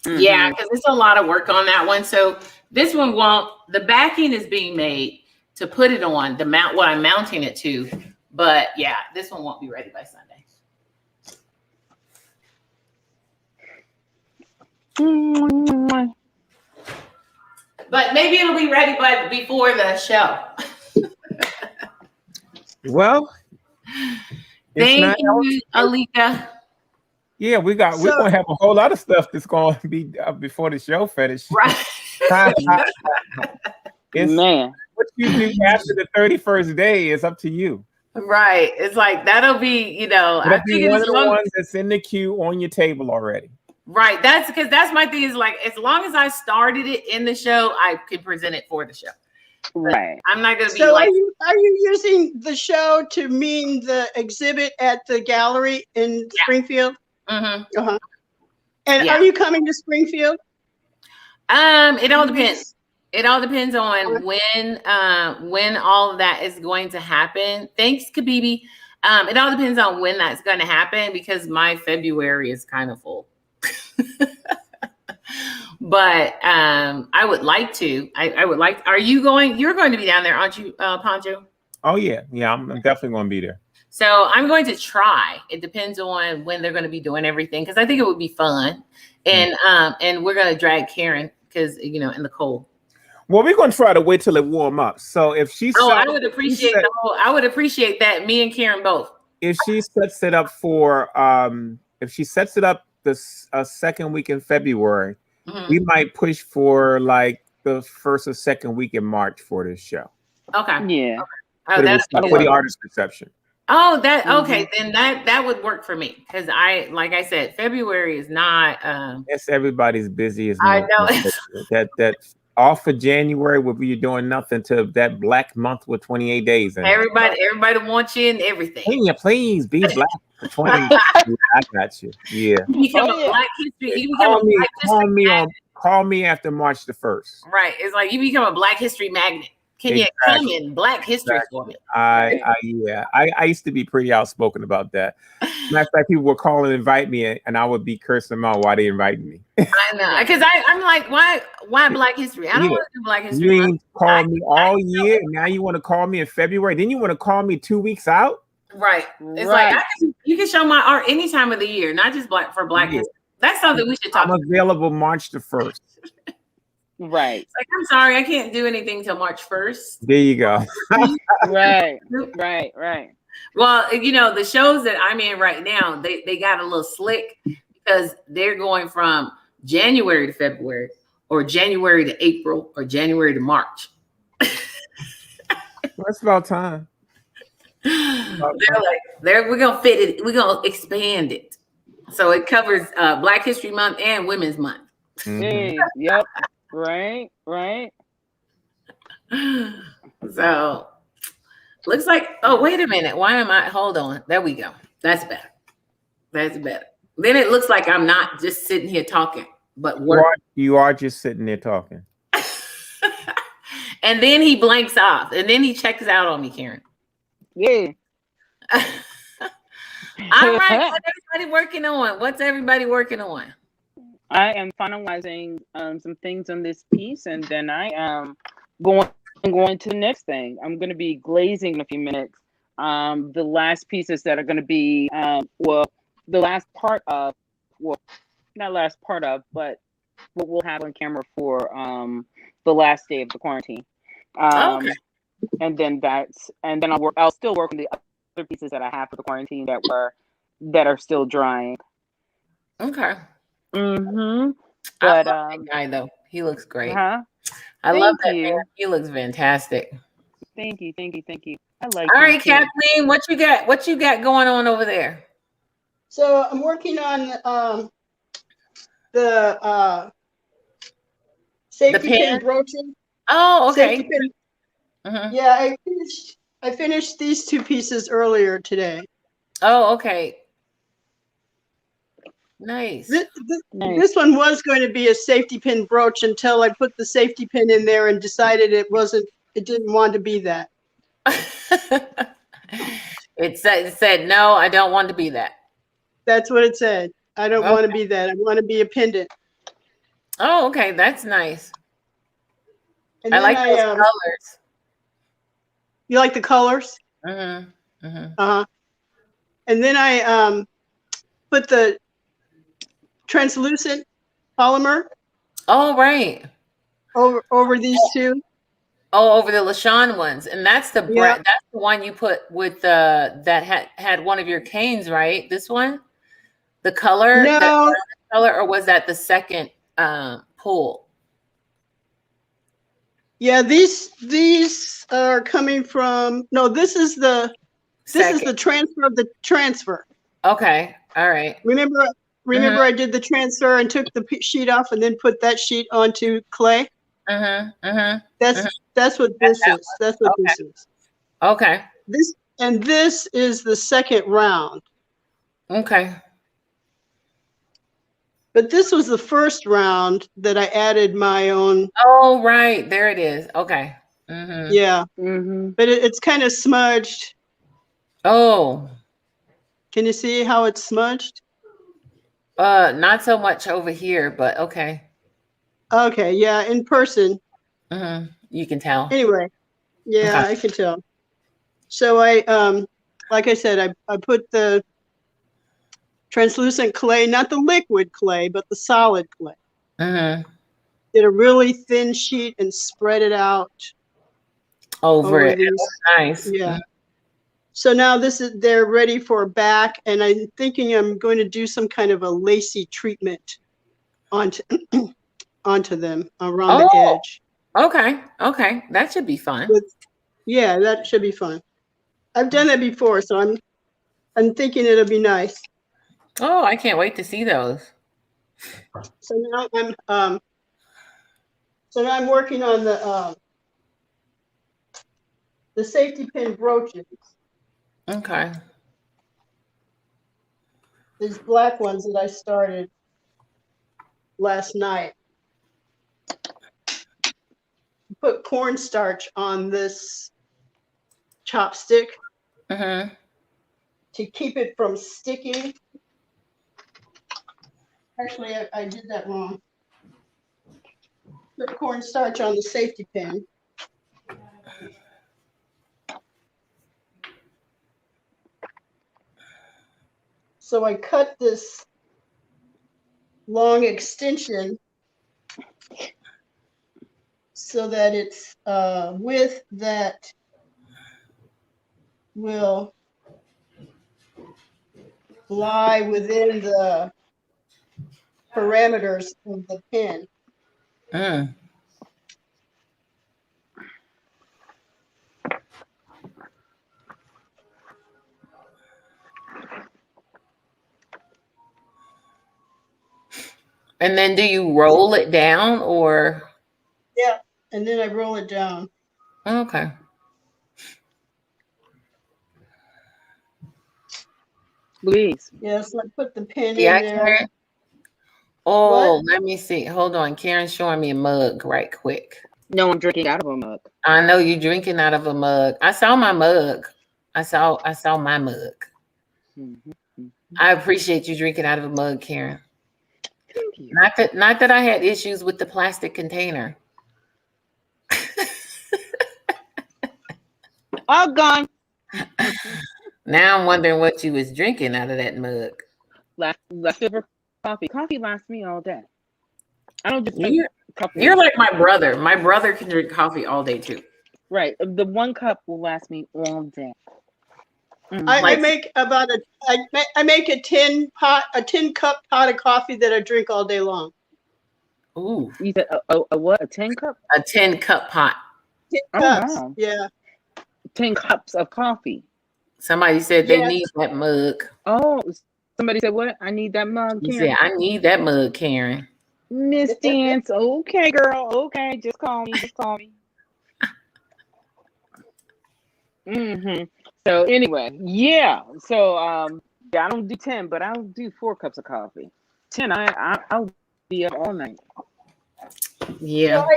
Yeah, because it's a lot of work on that one. So this one won't. The backing is being made to put it on the mount what I'm mounting it to. But yeah, this one won't be ready by Sunday. But maybe it'll be ready before the show. Well, Thank you, Alika. Yeah, we're gonna have a whole lot of stuff that's gonna be before the show finished. Right. Man, what you do after the 31st day is up to you. Right. It's like that'll be, I think one of the ones that's in the queue on your table already. Right. That's because that's my thing is like as long as I started it in the show, I could present it for the show. Right. I'm not gonna be So like are you using the show to mean the exhibit at the gallery in Springfield? Mm-hmm. Uh-huh. And are you coming to Springfield? It all depends. It all depends on when all of that is going to happen. Thanks, Kabibi. It all depends on when that's going to happen because my February is kind of full. But I would like to. I would like. Are you going? You're going to be down there, aren't you, Pancho? Oh yeah, I'm definitely going to be there. So I'm going to try. It depends on when they're going to be doing everything because I think it would be fun, and we're going to drag Karen because in the cold. Well, we're going to try to wait till it warm up. So if she, I would appreciate I would appreciate that. Me and Karen both. If she sets it up for, if she sets it up this second week in February, we might push for like the first or second week in March for this show. Okay. Yeah. Okay. That's for the artist reception. Oh, okay. Then that would work for me because like I said, February is not. Yes, everybody's busy. I know that off for January will be doing nothing to that black month with 28 days. Everybody wants you and everything. Please be black for 20. I got you. Yeah. You become a Black History. Call me after March the 1st. Right. It's like you become a Black History magnet. Can you come in Black History for me? I used to be pretty outspoken about that. Matter of fact, people would call and invite me, and I would be cursing them out why they invited me. I know, because I'm like, why Black History? I don't want to do Black History. You ain't called me all year, and now you want to call me in February. Then you want to call me 2 weeks out. Right. It's like you can show my art any time of the year, not just Black History. That's something we should talk about. I'm available March the 1st. Right. It's like, I'm sorry, I can't do anything till March 1st. There you go. Right. Well, the shows that I'm in right now, they got a little slick because they're going from January to February or January to April or January to March. That's about time. We're going to fit it. We're going to expand it. So it covers Black History Month and Women's Month. Hey, yep. Right. So looks like, oh, wait a minute. Hold on. There we go. That's better. Then it looks like I'm not just sitting here talking, but working. You are just sitting there talking. And then he blanks off and then he checks out on me, Karen. Yeah. All right. What's everybody working on? I am finalizing some things on this piece, and then I am going to the next thing. I'm going to be glazing in a few minutes. The last pieces that are going to be, the last part of, well, not last part of, but what we'll have on camera for the last day of the quarantine. Okay. And then I'll still work on the other pieces that I have for the quarantine that are still drying. Okay. Mm-hmm. I But love that guy though. He looks great. huh? I love Thank that you. man. He looks fantastic. Thank you. I like All him right, too. Kathleen, what you got? What you got going on over there? So I'm working on the safety pen? pin brooches. Oh, okay. Safety pin. Mhm. Yeah, I finished these two pieces earlier today. Oh, okay. Nice. This one was going to be a safety pin brooch until I put the safety pin in there and decided it didn't want to be that. It said no, I don't want to be that. That's what it said. I don't want to be that. I want to be a pendant. Oh, okay, that's nice. And I then like those colors. You like the colors? Mm-hmm. Mm-hmm. Uh-huh. And then I put the translucent polymer. Oh, right. Over these two. Oh, over the LaShawn ones, and that's the Yeah. that's the one you put with that had one of your canes, right? This one, the color, No. that color, or was that the second pull? Yeah, these are coming from. No, this is the transfer of the transfer. Okay, all right. Remember, I did the transfer and took the sheet off and then put that sheet onto clay. That's what this is. That's what this is. Okay. This is the second round. Okay. But this was the first round that I added my own. Oh, right. There it is. Okay. Mm-hmm. Yeah. Mm-hmm. But it's kind of smudged. Oh. Can you see how it's smudged? Not so much over here, but okay. Okay. Yeah. In person. Mm-hmm. You can tell. Anyway. Yeah, okay. I can tell. So like I said, I put the translucent clay, not the liquid clay, but the solid clay. Mm-hmm. Did a really thin sheet and spread it out over it. These. Nice. Yeah. Mm-hmm. So now they're ready for back, and I'm thinking I'm going to do some kind of a lacy treatment onto them around the edge. Okay. That should be fun. Yeah, that should be fun. I've done that before, so I'm thinking it'll be nice. Oh, I can't wait to see those. So now I'm working on the safety pin brooches. Okay. These black ones that I started last night. Put cornstarch on this chopstick to keep it from sticking. Actually, I did that wrong. Put cornstarch on the safety pin. So I cut this long extension so that it's width that will lie within the parameters of the pin. Mm. And then do you roll it down or? Yeah, and then I roll it down. Okay. Please. Yes, I put the pin in there. Karen? Oh, let me see. Hold on. Karen's showing me a mug right quick. No, I'm drinking out of a mug. I know you're drinking out of a mug. I saw my mug. I saw my mug. Mm-hmm. I appreciate you drinking out of a mug, Karen. Thank you. Not that I had issues with the plastic container. All gone. Now I'm wondering what you was drinking out of that mug. Leftover coffee. Coffee lasts me all day. I don't just drink coffee. You're like my brother. My brother can drink coffee all day too. Right. The 1 cup will last me all day. I make about I make a 10 cup pot of coffee that I drink all day long. Ooh, You said a what? A 10 cup? a 10-cup pot. 10 Oh, cups. wow. Yeah. 10 cups of coffee. Somebody said they Yes. need that mug. Oh, somebody said what? I need that mug, You Karen. said, I need that mug, Karen. Miss Dance. Okay, girl. Okay, just call me. Just call me. So anyway, yeah. So yeah, I don't do 10, but I'll do 4 cups of coffee. 10, I'll be up all night. Yeah. No,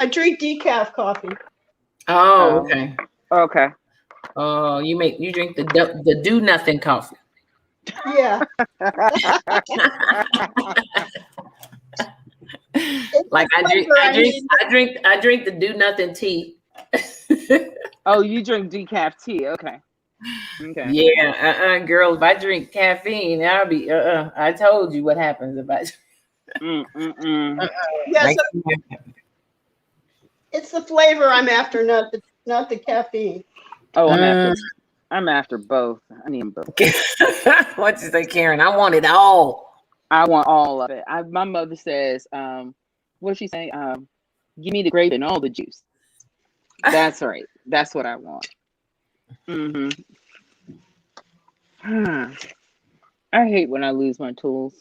I drink decaf coffee. Oh, okay. Okay. Oh, you drink the do nothing coffee. Yeah. Like I drink the do nothing tea. Oh, you drink decaf tea. Okay. Okay. Yeah, girl, if I drink caffeine, I'll be I told you what happens if I Yeah, so it's the flavor I'm after, not the caffeine. Oh, I'm after both. I need them both. What you say, Karen? I want it all. I want all of it. My mother says, what does she say? Give me the grape and all the juice. That's right. That's what I want. I hate when I lose my tools.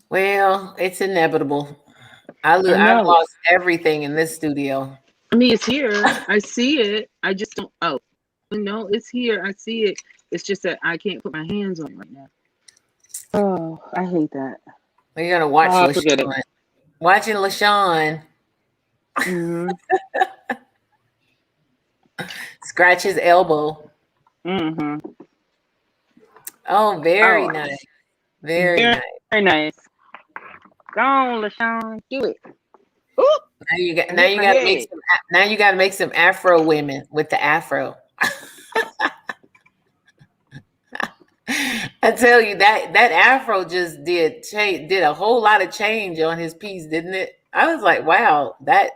Well, it's inevitable. I've lost everything in this studio. I mean, it's here. I see it. I just don't. Oh, no, it's here. I see it. It's just that I can't put my hands on it right now. Oh, I hate that. We're gonna watch forget it. Watching LaShawn scratch his elbow. Oh, very nice. Very nice. Very nice. Go on, LaShawn. Do it. Ooh. Now you gotta make some Afro women with the Afro. I tell you that Afro just did a whole lot of change on his piece, didn't it? I was like, wow, that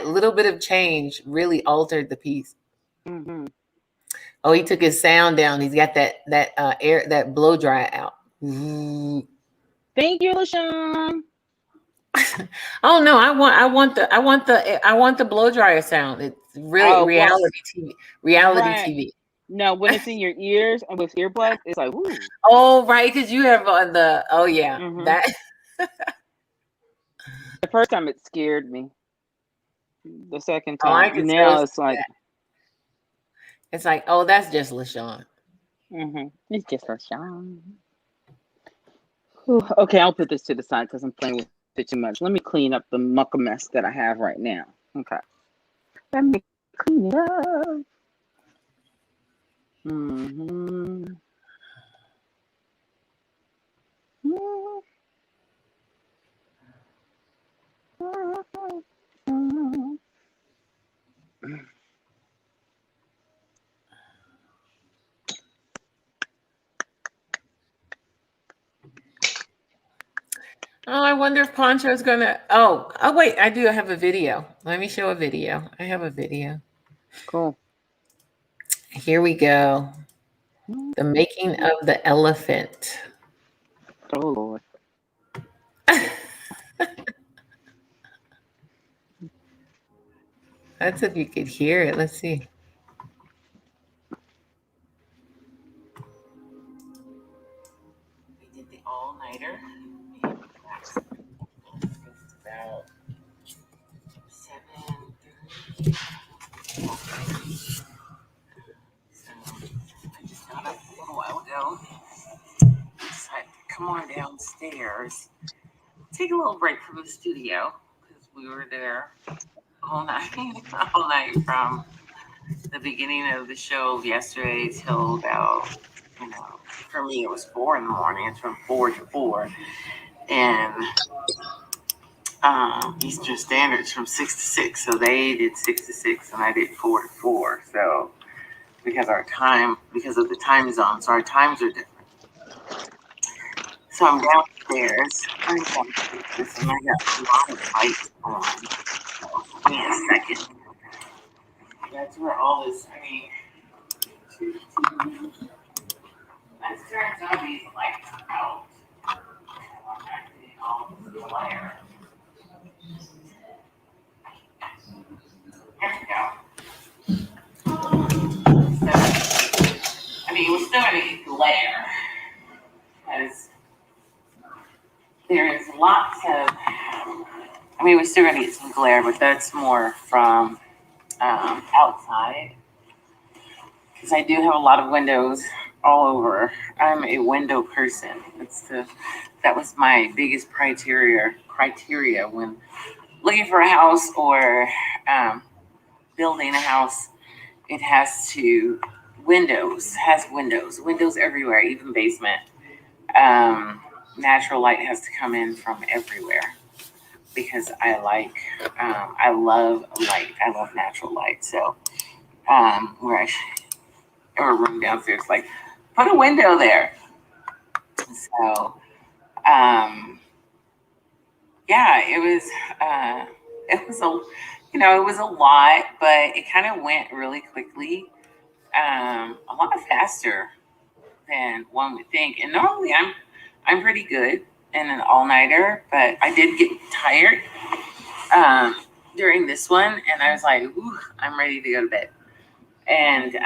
little bit of change really altered the piece. Oh, he took his sound down. He's got that blow dry out. Thank you, LaShawn. Oh no, I want the blow dryer sound. It's really reality TV. No, when it's in your ears and with earbuds, it's like, ooh. Oh, right, because you have that. The first time it scared me. The second time, now it's like, oh, that's just LaShawn. It's just LaShawn. Okay, I'll put this to the side because I'm playing with it too much. Let me clean up the muck mess that I have right now. Okay, let me clean it up. Oh, I wonder if Poncho's gonna. Oh, wait, I do have a video. Let me show a video. I have a video. Cool. Here we go. The making of the elephant. Oh, Lord. That's if you could hear it. Let's see. We did the all-nighter. It's about 7:30. So I just got up a little while ago. Decided to come on downstairs. Take a little break from the studio because we were there all night from the beginning of the show yesterday till about, for me it was 4 in the morning. It's from 4 to 4, and Eastern Standard's from 6 to 6. So they did 6 to 6, and I did 4 to 4. So because of the time zone, so our times are different. So I'm downstairs. I'm downstairs and I got a lot of lights on. Give me a second. That's where all this, let's turn some of these lights out. I'm not getting all the glare. There we go. So, we're still going to get glare because there is lots of, we're still going to get some glare, but that's more from outside because I do have a lot of windows all over. I'm a window person. That was my biggest criteria when looking for a house or building a house. It has windows everywhere, even basement. Natural light has to come in from everywhere because I love light. I love natural light. So, where I have a room downstairs, like put a window there. So, yeah, it was it was a lot, but it kind of went really quickly, a lot faster than one would think. And normally I'm pretty good in an all-nighter, but I did get tired during this one, and I was like, ooh, I'm ready to go to bed. And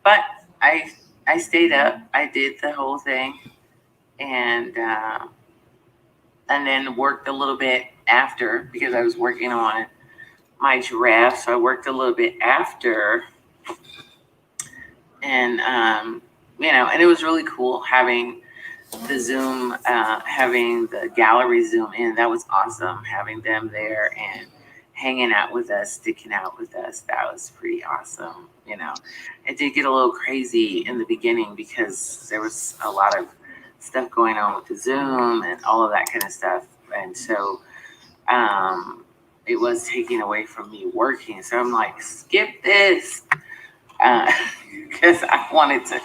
but I stayed up. I did the whole thing, and then worked a little bit after because I was working on my giraffe. So I worked a little bit after, and and it was really cool having the Zoom, having the gallery Zoom in. That was awesome. Having them there and hanging out with us, sticking out with us. That was pretty awesome. It did get a little crazy in the beginning because there was a lot of stuff going on with the Zoom and all of that kind of stuff. And so it was taking away from me working. So I'm like, skip this. Because I wanted to,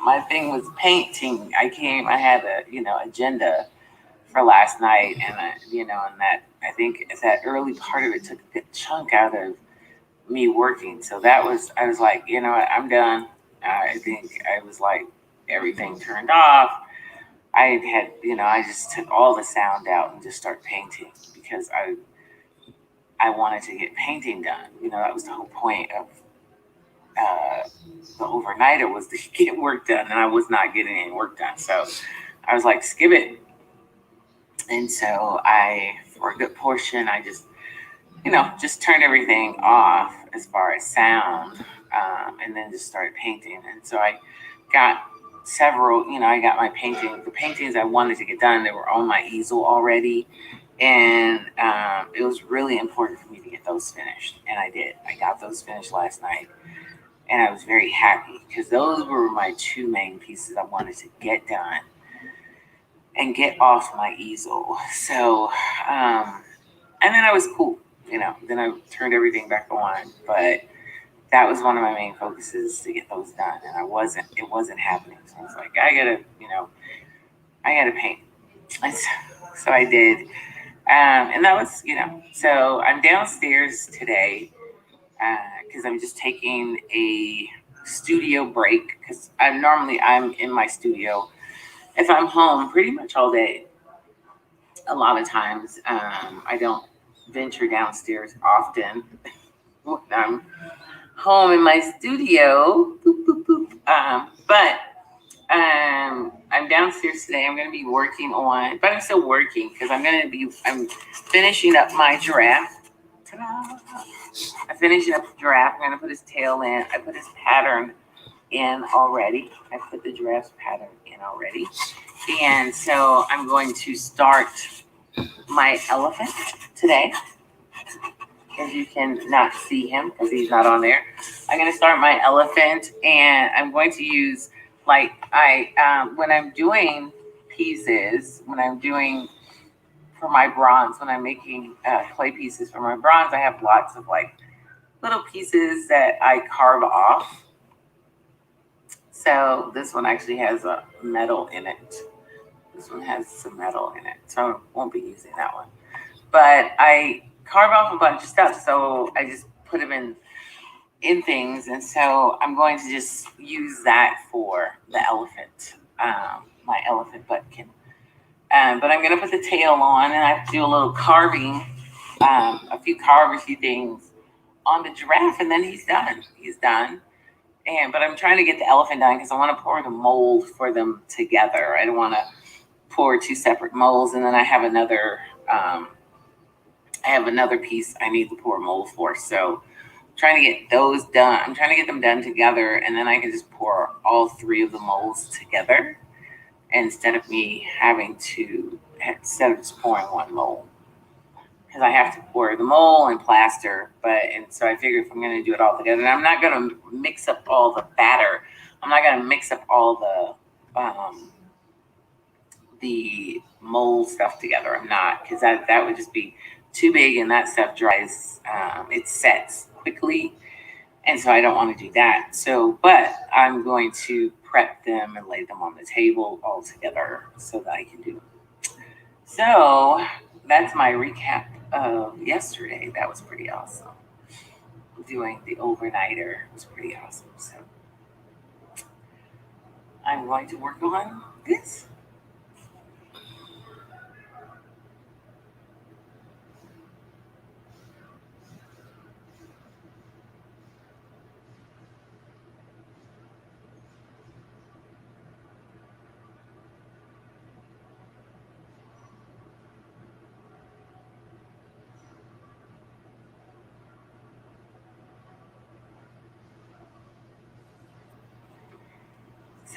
my thing was painting. I had a, agenda for last night. And, and that, I think that early part of it took a chunk out of me working. So I was like, you know what, I'm done. I think I was like, everything turned off. I had, I just took all the sound out and just started painting because I wanted to get painting done. That was the whole point of the overnighter, was to get work done, and I was not getting any work done. So I was like, skip it. And so for a good portion, I just turned everything off as far as sound, and then just started painting. And so I got several, I got the paintings I wanted to get done. They were on my easel already. And it was really important for me to get those finished. And I did. I got those finished last night. And I was very happy because those were my two main pieces I wanted to get done and get off my easel. So, and then I was cool, then I turned everything back on. But that was one of my main focuses, to get those done. And it wasn't happening. So I was like, I gotta paint. And so I did. And that was, so I'm downstairs today because I'm just taking a studio break because I'm in my studio. If I'm home pretty much all day, a lot of times I don't venture downstairs often when I'm home in my studio. Boop, boop, boop. But I'm downstairs today. I'm going to be working on, but I'm still working because I'm finishing up my giraffe. Ta-da! I'm finishing up the giraffe. I'm going to put his tail in. I put his pattern in already. I put the giraffe's pattern in already. And so I'm going to start my elephant today. As you can not see him because he's not on there. I'm going to start my elephant, and I'm going to use, when I'm doing pieces, when I'm doing for my bronze, when I'm making clay pieces for my bronze, I have lots of little pieces that I carve off. So this one actually has a metal in it. This one has some metal in it, so I won't be using that one. But I carve off a bunch of stuff, so I just put them in things, and so I'm going to just use that for the elephant, my elephant buttkin. But I'm going to put the tail on, and I have to do a little carving, a few things on the giraffe, and then he's done. He's done. But I'm trying to get the elephant done because I want to pour the mold for them together. I don't want to pour two separate molds, and then I have another piece I need to pour mold for. So I'm trying to get those done. I'm trying to get them done together, and then I can just pour all three of the molds together instead of just pouring one mold. Because I have to pour the mold and plaster, and so I figure if I'm going to do it all together, and I'm not going to mix up all the batter. I'm not going to mix up all the mold stuff together. I'm not, because that would just be too big, and that stuff dries. It sets quickly, and so I don't want to do that. So, but I'm going to prep them and lay them on the table all together so that I can do them. So that's my recap of yesterday. That was pretty awesome. Doing the overnighter was pretty awesome. So I'm going to work on this.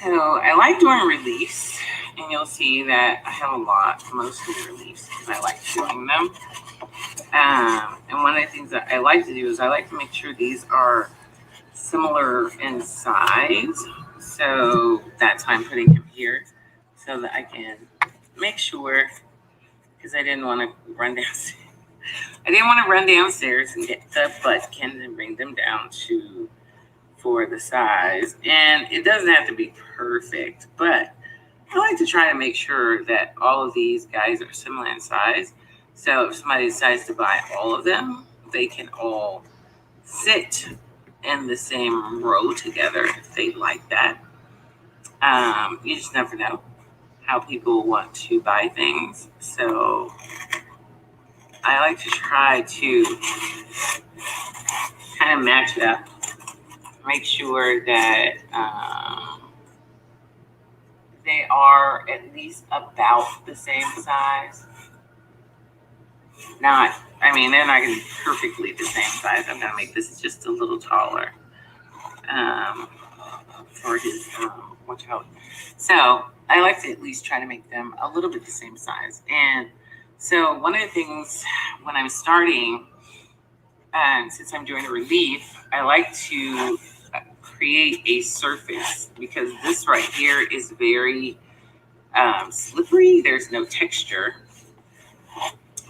So I like doing reliefs, and you'll see that I have mostly reliefs because I like doing them. And one of the things that I like to do is I like to make sure these are similar in size. So that's why I'm putting him here, so that I can make sure, because I didn't want to run downstairs. I didn't want to run downstairs and get the buttkin and bring them down for the size. And it doesn't have to be perfect, but I like to try to make sure that all of these guys are similar in size. So if somebody decides to buy all of them, they can all sit in the same row together if they like that. You just never know how people want to buy things. So I like to try to kind of match it up, make sure that they are at least about the same size. They're not going to be perfectly the same size. I'm going to make this just a little taller for his watch out. So I like to at least try to make them a little bit the same size. And so one of the things when I'm starting, since I'm doing a relief, I like to create a surface, because this right here is very slippery. There's no texture.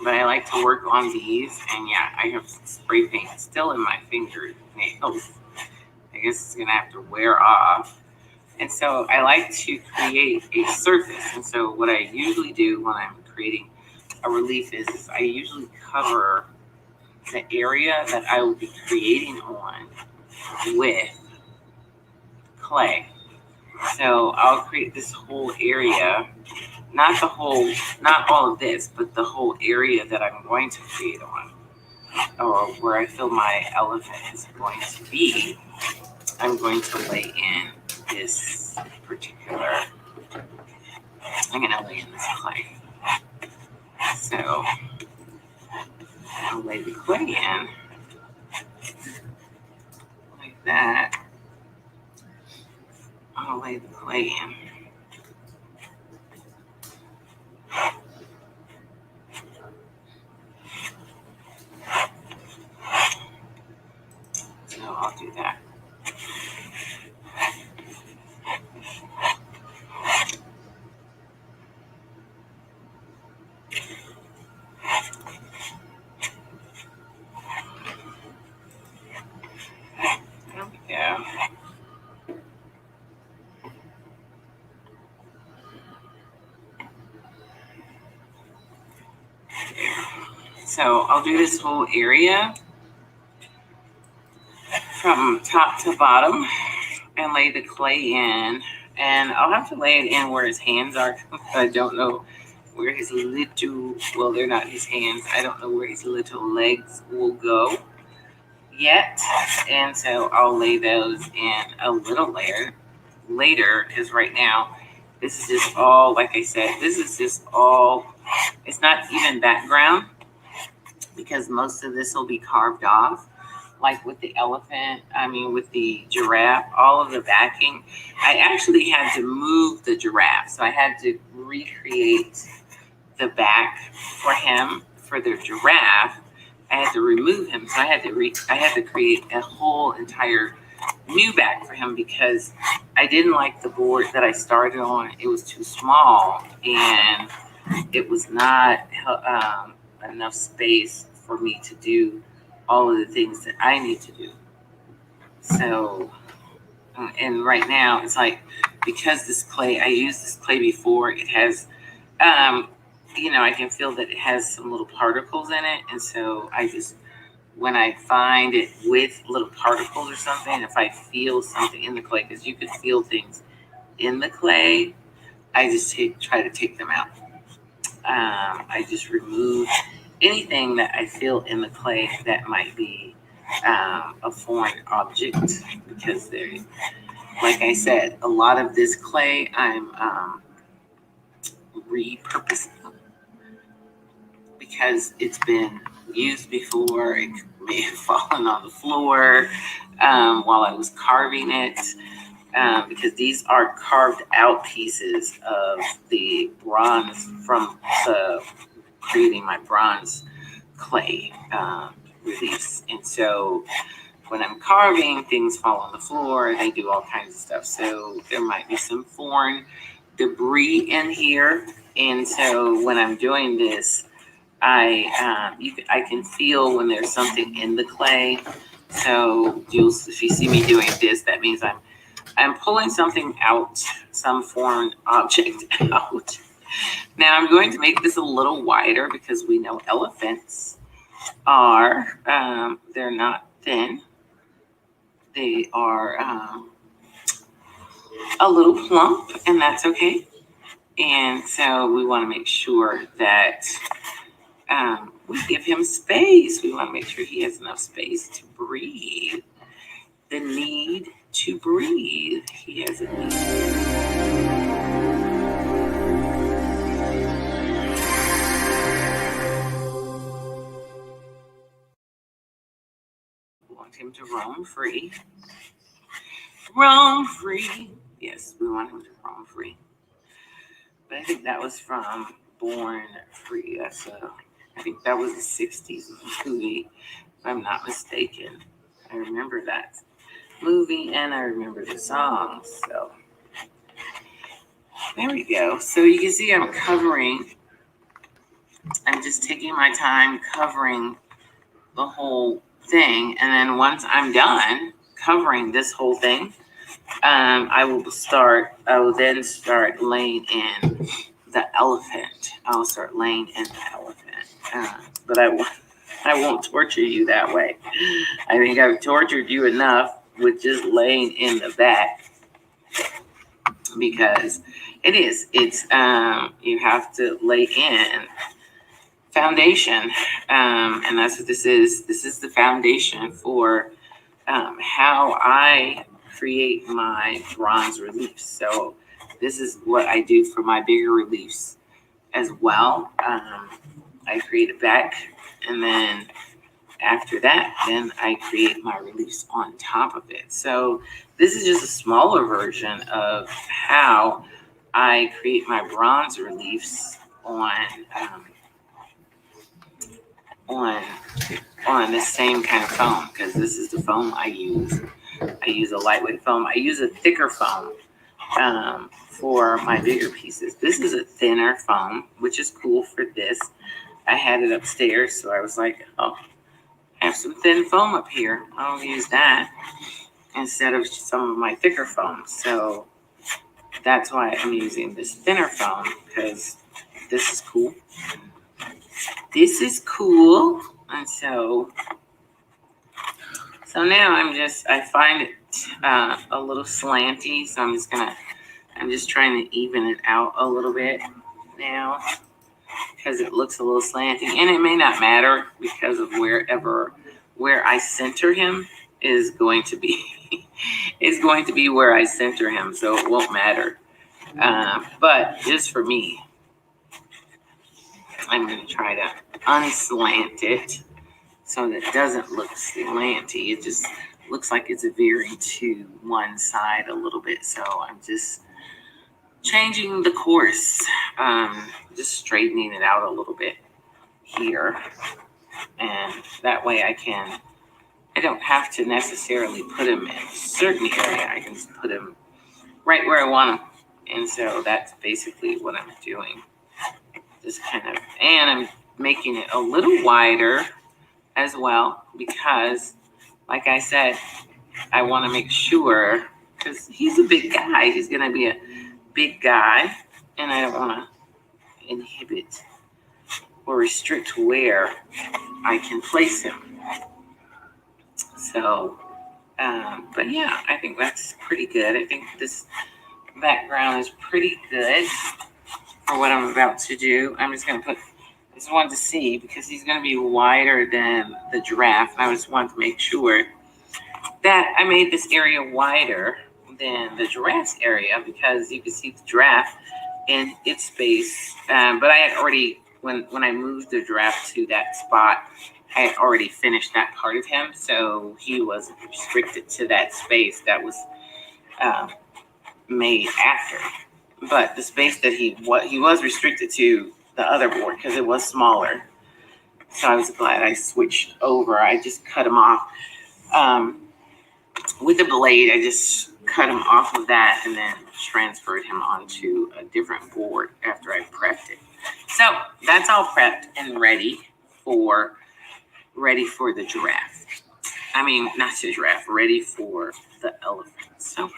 But I like to work on these, and yeah, I have spray paint still in my fingernails. I guess it's gonna have to wear off. And so I like to create a surface. And so what I usually do when I'm creating a relief is I usually cover the area that I will be creating on with clay. So I'll create this whole area, not all of this, but the whole area that I'm going to create on, or where I feel my elephant is going to be. I'm going to lay in this particular, I'm going to lay in this clay. So I'll lay the clay in like that. I'll lay the clay in. So I'll do that. There we go. So I'll do this whole area from top to bottom and lay the clay in. And I'll have to lay it in where his hands are. I don't know where his little, well, they're not his hands. I don't know where his little legs will go yet. And so I'll lay those in a little later, because right now, this is just all, like I said, this is just all, it's not even background, because most of this will be carved off. Like with the with the giraffe, all of the backing, I actually had to move the giraffe. So I had to recreate the back for him, for the giraffe. I had to remove him. So I had to create a whole entire new back for him, because I didn't like the board that I started on. It was too small, and it was not enough space for me to do all of the things that I need to do. So, and right now it's like, because this clay, I used this clay before, it has, I can feel that it has some little particles in it. And so when I find it with little particles or something, if I feel something in the clay, because you could feel things in the clay, I just try to take them out. I just remove anything that I feel in the clay that might be a foreign object, because like I said, a lot of this clay I'm repurposing, because it's been used before. It may have fallen on the floor while I was carving it, because these are carved out pieces of the bronze from creating my bronze clay reliefs. And so when I'm carving, things fall on the floor, they do all kinds of stuff. So there might be some foreign debris in here. And so when I'm doing this, I can feel when there's something in the clay. So if you see me doing this, that means I'm pulling something out, some foreign object out. Now I'm going to make this a little wider, because we know elephants are, they're not thin. They are a little plump, and that's okay. And so we want to make sure that we give him space. We want to make sure he has enough space to breathe. The need to breathe. He has a need. Want him to roam free. Roam free. Yes, we want him to roam free. But I think that was from Born Free. I think that was a 60s movie, if I'm not mistaken. I remember that movie, and I remember the song. So there we go. So you can see I'm just taking my time covering the whole thing. And then once I'm done covering this whole thing, I will then start laying in the elephant. I'll start laying in the elephant. But I won't torture you that way. I think I've tortured you enough with just laying in the back, because it's you have to lay in foundation, and that's what this is. This is the foundation for how I create my bronze reliefs. So this is what I do for my bigger reliefs as well. I create a back, and then after that, then I create my reliefs on top of it. So this is just a smaller version of how I create my bronze reliefs on the same kind of foam, because this is the foam I use. I use a lightweight foam. I use a thicker foam for my bigger pieces. This is a thinner foam, which is cool for this. I had it upstairs, so I was like, oh, I have some thin foam up here. I'll use that instead of some of my thicker foam. So that's why I'm using this thinner foam, because this is cool. this is cool. And so now I find it a little slanty. So I'm just trying to even it out a little bit now because it looks a little slanty, and it may not matter because of where I center him is going to be where I center him. So it won't matter. But just for me, I'm going to try to unslant it so that it doesn't look slanty. It just looks like it's veering to one side a little bit. So I'm just changing the course, just straightening it out a little bit here. And that way I don't have to necessarily put him in a certain area. I can just put him right where I want him. And so that's basically what I'm doing. Just and I'm making it a little wider as well because, like I said, I want to make sure, because he's a big guy. He's going to be a big guy, and I don't want to inhibit or restrict where I can place him. So, but yeah, I think that's pretty good. I think this background is pretty good for what I'm about to do. I'm just going to put this one to see because he's going to be wider than the giraffe. I just want to make sure that I made this area wider than the giraffe's area because you can see the giraffe in its space. But I had already, when I moved the giraffe to that spot, I had already finished that part of him. So he was restricted to that space that was made after. But the space that he was restricted to the other board because it was smaller. So I was glad I switched over. I just cut him off. With the blade, I just cut him off of that and then transferred him onto a different board after I prepped it. So that's all prepped and ready for the giraffe. I mean, not the giraffe, ready for the elephant. So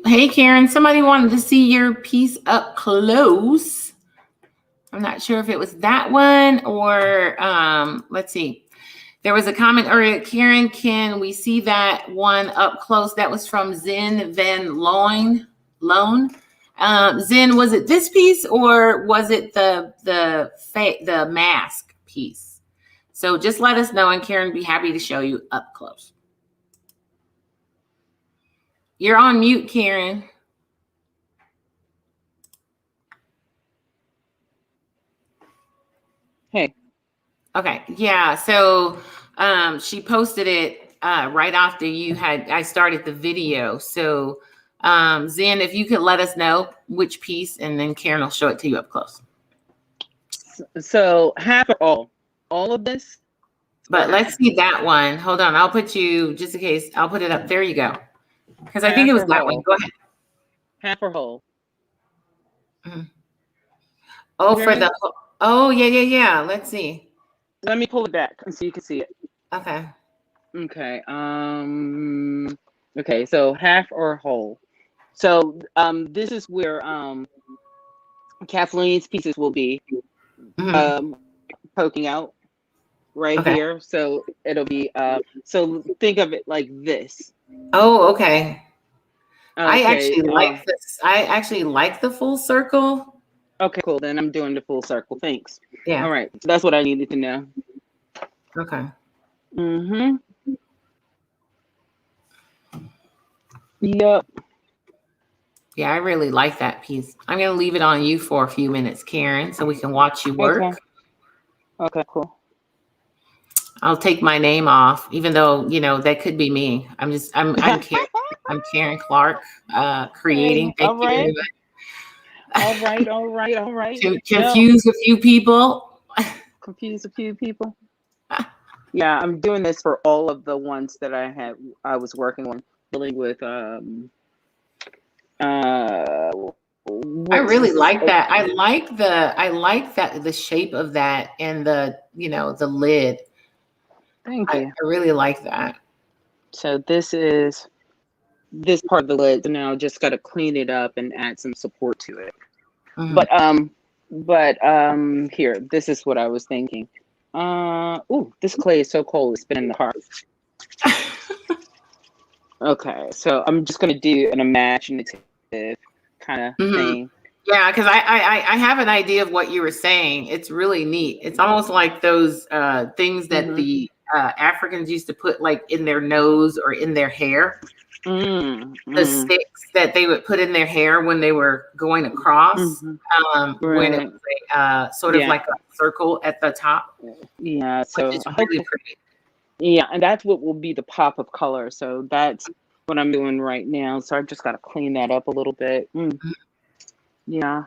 hey, Karen, somebody wanted to see your piece up close. I'm not sure if it was that one or let's see. There was a comment earlier. Karen, can we see that one up close? That was from Zen Van Loan. Zen, was it this piece or was it the mask piece? So just let us know, and Karen be happy to show you up close. You're on mute, Karen. Hey. Okay. Yeah. So she posted it right after I started the video. So Zen, if you could let us know which piece, and then Karen will show it to you up close. So half or all of this? But let's see that one. Hold on. I'll put you, just in case, I'll put it up. There you go. Because I think it was that one. Go ahead. Half or whole? Mm-hmm. Oh, for the, oh, yeah. Let's see. Let me pull it back so you can see it. Okay. Okay. Okay, so half or whole. So this is where Kathleen's pieces will be poking out right here. So it'll be so think of it like this. Oh, okay. I actually like this. I actually like the full circle. Okay, cool. Then I'm doing the full circle. Thanks. Yeah. All right. That's what I needed to know. Okay. Mm-hmm. Yep. Yeah, I really like that piece. I'm going to leave it on you for a few minutes, Karen, so we can watch you work. Okay, cool. I'll take my name off, even though, that could be me. I'm Karen. I'm Karen Clark, creating. Thank you very much. All right. Confuse a few people. Confuse a few people. Yeah, I'm doing this for all of the ones that I was working on, dealing with I really like that. I like the shape of that and the lid. Thank you. I really like that. So this is this part of the lid. So now just got to clean it up and add some support to it. Mm-hmm. But here, this is what I was thinking. This clay is so cold. It's been in the car. Okay, so I'm just gonna do an imaginative kind of thing. Yeah, because I have an idea of what you were saying. It's really neat. It's almost like those things that the Africans used to put like in their nose or in their hair. The sticks that they would put in their hair when they were going across, when it was sort of like a circle at the top. Yeah, so it's really pretty. Yeah, and that's what will be the pop of color. So that's what I'm doing right now. So I just got to clean that up a little bit. Yeah.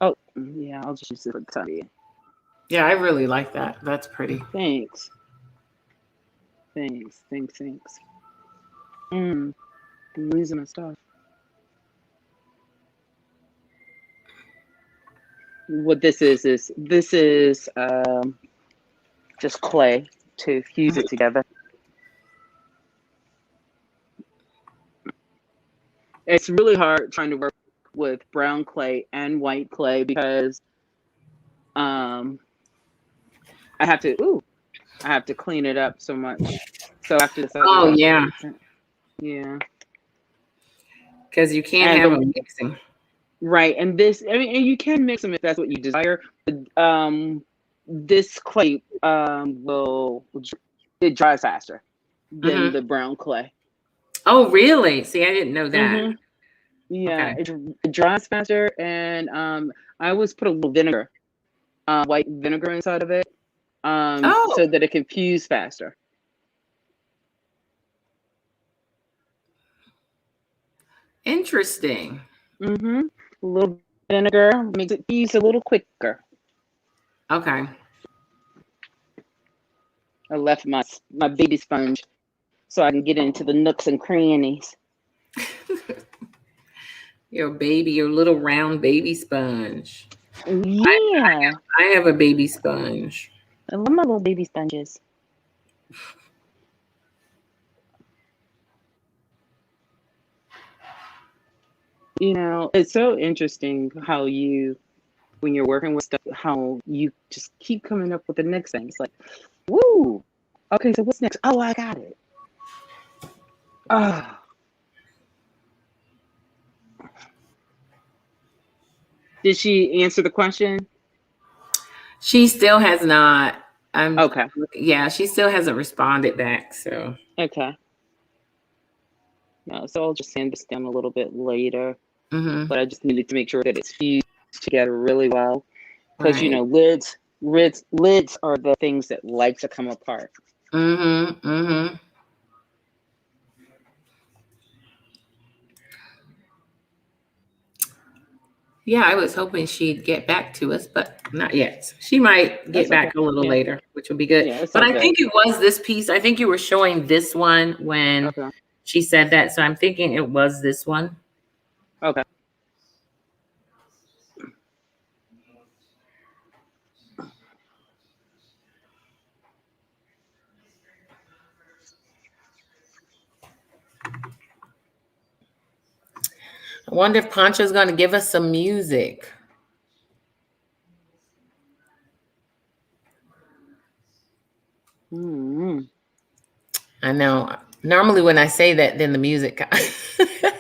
Oh, yeah, I'll just use it for the time. Yeah, I really like that. That's pretty. Thanks. I'm losing my stuff. What this is just clay to fuse it together. It's really hard trying to work with brown clay and white clay because I have to clean it up so much. So after this, yeah, because you can't have them mixing. Right, and this, and you can mix them if that's what you desire. But, this clay it dries faster than the brown clay. Oh, really? See, I didn't know that. Yeah, it dries faster, and I always put a little vinegar, white vinegar inside of it, so that it can fuse faster. Interesting. A little vinegar makes it fuse a little quicker. Okay. I left my baby sponge so I can get into the nooks and crannies. Your little round baby sponge. Yeah. I have a baby sponge. I love my little baby sponges. It's so interesting how when you're working with stuff, how you just keep coming up with the next thing. It's like, woo, Okay, so what's next? Oh, I got it. Oh. Did she answer the question? She still has not. Okay. Yeah, she still hasn't responded back. So Okay. No, so I'll just send this down a little bit later. Mhm. But I just needed to make sure that it's fused together really well, because Right. lids are the things that like to come apart. Mm-hmm. Mm-hmm. Yeah, I was hoping she'd get back to us, but not yet. She might get That's back okay. a little Yeah. later, which will be good. Yeah, it's But I okay. think it was this piece. I think you were showing this one when Okay. she said that. So I'm thinking it was this one. Okay. I wonder if Pancho's going to give us some music. Mm-hmm. I know. Normally when I say that, then the music,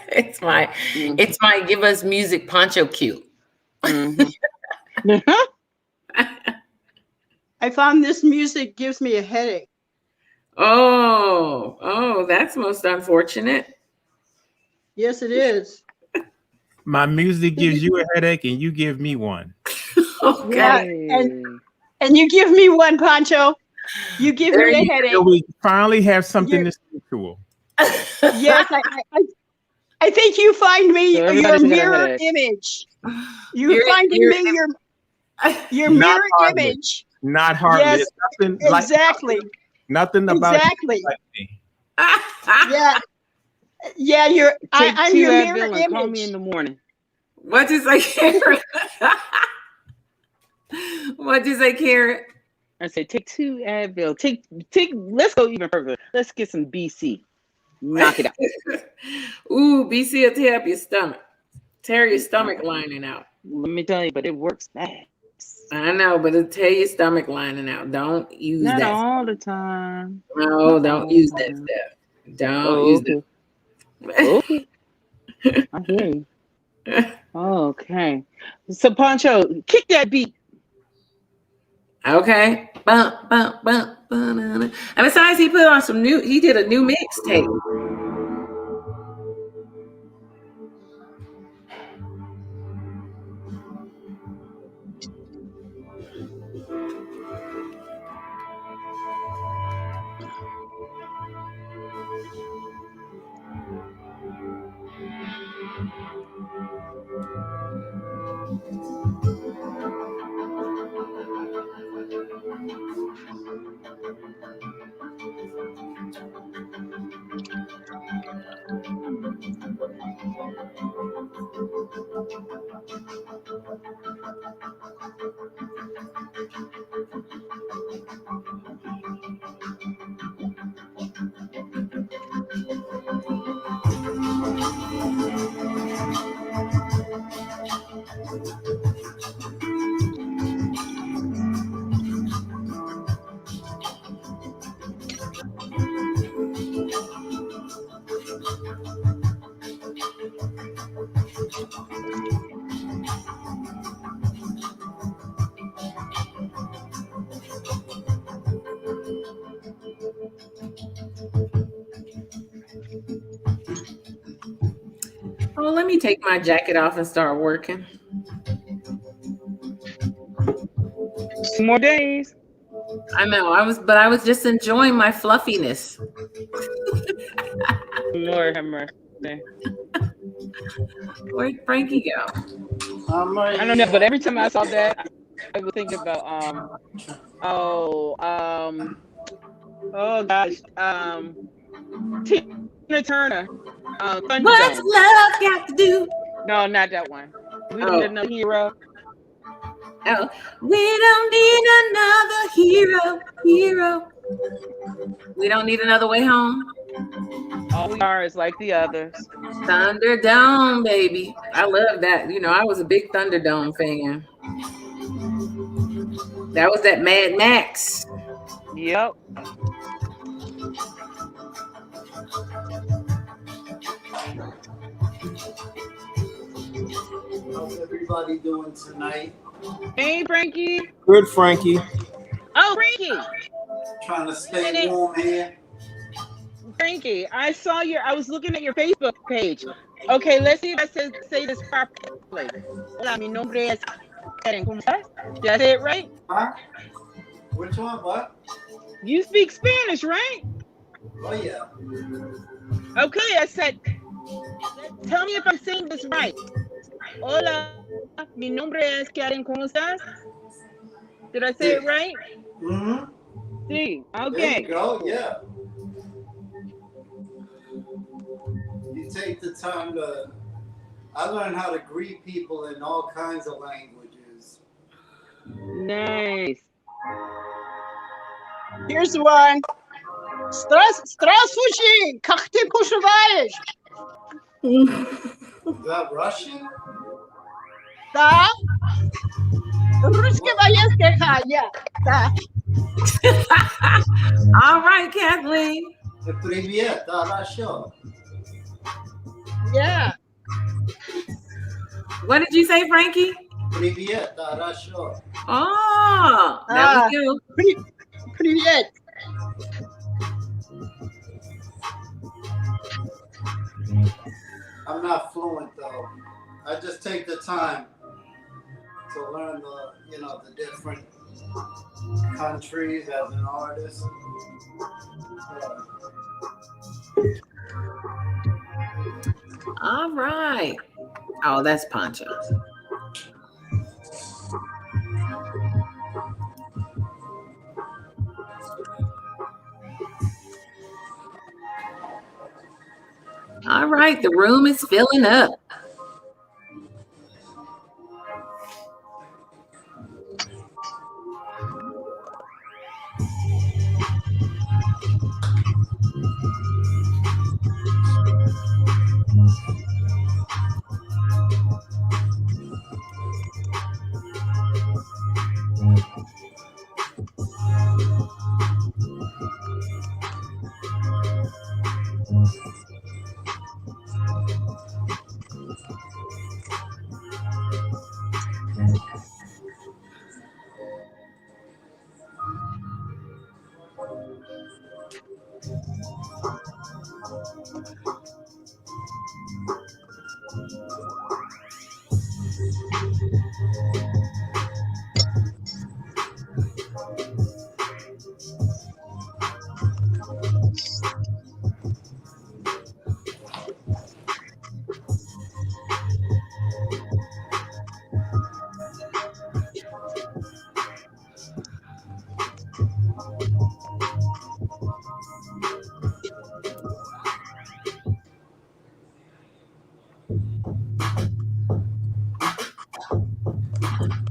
it's my give us music Pancho cue. Mm-hmm. I found this music gives me a headache. Oh, that's most unfortunate. Yes, it is. My music gives you a headache and you give me one. Okay. Yeah, and you give me one, Pancho. You give There me a you headache. So we finally have something spiritual. Yes, I think you find me So your everybody's got a mirror headache. image. You're finding me your Not mirror hardly. image. Not hardly. Yes, It's nothing exactly. nothing about Exactly. you like me. Yeah. Yeah, Take I'm 2 your mirror Advil and call me in image. the morning. What'd you say, Karen? What'd you say, Karen? I say take 2 Advil. Take. Let's go even further. Let's get some BC. Knock it out. Ooh, BC will tear up your stomach. Tear your stomach lining out. Let me tell you, but it works fast. I know, but it'll tear your stomach lining out. Don't use Not that. all the time. No, Not don't all use the that time. stuff. Don't Oh, use okay. that. Okay. I hear you. Okay. So Pancho, kick that beat. Okay. Bump, bump, bump, banana. And besides, he did a new mixtape. Oh, let me take my jacket off and start working. 2 more days. I know. I was just enjoying my fluffiness. Lord have mercy. Where'd Frankie go? I don't know, but every time I saw that, I would think about oh gosh, Tina Turner, Thunderdome. What's love got to do? No, not that one. We don't need another hero. Oh, we don't need another hero. We don't need another way home. All we are is like the others. Thunderdome, baby. I love that. You know, I was a big Thunderdome fan. That was that Mad Max. Yep. How's everybody doing tonight? Hey, Frankie. Good, Frankie. Oh, Frankie. Trying to stay warm here. Frankie, I was looking at your Facebook page. Okay, let's see if I say this properly. Hola, mi nombre es Karen. ¿Cómo estás? Did I say it right? Huh? Which one? What? You speak Spanish, right? Oh, yeah. Okay, I said, tell me if I'm saying this right. Hola, mi nombre es Karen. ¿Cómo estás? Did I say it right? Mm-hmm. Sí, There okay. you go. Yeah. You take the time to. I learned how to greet people in all kinds of languages. Nice. Here's one. Здравствуйте, как ты поживаешь? Is that Russian? Да. Русского языка, yeah. Да. All right, Kathleen. Привет, хорошо. Yeah. What did you say, Frankie? Привет, хорошо. Oh, there we go. Привет. I'm not fluent though. I just take the time to learn the different countries as an artist. All right. Oh, that's Pancho. All right, the room is filling up.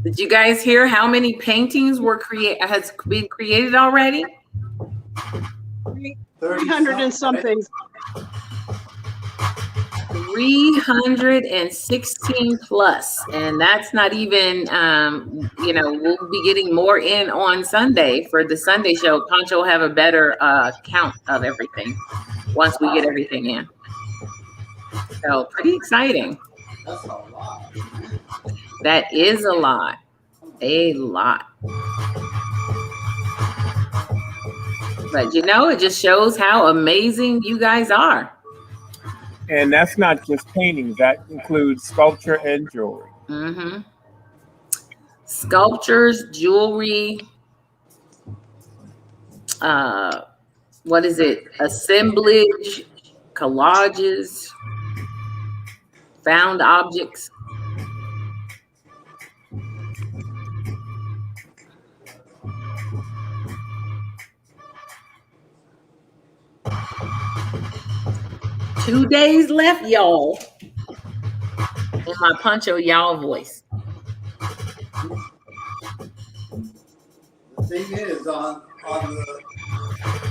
Did you guys hear how many paintings has been created already? 300 and something. 316 plus, and that's not even we'll be getting more in on Sunday for the Sunday show. Pancho will have a better count of everything once we get everything in. So pretty exciting. That's a lot. That is a lot. But it just shows how amazing you guys are. And that's not just paintings, that includes sculpture and jewelry. Mm-hmm. Sculptures, jewelry, what is it? Assemblage, collages, found objects. Two days left, y'all. In my Pancho y'all voice. The thing is, on the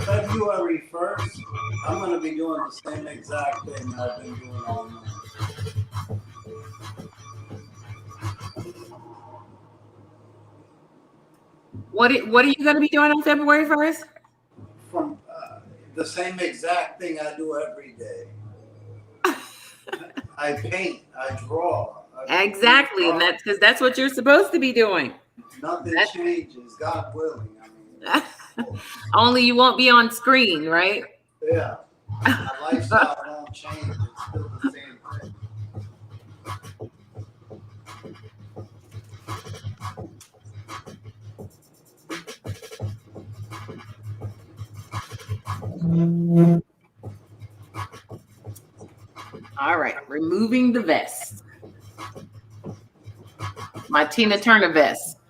February 1st, I'm going to be doing the same exact thing I've been doing all month. What are you going to be doing on February 1st? From the same exact thing I do every day. I paint, I draw. Exactly, and that's because that's what you're supposed to be doing. Nothing changes, God willing. I mean, Only you won't be on screen, right? yeah. My lifestyle won't change. It's still the same thing. All right, removing the vest. My Tina Turner vest.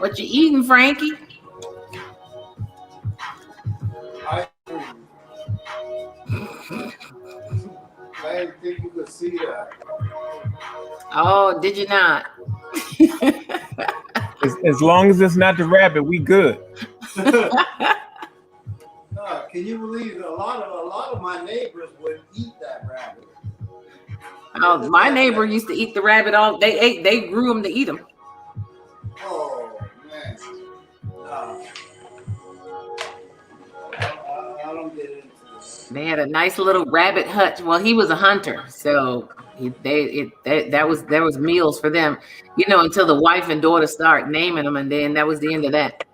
What you eating, Frankie? I didn't think you could see that. Oh, did you not? As long as it's not the rabbit, we good. Can you believe a lot of my neighbors would eat that rabbit? Oh, my neighbor used to eat the rabbit all. They grew them to eat them. Oh man, I don't get into this. They had a nice little rabbit hutch. Well, he was a hunter, so there was meals for them, until the wife and daughter start naming them, and then that was the end of that.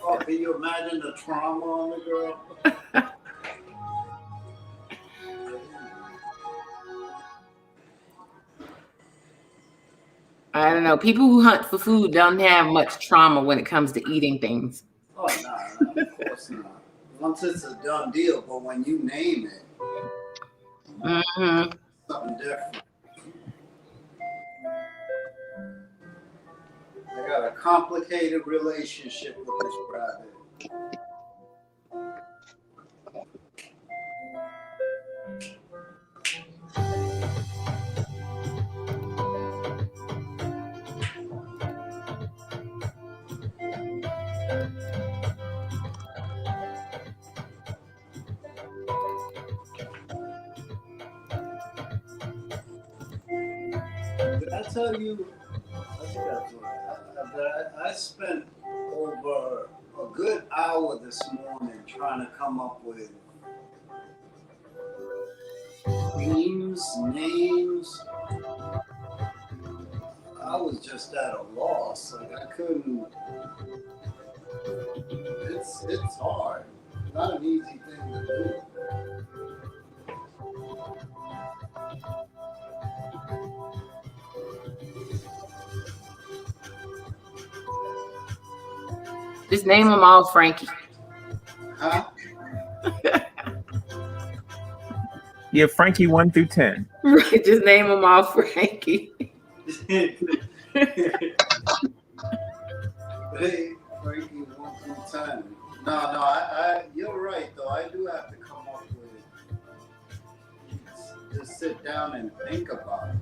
Oh, can you imagine the trauma on the girl? I don't know. People who hunt for food don't have much trauma when it comes to eating things. Oh no, of course not. Once it's a done deal, but when you name it, something different. I got a complicated relationship with this rabbit. Did I tell you? I think I spent over a good hour this morning trying to come up with themes, names. I was just at a loss. Like I couldn't. It's hard. Not an easy thing to do. Just name them all Frankie. Huh? Yeah, Frankie 1 through 10. Right, just name them all Frankie. Hey, Frankie 1 through 10. No, I you're right though. I do have to come up with just sit down and think about it.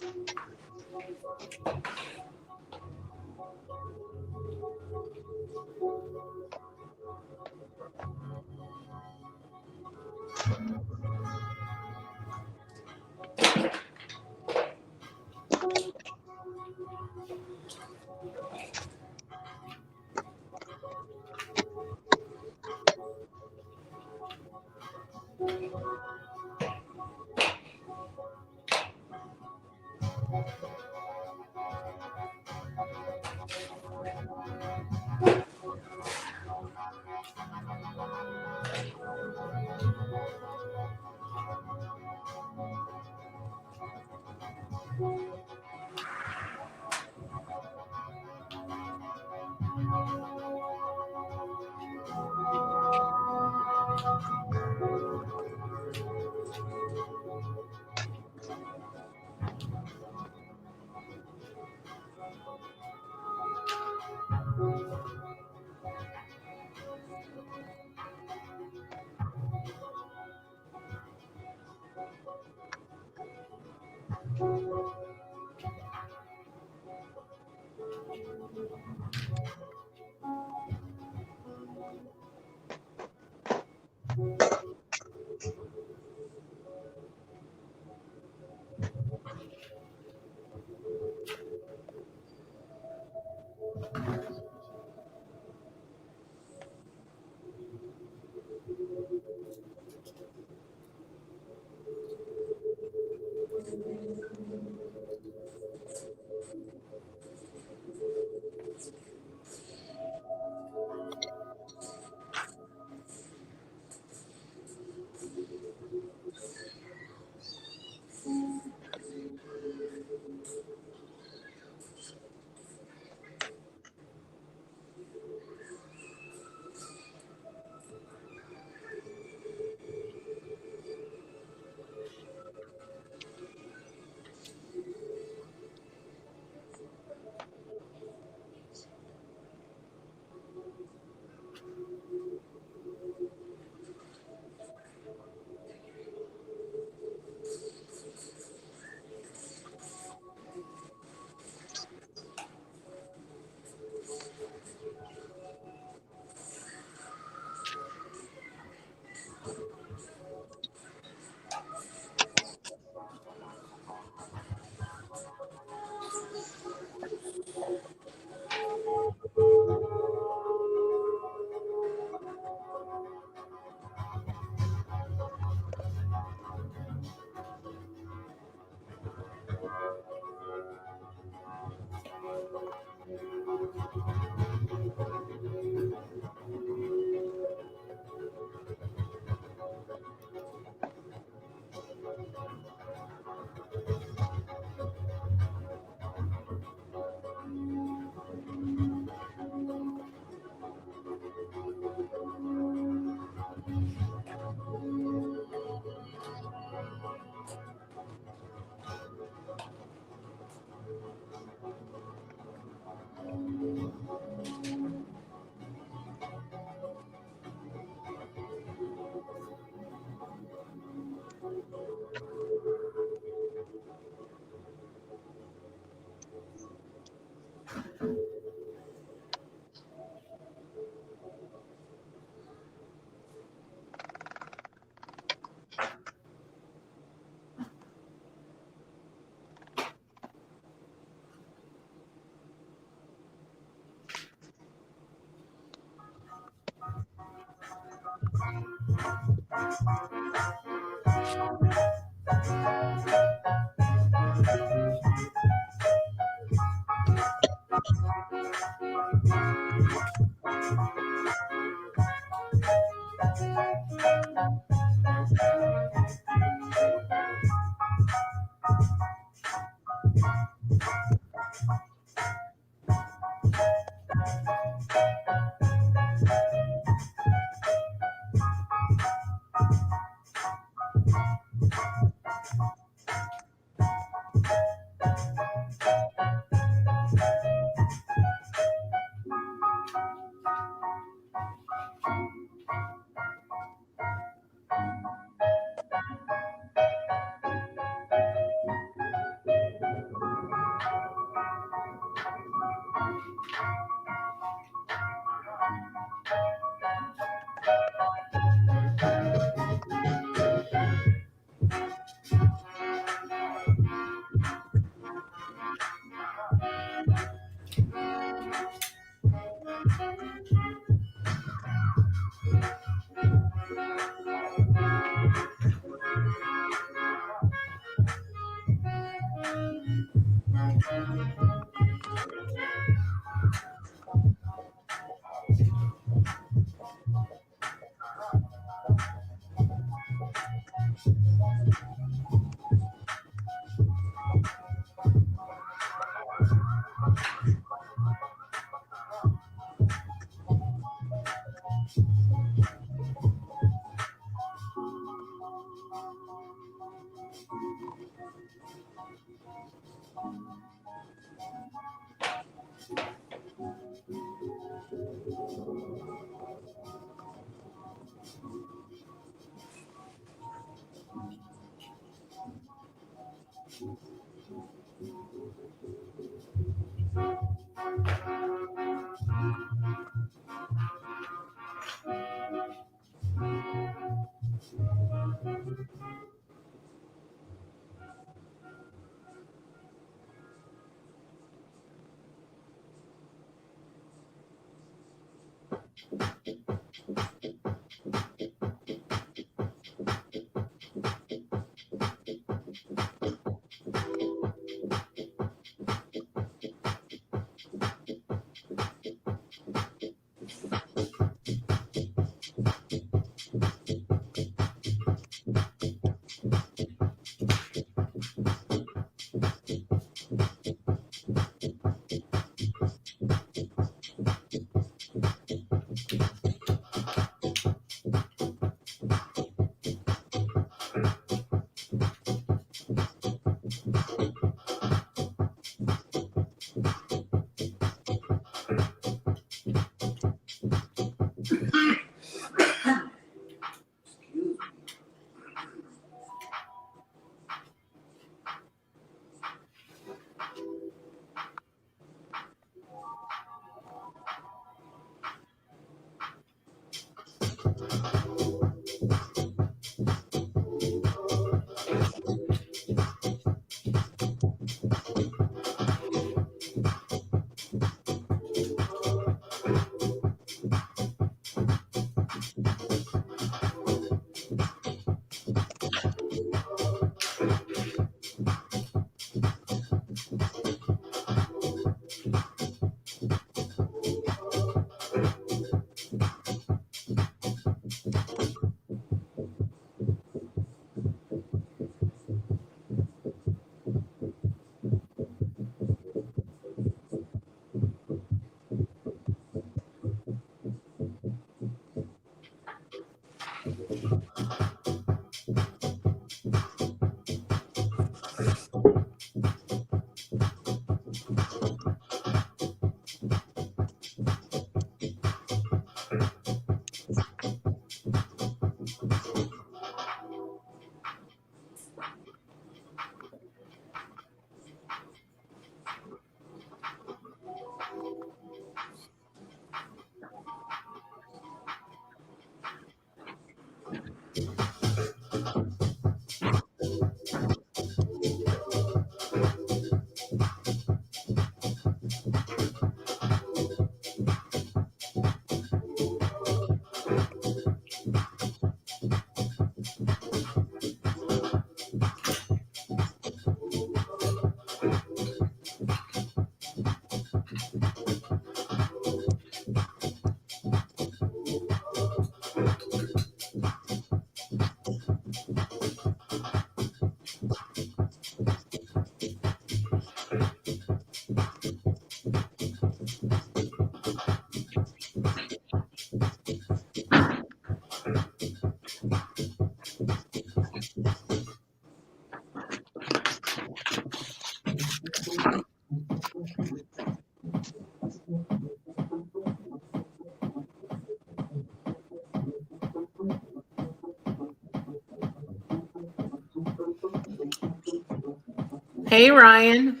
Hey, Ryan.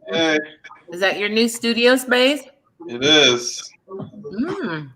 Hey, Is that your new studio space? it is. Mm.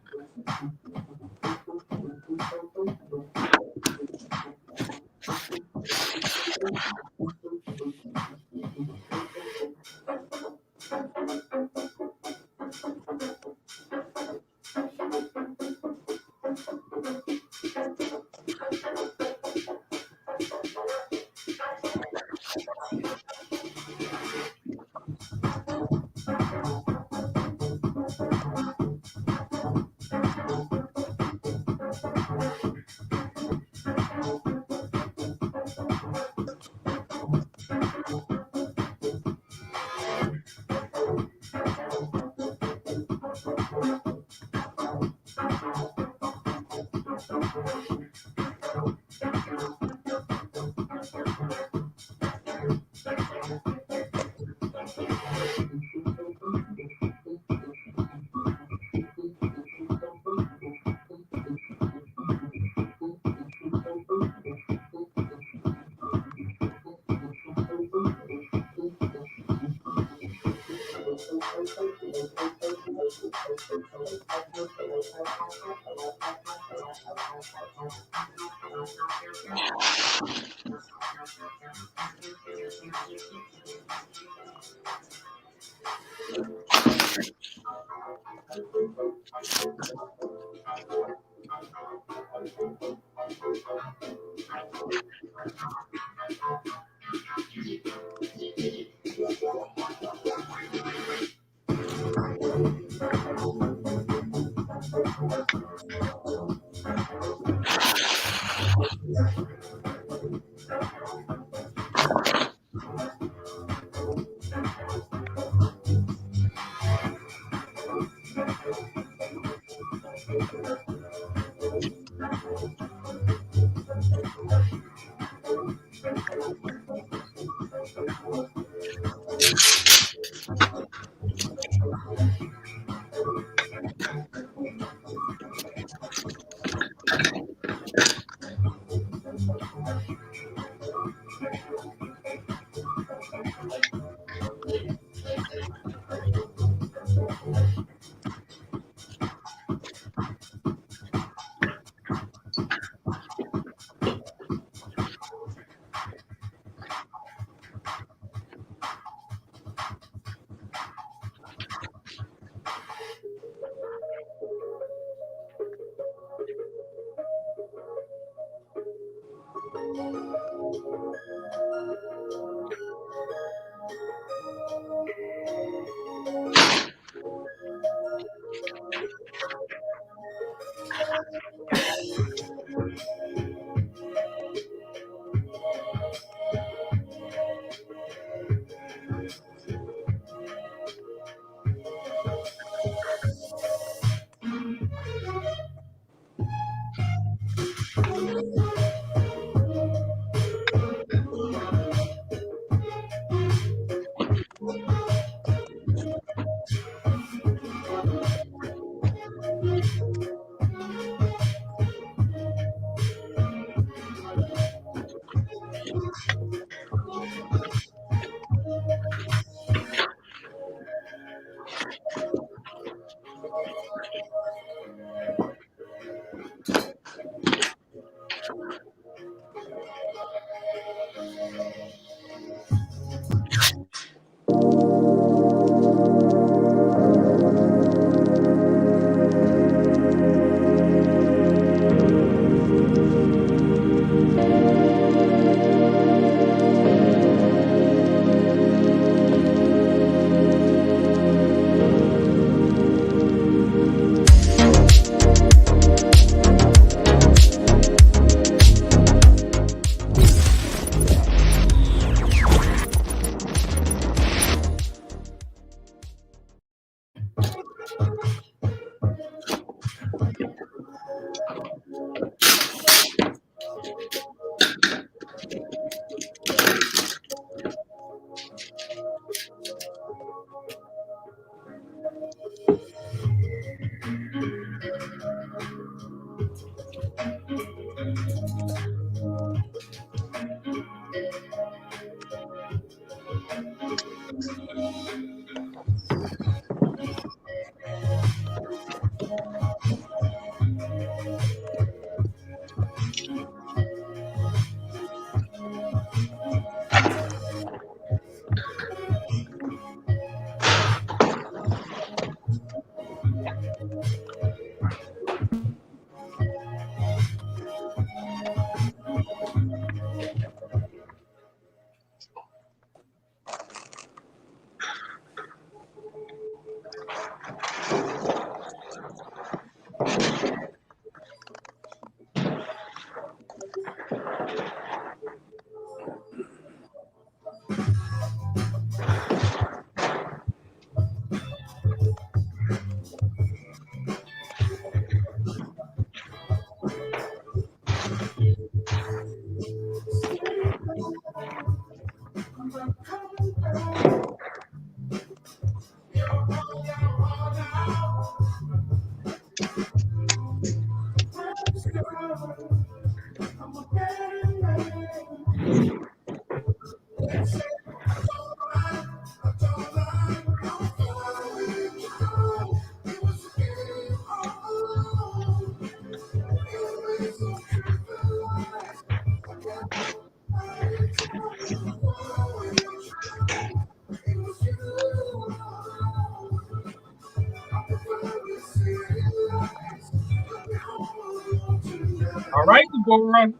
All right, Deborah.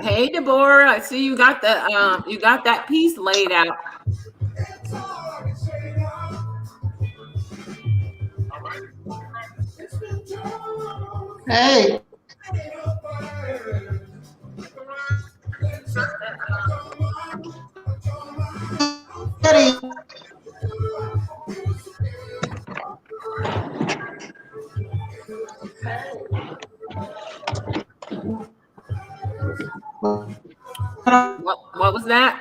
Hey, Deborah, I see you got that piece laid out. Hey. Eddie. What was that?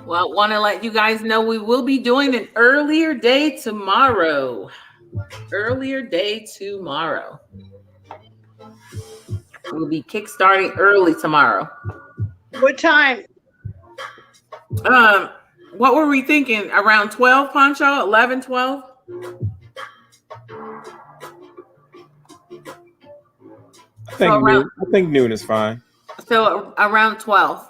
Well, want to let you guys know we will be doing an earlier day tomorrow. Earlier day tomorrow. We'll be kickstarting early tomorrow. What time? What were we thinking? Around 12, Pancho? 11, 12? I think noon is fine. So around 12.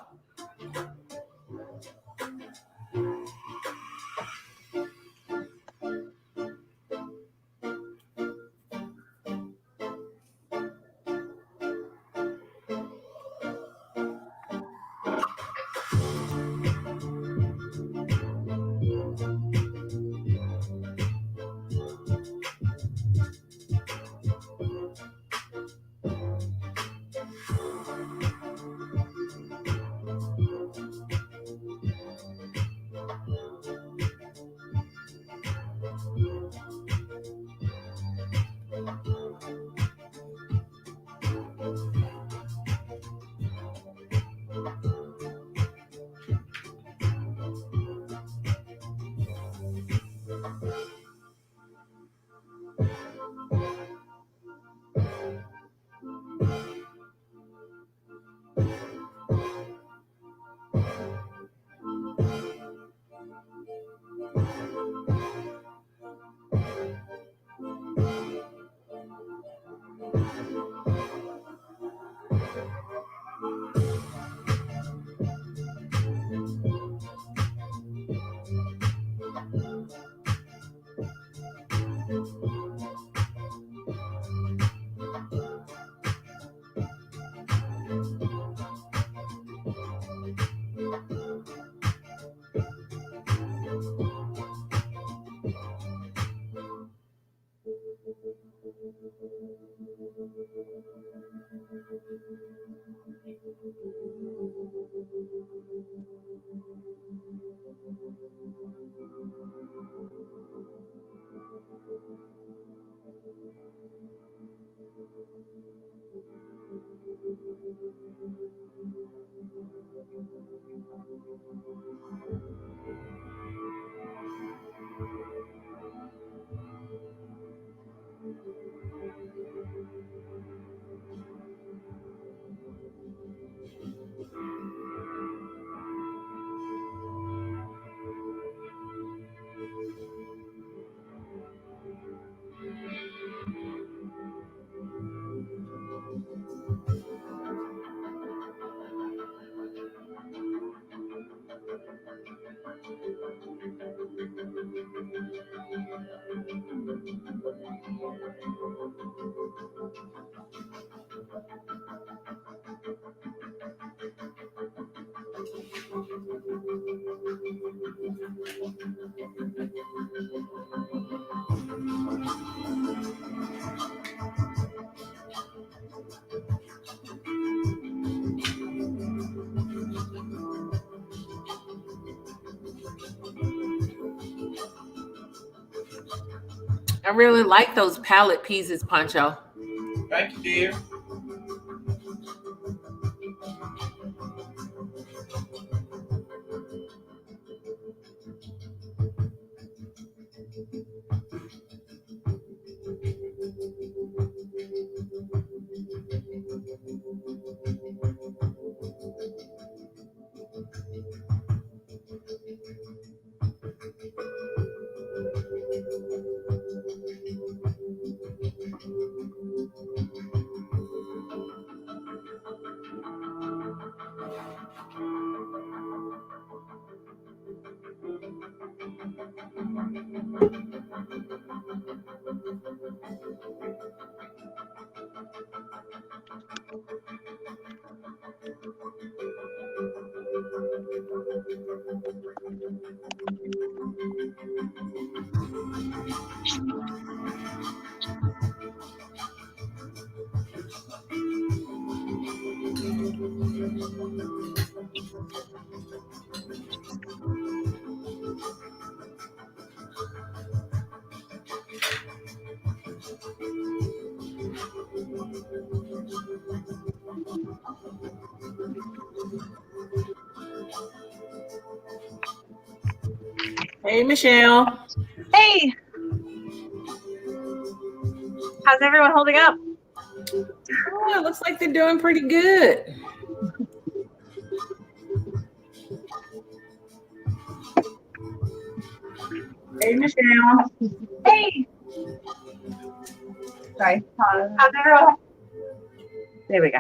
I really like those palette pieces, Pancho. Thank you, dear. Hey, Michelle. Hey, how's everyone holding up? Oh, it looks like they're doing pretty good. Hey, Michelle. Hey. Sorry. How's everyone? There we go.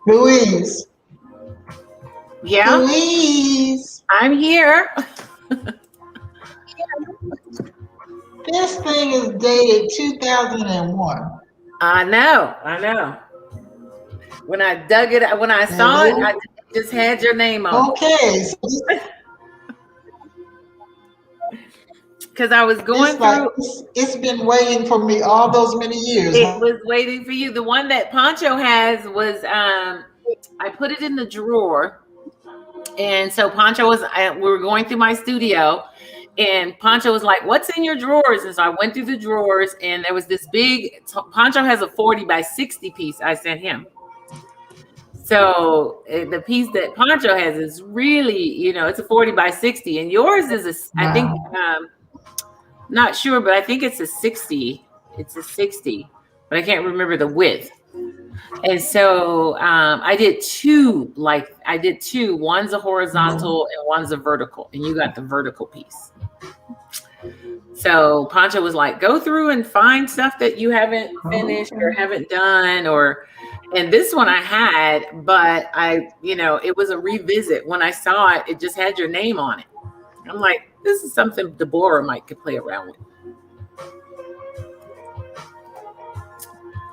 Louise. Yeah, Louise. I'm here. This thing is dated 2001. I know. When I dug it, when I saw it, I just had your name on. Okay. Because I was going through. It's been waiting for me all those many years. It was waiting for you. The one that Poncho has was, I put it in the drawer. And so Poncho we were going through my studio. And Poncho was like, "What's in your drawers?" And so I went through the drawers, and there was this big. Poncho has a 40 by 60 piece I sent him. So the piece that Poncho has is really, it's a 40 by 60, and yours is I think, not sure, but I think it's a 60. It's a 60, but I can't remember the width. And so I did two. One's a horizontal and one's a vertical, and you got the vertical piece. So Pancho was like, go through and find stuff that you haven't finished or haven't done, and this one I had, but it was a revisit. When I saw it, it just had your name on it. I'm like, this is something Deborah could play around with.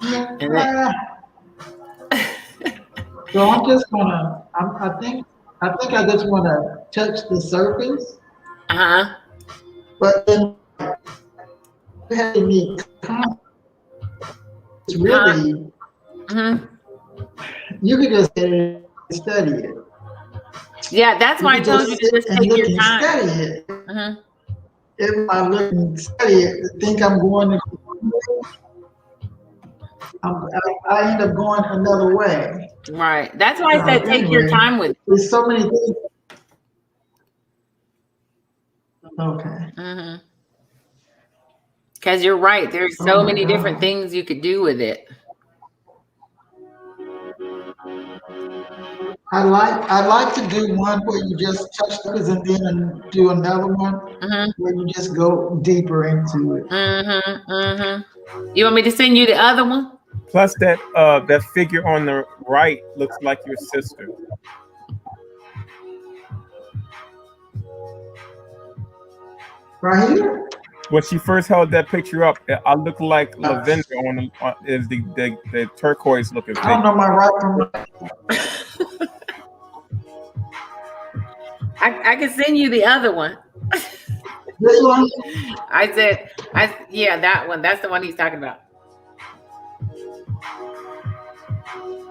And then, So I'm just gonna. I think I just want to touch the surface. But then having me, it's really. You could just study it. Yeah, that's why I told you to just take your time. Study it. If I look and study it, think I'm going to. I end up going another way. Right. That's why I said take your time with it. There's so many things. Okay. Because you're right. There's so many different things you could do with it. I like to do one where you just touch those and then do another one where you just go deeper into it. You want me to send you the other one? Plus that figure on the right looks like your sister. Right here? When she first held that picture up, I look like Lavender is the turquoise looking figure. I don't know my right from left. I can send you the other one. This one? Yeah, that one. That's the one he's talking about.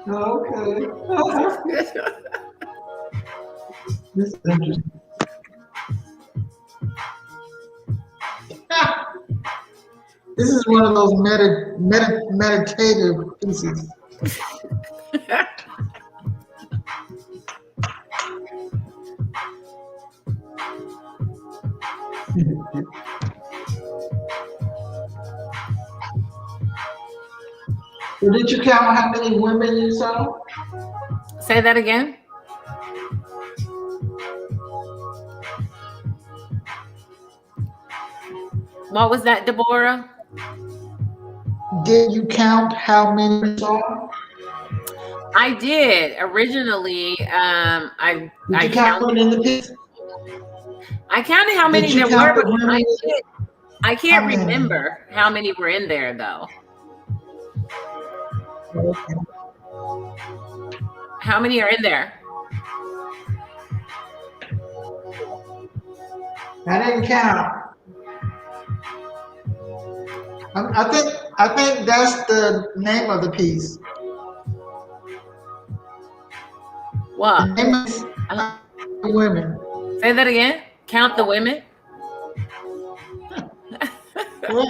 Okay. This is interesting. This is one of those meditative pieces. So did you count how many women you saw? Say that again. What was that, Deborah? Did you count how many you saw? I did originally. I counted in the piece. I counted how many there were, but I can't remember how many were in there though. Okay. How many are in there? I didn't count. I think that's the name of the piece. What? The name is women. Say that again. Count the women. What?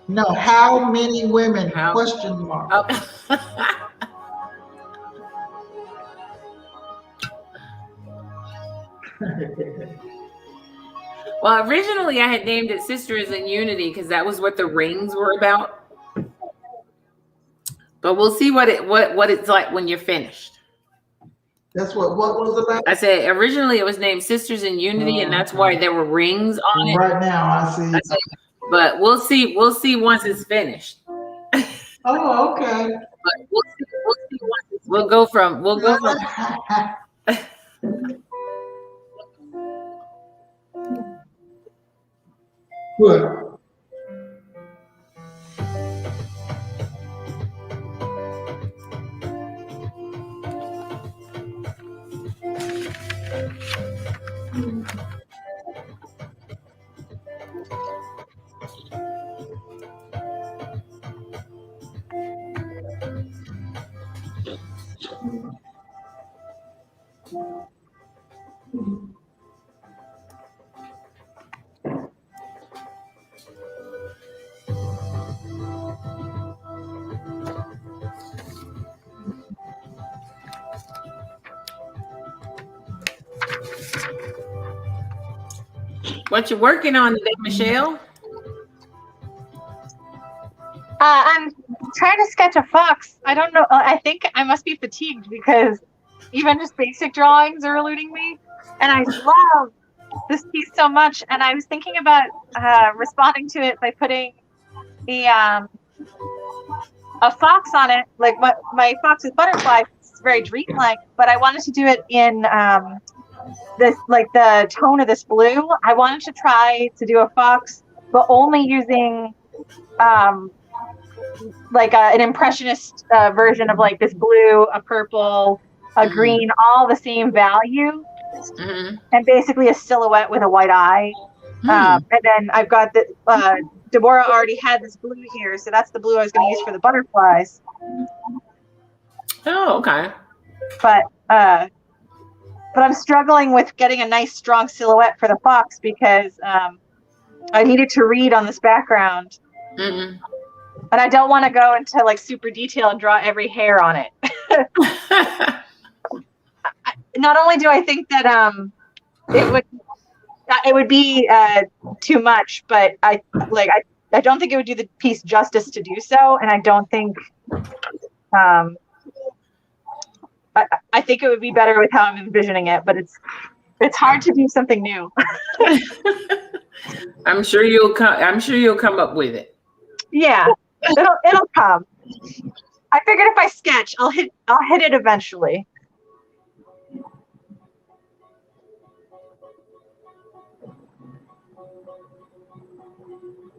No, how many women? Question mark. Oh. Well, originally I had named it Sisters in Unity because that was what the rings were about. But we'll see what it's like when you're finished. That's what was about? I said originally it was named Sisters in Unity, and that's why there were rings on it. Right now I see. But we'll see once it's finished. Oh, okay. But we'll see once we'll go from Good. What you working on today, Michelle? I'm trying to sketch a fox. I don't know. I think I must be fatigued because even just basic drawings are eluding me. And I love this piece so much. And I was thinking about responding to it by putting a fox on it. Like my fox is butterfly. It's very dreamlike, but I wanted to do it in this, like the tone of this blue. I wanted to try to do a fox, but only using like an impressionist version of like this blue, a purple, a green, all the same value, and basically a silhouette with a white eye. And then I've got the Deborah already had this blue here, so that's the blue I was going to use for the butterflies. Oh, okay. But I'm struggling with getting a nice strong silhouette for the fox because I needed to read on this background. And I don't want to go into like super detail and draw every hair on it. Not only do I think that it would be too much, but I don't think it would do the piece justice to do so, and I don't think I think it would be better with how I'm envisioning it, but it's hard to do something new. I'm sure you'll come up with it. Yeah, it'll come. I figured if I sketch, I'll hit it eventually.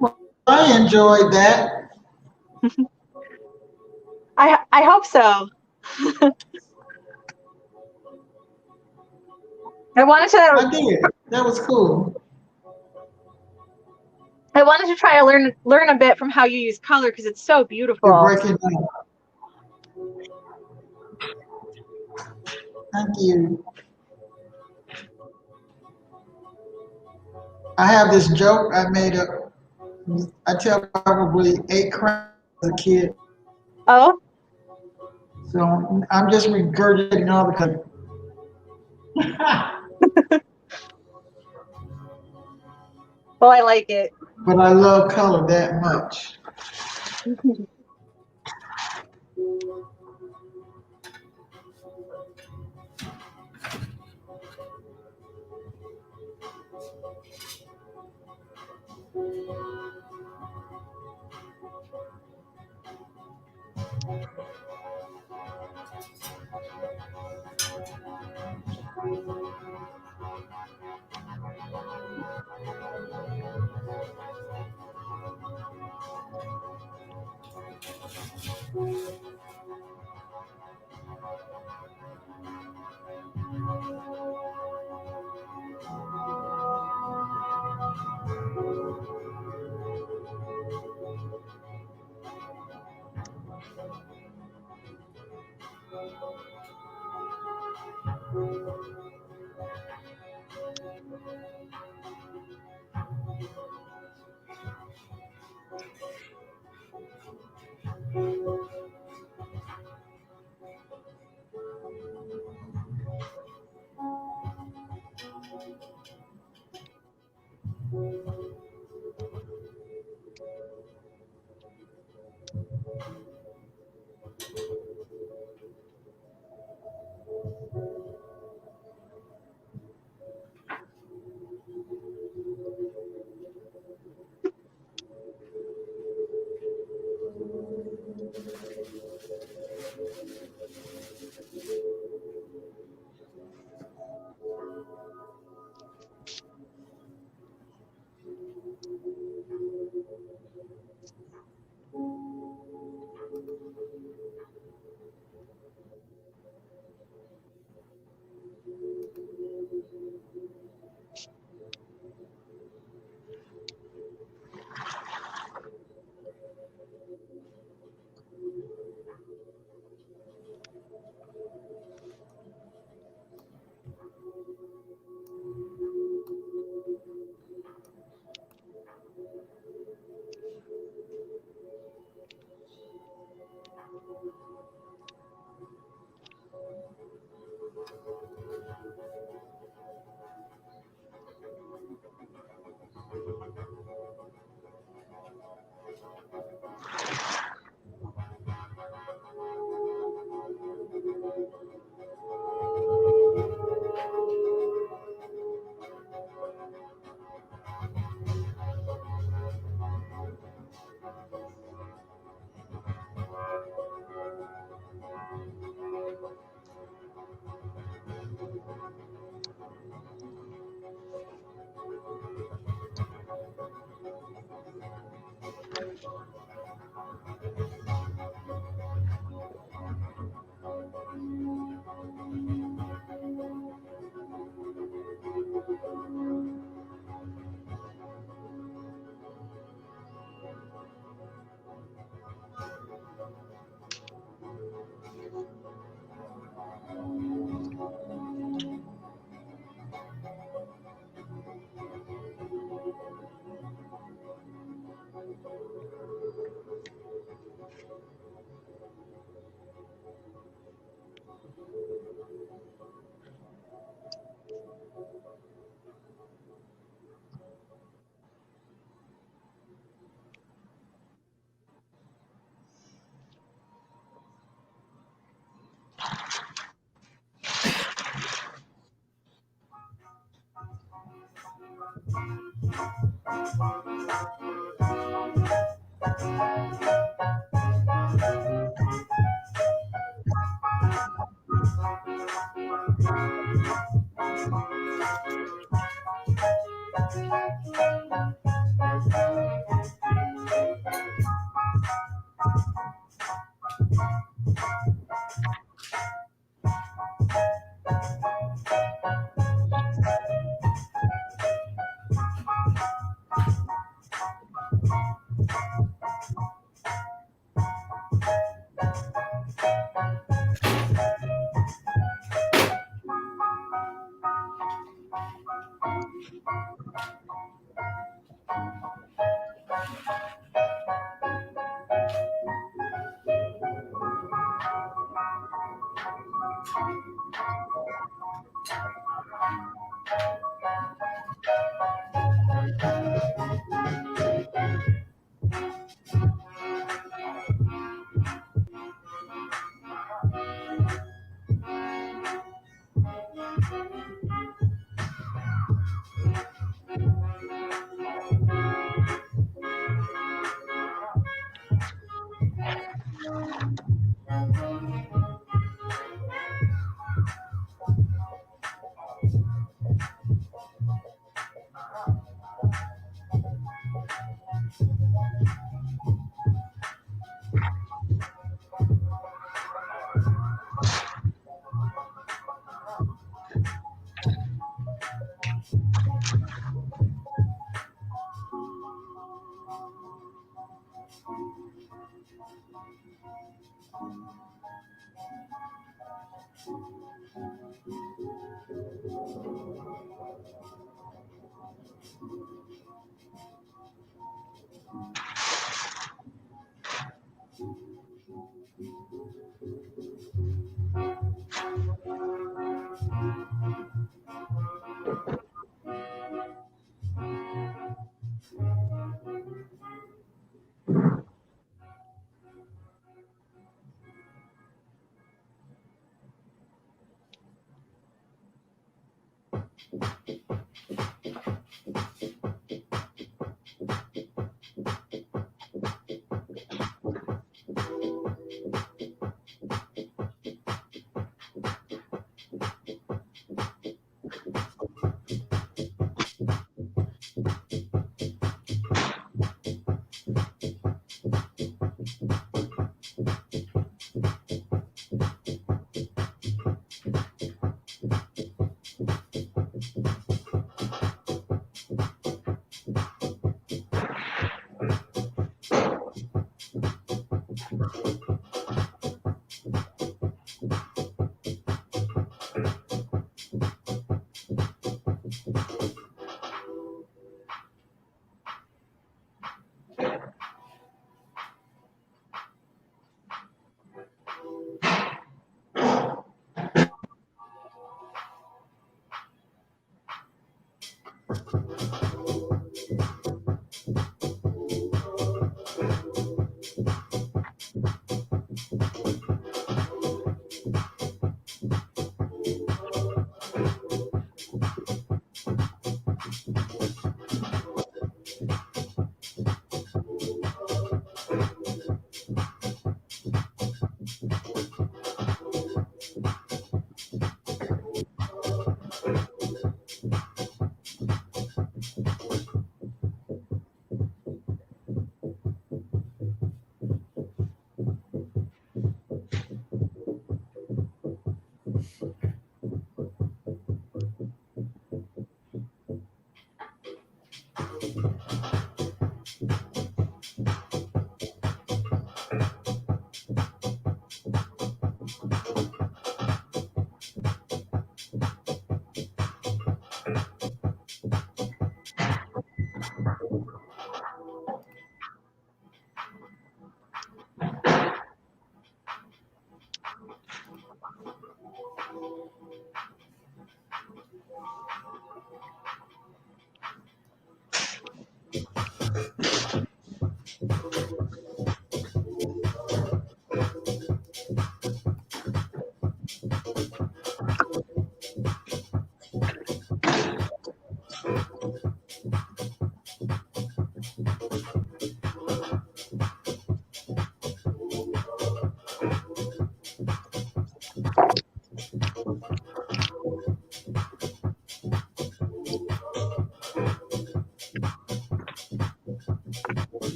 Well, I enjoyed that. I hope so. I did. That was cool. I wanted to try to learn a bit from how you use color because it's so beautiful. You're breaking down. Thank you. I have this joke I made up. I tell probably 8 crimes as a kid. Oh? So I'm just regurgitating all the color. Well, I like it. But I love color that much.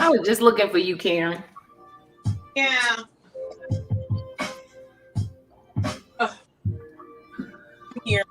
I was just looking for you, Karen. Yeah. Here.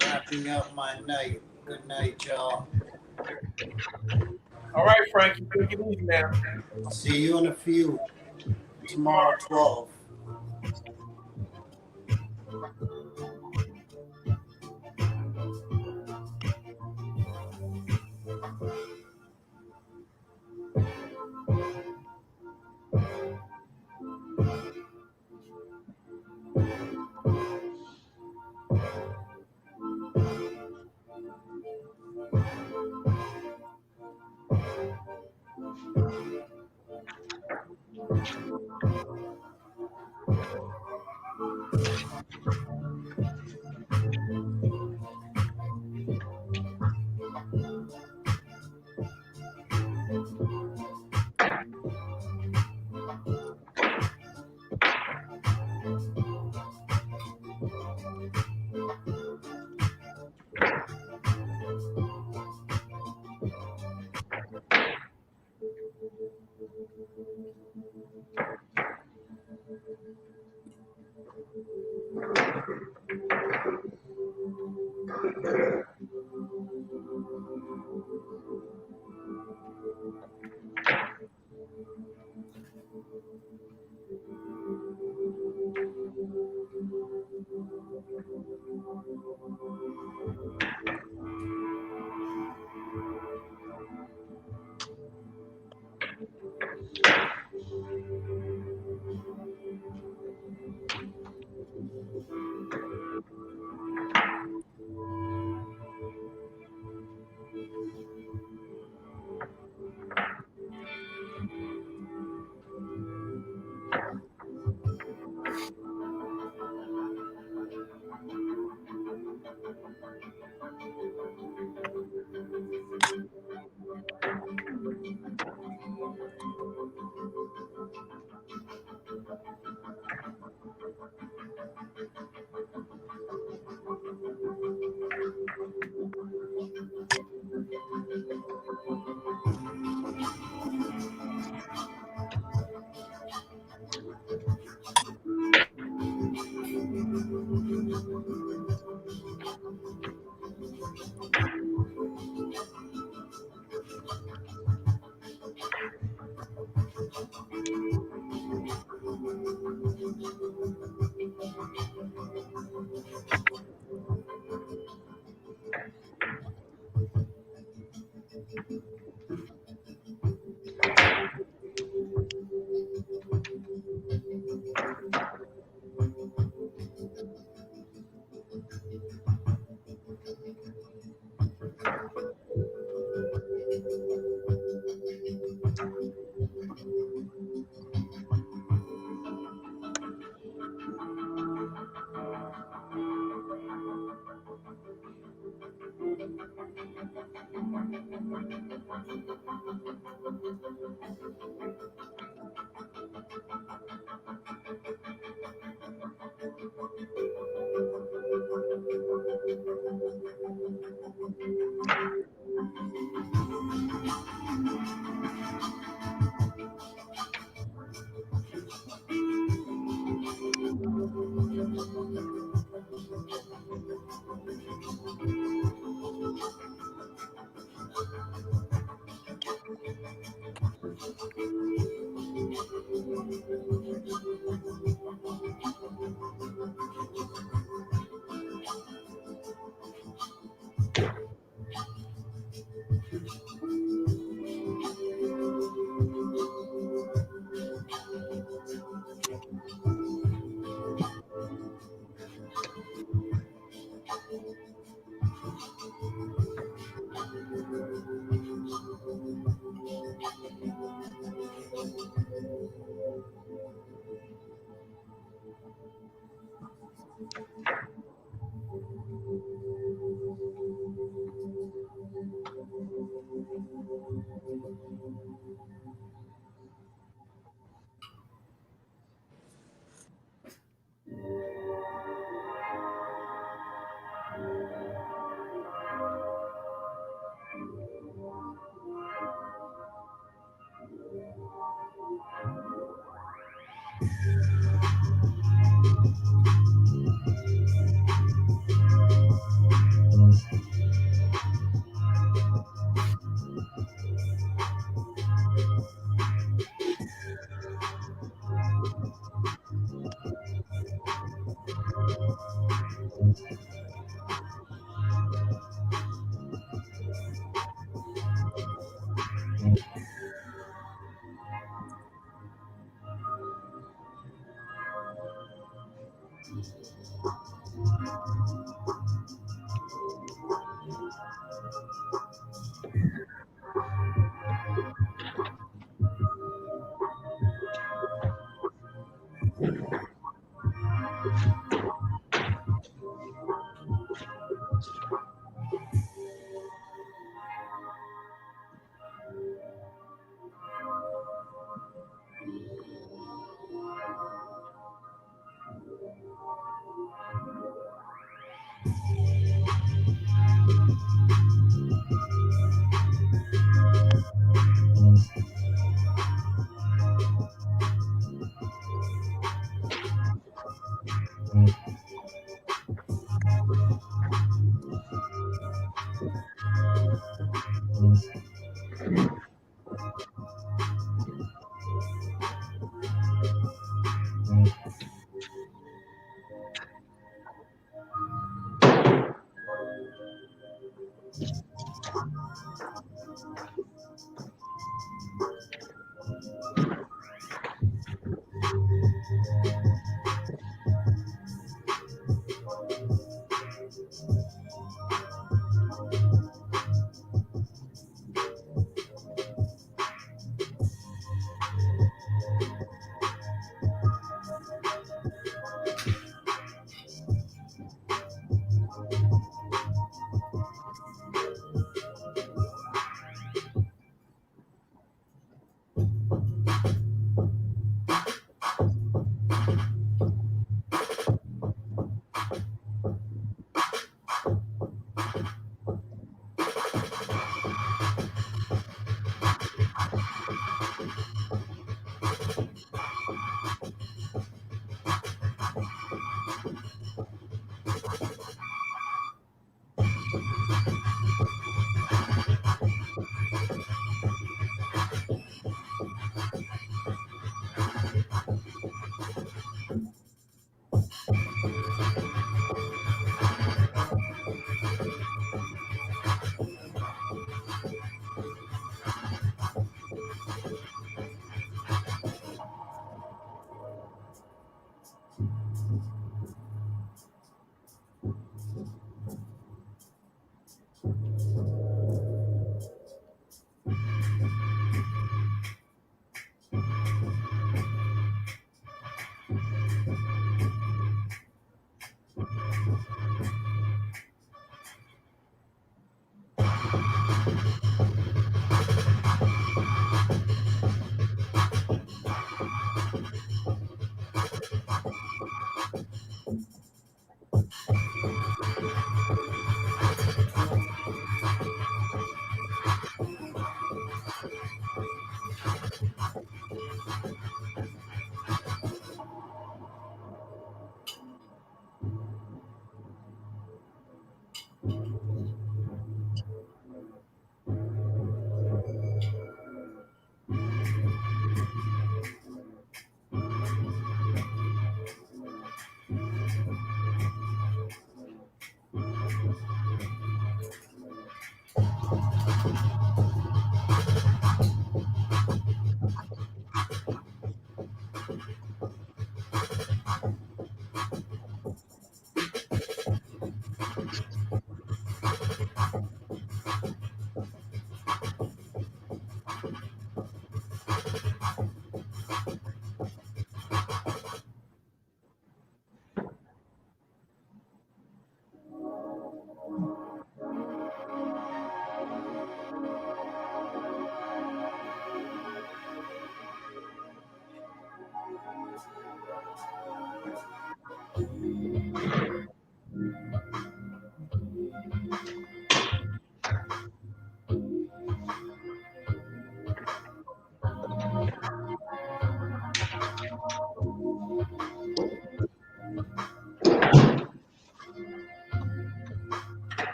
Wrapping up my night. Good night, y'all. All right, Frank, you take it easy now. See you in a few. Tomorrow, 12.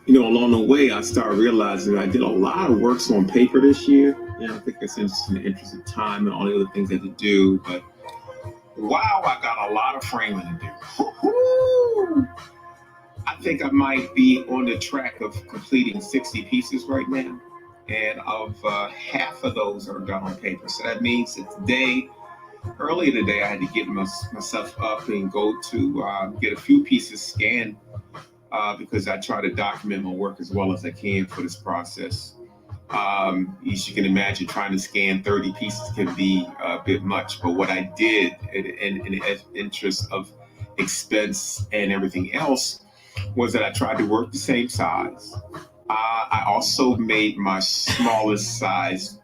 Along the way, I started realizing I did a lot of works on paper this year. I think it's just in the interest of time and all the other things I had to do. But wow, I got a lot of framing to do. Woo-hoo! I think I might be on the track of completing 60 pieces right now. And of half of those are done on paper. So that means that earlier today, I had to get myself up and go to get a few pieces scanned because I try to document my work as well as I can for this process. As you can imagine, trying to scan 30 pieces can be a bit much, but what I did in the interest of expense and everything else was that I tried to work the same size. I also made my smallest size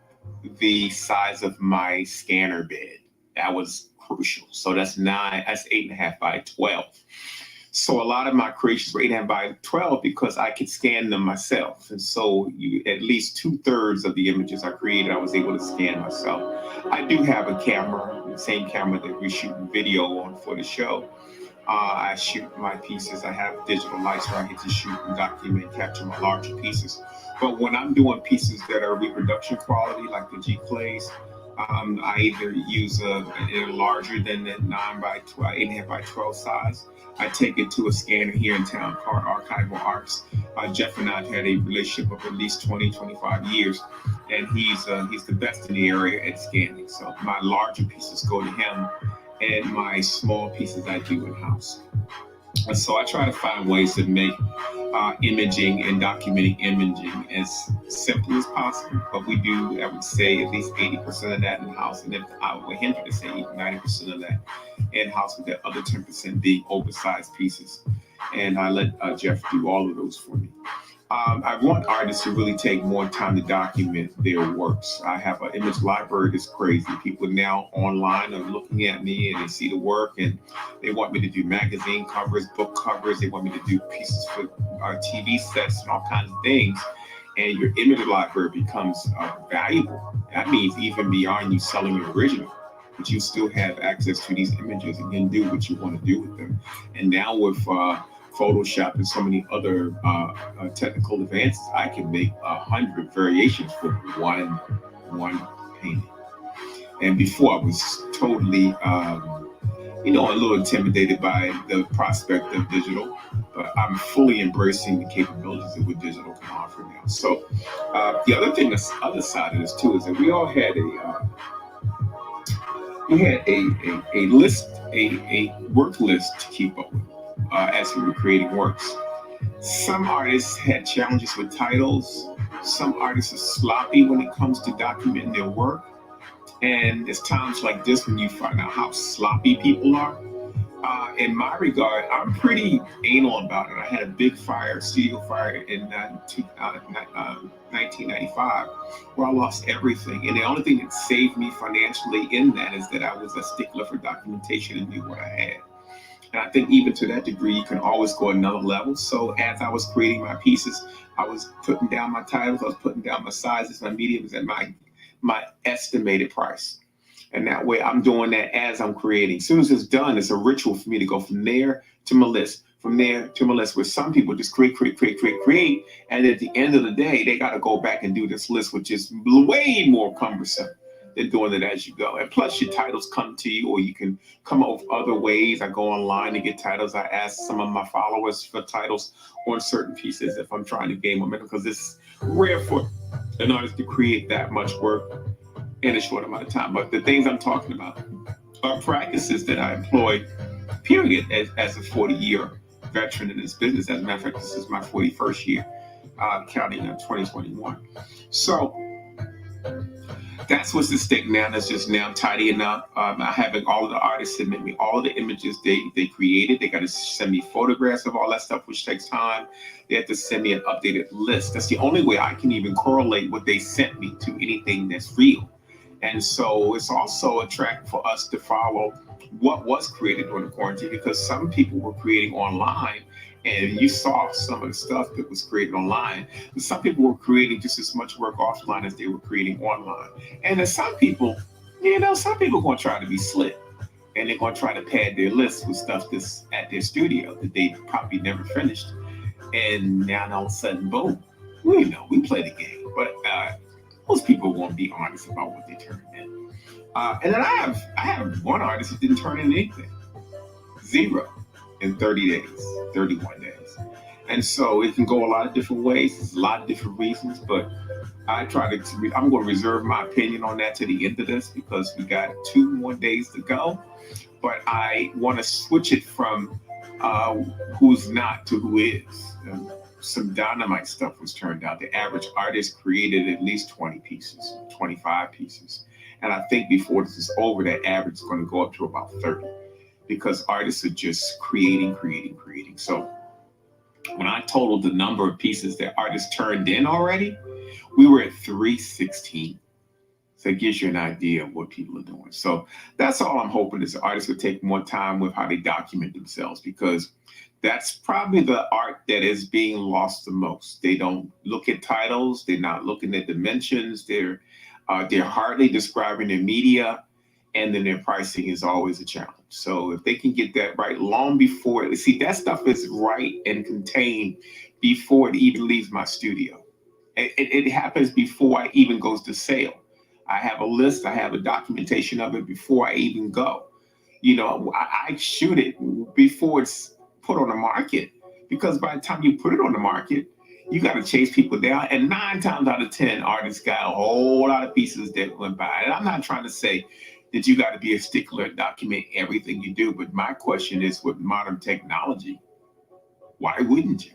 the size of my scanner bed. That was crucial. So that's 8.5 by 12. So a lot of my creations were 8.5 by 12 because I could scan them myself. And so at least 2/3 of the images I created, I was able to scan myself. I do have a camera, the same camera that we shoot video on for the show. I shoot my pieces. I have digital lights where I get to shoot and document and capture my larger pieces. But when I'm doing pieces that are reproduction quality, like the G clays, I either use a larger than the 9 by 12, 8.5 by 12 size. I take it to a scanner here in town called Archival Arts. Jeff and I have had a relationship of at least 20, 25 years, and he's the best in the area at scanning. So my larger pieces go to him, and my small pieces I do in-house. And so I try to find ways to make imaging and documenting imaging as simple as possible. But we do, I would say, at least 80% of that in-house. And if I would hinted to say even 90% of that in-house, with that other 10% being oversized pieces. And I let Jeff do all of those for me. I want artists to really take more time to document their works. I have an image library that's crazy. People now online are looking at me and they see the work and they want me to do magazine covers, book covers. They want me to do pieces for TV sets and all kinds of things. And your image library becomes valuable. That means even beyond you selling your original, but you still have access to these images and can do what you want to do with them. And now with Photoshop and so many other technical advances, I can make 100 variations for one painting. And before I was totally, a little intimidated by the prospect of digital, but I'm fully embracing the capabilities of what digital can offer now. So the other side of this too, is that we all had a list, a work list to keep up with. As we were creating works. Some artists had challenges with titles. Some artists are sloppy when it comes to documenting their work. And it's times like this when you find out how sloppy people are. In my regard, I'm pretty anal about it. I had a big studio fire in 1995 where I lost everything. And the only thing that saved me financially in that is that I was a stickler for documentation and knew what I had. And I think even to that degree, you can always go another level. So as I was creating my pieces, I was putting down my titles, I was putting down my sizes, my mediums, and my estimated price. And that way I'm doing that as I'm creating. As soon as it's done, it's a ritual for me to go from there to my list, from there to my list, where some people just create. And at the end of the day, they got to go back and do this list, which is way more cumbersome than doing it as you go. And plus your titles come to you, or you can come up with other ways. I go online to get titles. I ask some of my followers for titles on certain pieces if I'm trying to gain momentum, because it's rare for an artist to create that much work in a short amount of time. But the things I'm talking about are practices that I employ, period, as a 40-year veteran in this business. As a matter of fact, this is my 41st year, counting 2021. So that's what's at stake now. That's just now tidying up. I having all of the artists submit me all of the images they created. They got to send me photographs of all that stuff, which takes time. They have to send me an updated list. That's the only way I can even correlate what they sent me to anything that's real. And so it's also a track for us to follow what was created during the quarantine, because some people were creating online. And you saw some of the stuff that was created online. But some people were creating just as much work offline as they were creating online. And then some people are going to try to be slick. And they're going to try to pad their list with stuff that's at their studio that they probably never finished. And now all of a sudden, boom, we play the game. But most people won't be honest about what they turned in. And then I have one artist that didn't turn in anything. 0. In 30 days, 31 days. And so it can go a lot of different ways. There's a lot of different reasons, but I'm going to reserve my opinion on that to the end of this, because we got 2 more days to go. But I want to switch it from who's not to who is. Some dynamite stuff was turned out. The average artist created at least 20 pieces, 25 pieces. And I think before this is over, that average is going to go up to about 30. Because artists are just creating. So When I totaled the number of pieces that artists turned in already, we were at 316. So it gives you an idea of what people are doing. So that's all I'm hoping is artists would take more time with how they document themselves, because that's probably the art that is being lost the most. They don't look at titles. They're not looking at dimensions. They're hardly describing their media, and then their pricing is always a challenge. So if they can get that right long before, see, that stuff is right and contained before it even leaves my studio. It happens before I even goes to sale. I have a list, I have a documentation of it before I even go. You know, I shoot it before it's put on the market, because by the time you put it on the market, you got to chase people down. And 9 times out of 10, artists got a whole lot of pieces that went by. And I'm not trying to say that you got to be a stickler and document everything you do. But my question is, with modern technology, why wouldn't you?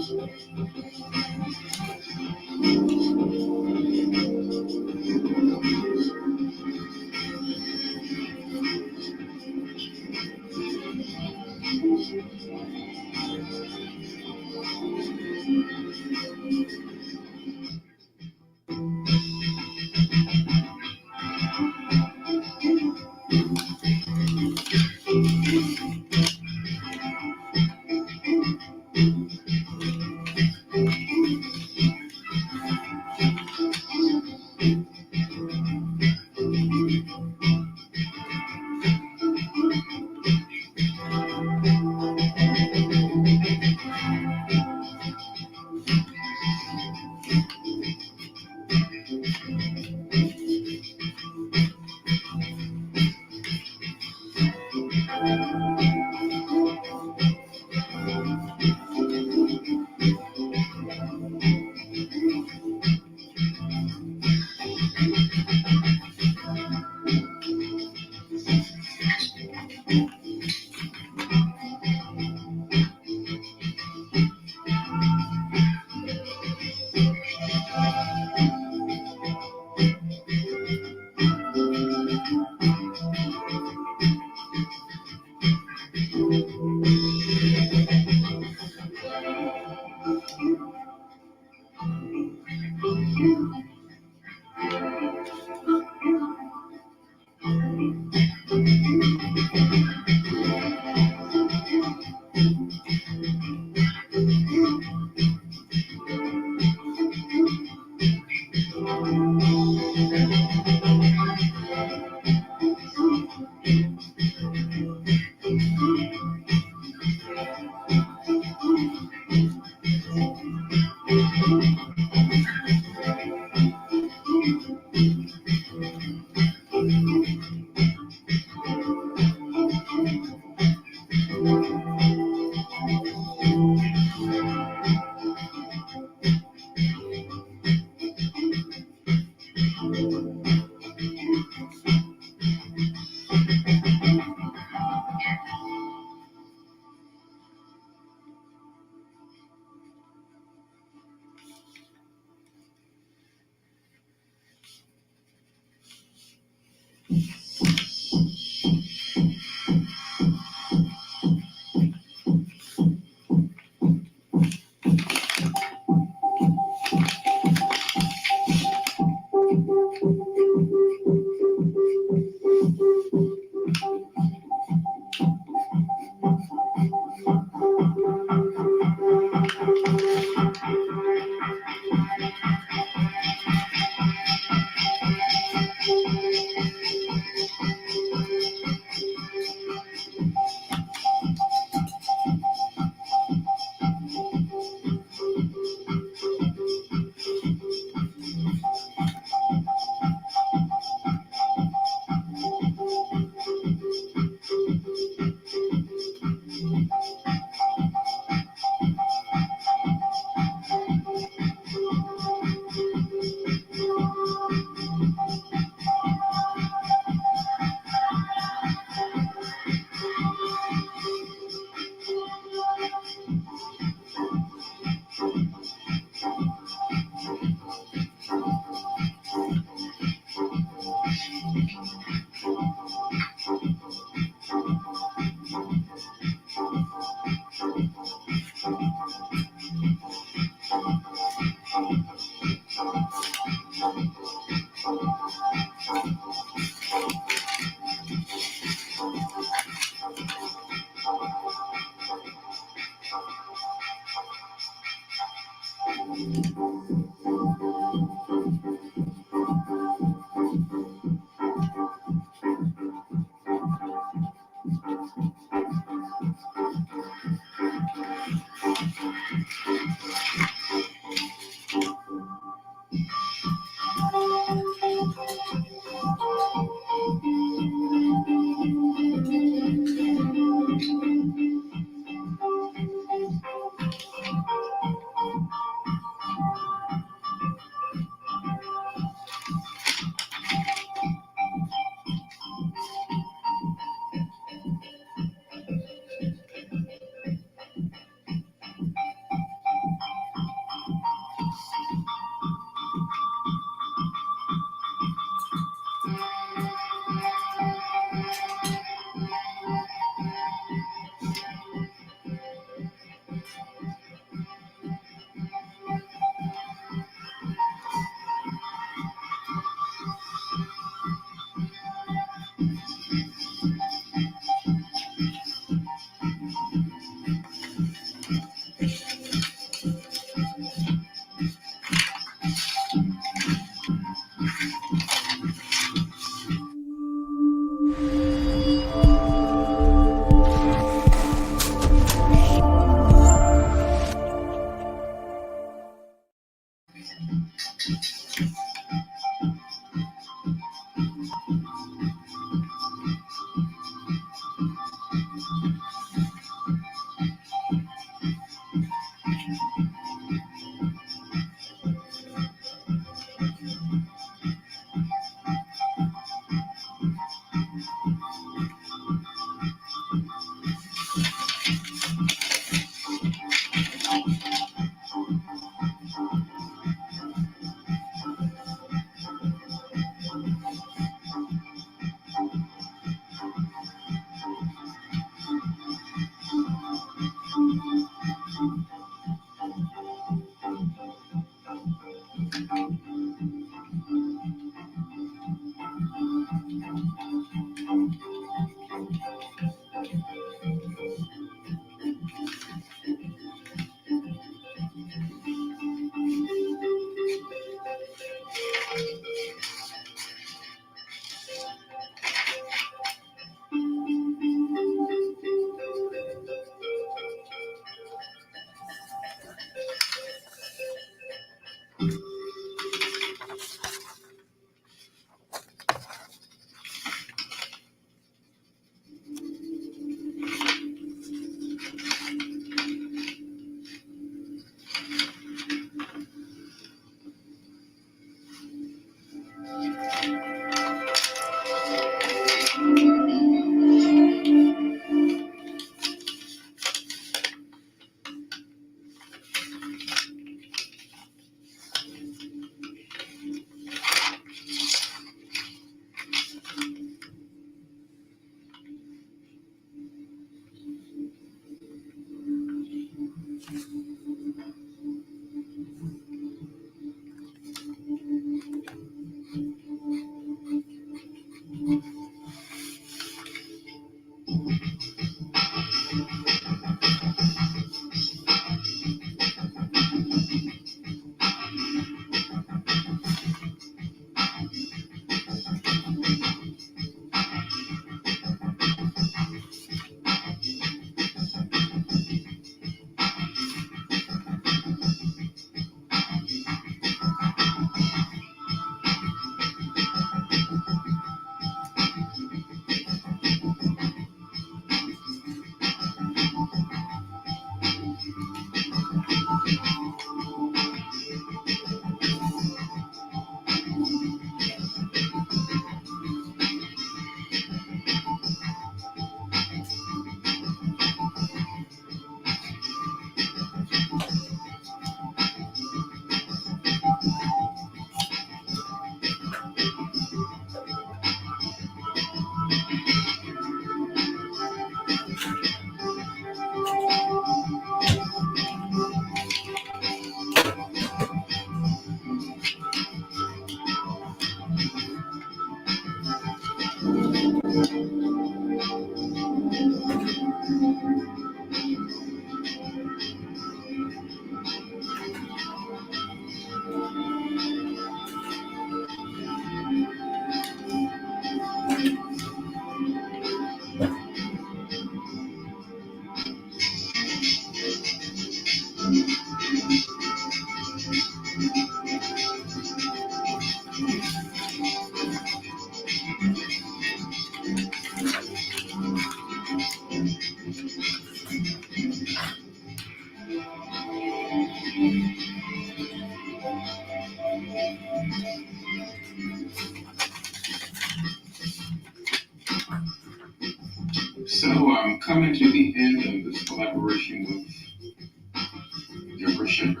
So I'm coming to the end of this collaboration with Deborah Sugar.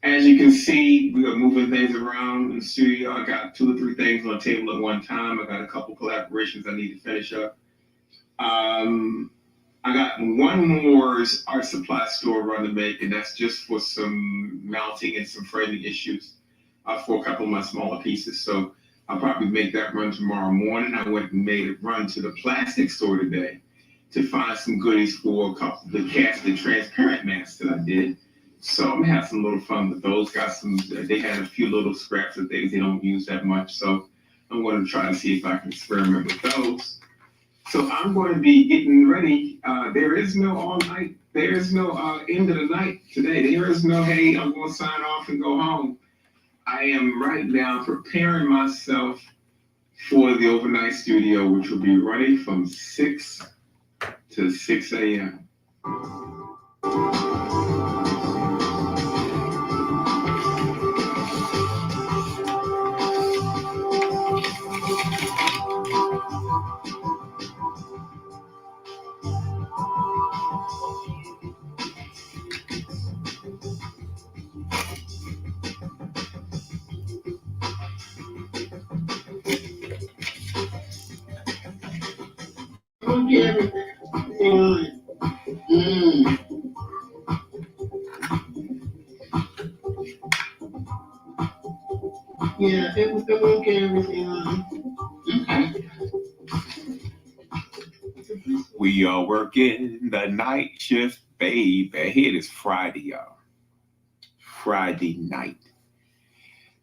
As you can see, we are moving things around in the studio. I got 2 or 3 things on the table at one time. I got a couple collaborations I need to finish up. I got one more art supply store run to make, and that's just for some mounting and some framing issues for a couple of my smaller pieces. So I'll probably make that run tomorrow morning. I went and made it run to the plastic store today to find some goodies for a couple of the casted transparent masks that I did. So I'm gonna have some little fun with those. They had a few little scraps of things they don't use that much. So I'm going to try to see if I can experiment with those. So I'm going to be getting ready. There is no all night. There is no end of the night today. There is no, hey, I'm going to sign off and go home. I am right now preparing myself for the overnight studio, which will be running from 6 to 6 a.m. Yeah, it won't get everything on. Okay. We are working the night shift, baby. It is Friday, y'all. Friday night.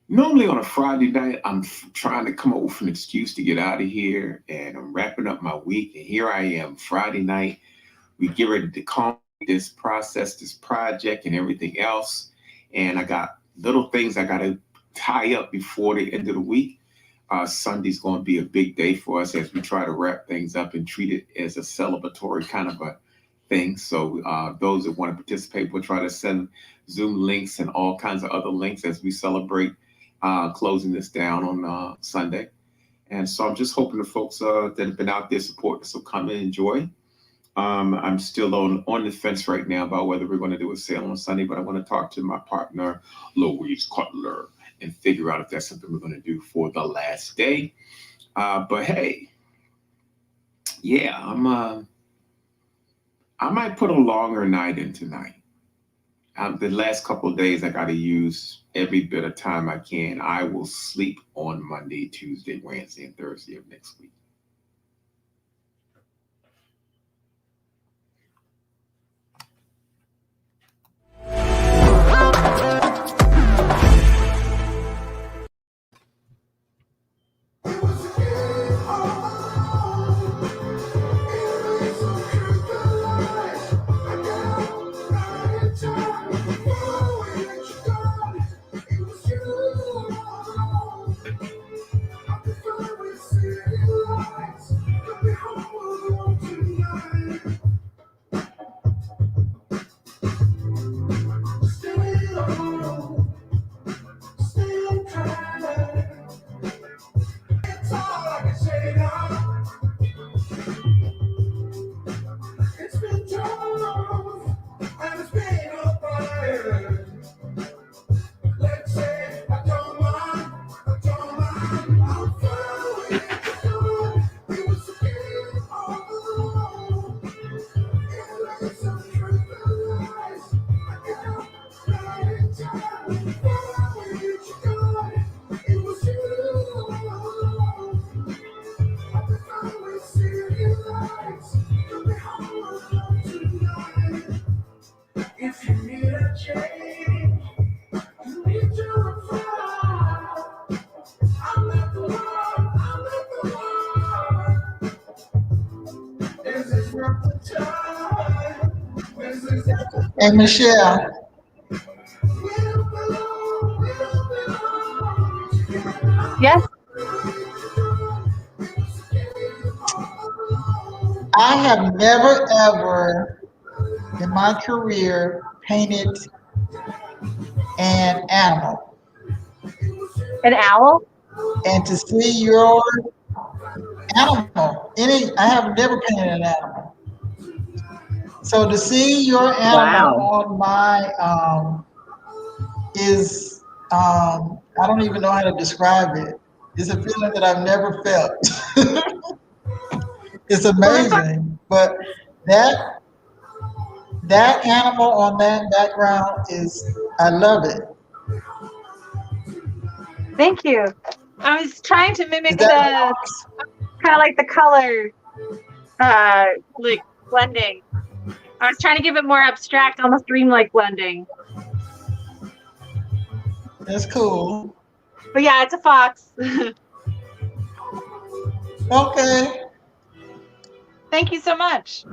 Normally on a Friday night, I'm trying to come up with an excuse to get out of here, and I'm wrapping up my week, and here I am, Friday night. We get ready to complete this process, this project, and everything else, and I got little things I got to tie up before the end of the week. Sunday's going to be a big day for us as we try to wrap things up and treat it as a celebratory kind of a thing. So those that want to participate, we'll try to send Zoom links and all kinds of other links as we celebrate closing this down on Sunday. And so I'm just hoping the folks that have been out there supporting us will come and enjoy. I'm still on the fence right now about whether we're going to do a sale on Sunday, but I want to talk to my partner, Louise Cutler, and figure out if that's something we're going to do for the last day. But hey, yeah, I might put a longer night in tonight. The last couple of days, I got to use every bit of time I can. I will sleep on Monday, Tuesday, Wednesday, and Thursday of next week. And Michelle, Yes. I have never ever in my career painted an animal. An owl? And to see your animal, I have never painted an animal. So to see your animal Wow. on my is I don't even know how to describe it. It's a feeling that I've never felt. It's amazing. But that animal on that background I love it. Thank you. I was trying to mimic Is that the kind of like the color like blending. I was trying to give it more abstract, almost dreamlike blending. That's cool. But yeah, it's a fox. Okay. Thank you so much.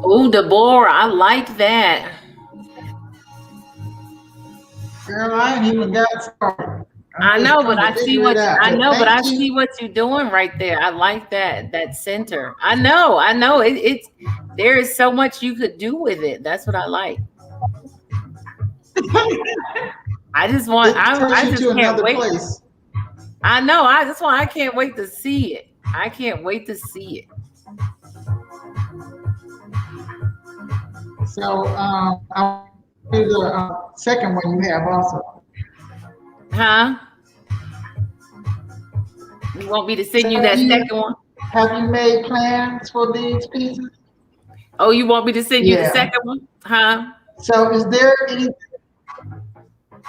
Ooh, Deborah, I like that. Girl, I ain't even got started. I know, but I see what I know, but I Thank you. see what you're doing right there. I like that center. I know. It's there is so much you could do with it. That's what I like. I just want. I just can't wait. Place. I know. That's why I can't wait to see it. I can't wait to see it. So I'll do the second one you have also. Huh? You want me to send you that second one? Have you made plans for these pieces? Oh, you want me to send you the second one? Huh? So is there any?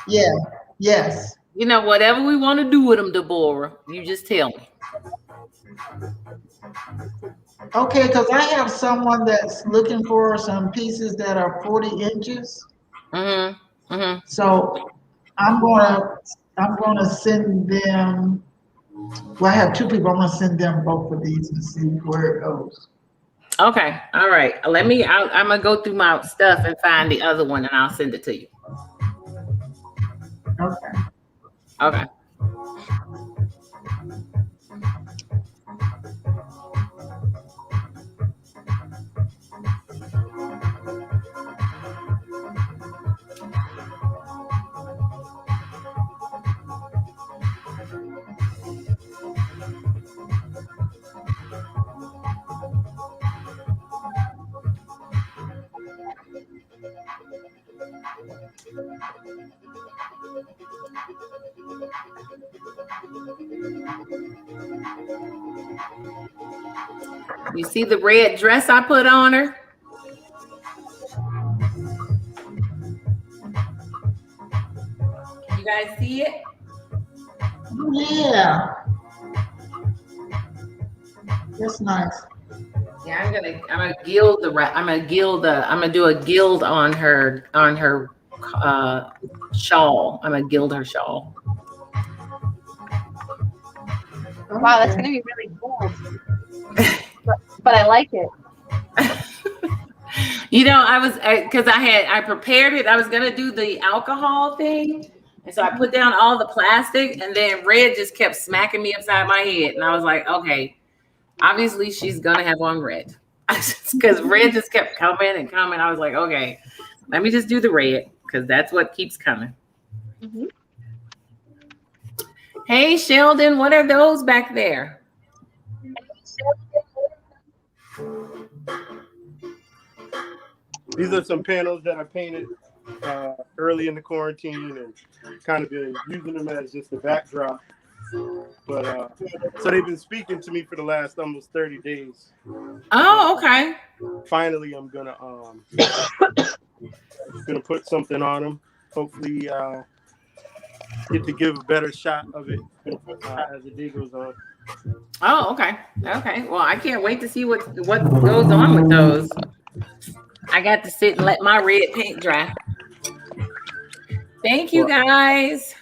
Yeah. Yes. You know, whatever we want to do with them, Deborah, you just tell me. Okay, because I have someone that's looking for some pieces that are 40 inches. So I'm gonna send them. Well, I have two people. I'm gonna send them both of these and see where it goes. Okay, all right. I'm gonna go through my stuff and find the other one, and I'll send it to you. Okay. Okay. You see the red dress I put on her? You guys see it? Yeah. That's nice. Yeah, I'm gonna do a gild on her shawl. I'm gonna gild her shawl. Wow, that's gonna be really cool. but I like it. You know, I prepared it. I was gonna do the alcohol thing, and so I put down all the plastic, and then Red just kept smacking me upside my head, and I was like, okay, obviously she's gonna have on red, because Red just kept coming and coming. I was like, okay, let me just do the red, because that's what keeps coming. Mm-hmm. Hey, Sheldon, what are those back there? These are some panels that I painted early in the quarantine and kind of been using them as just a backdrop. But so they've been speaking to me for the last almost 30 days. Oh, okay. Finally, I'm gonna put something on them. Hopefully, get to give a better shot of it as the day goes on. Oh, okay. Okay. Well, I can't wait to see what goes on with those. I got to sit and let my red paint dry. Thank you, guys.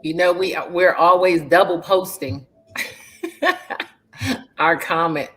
You know, we're always double posting our comments.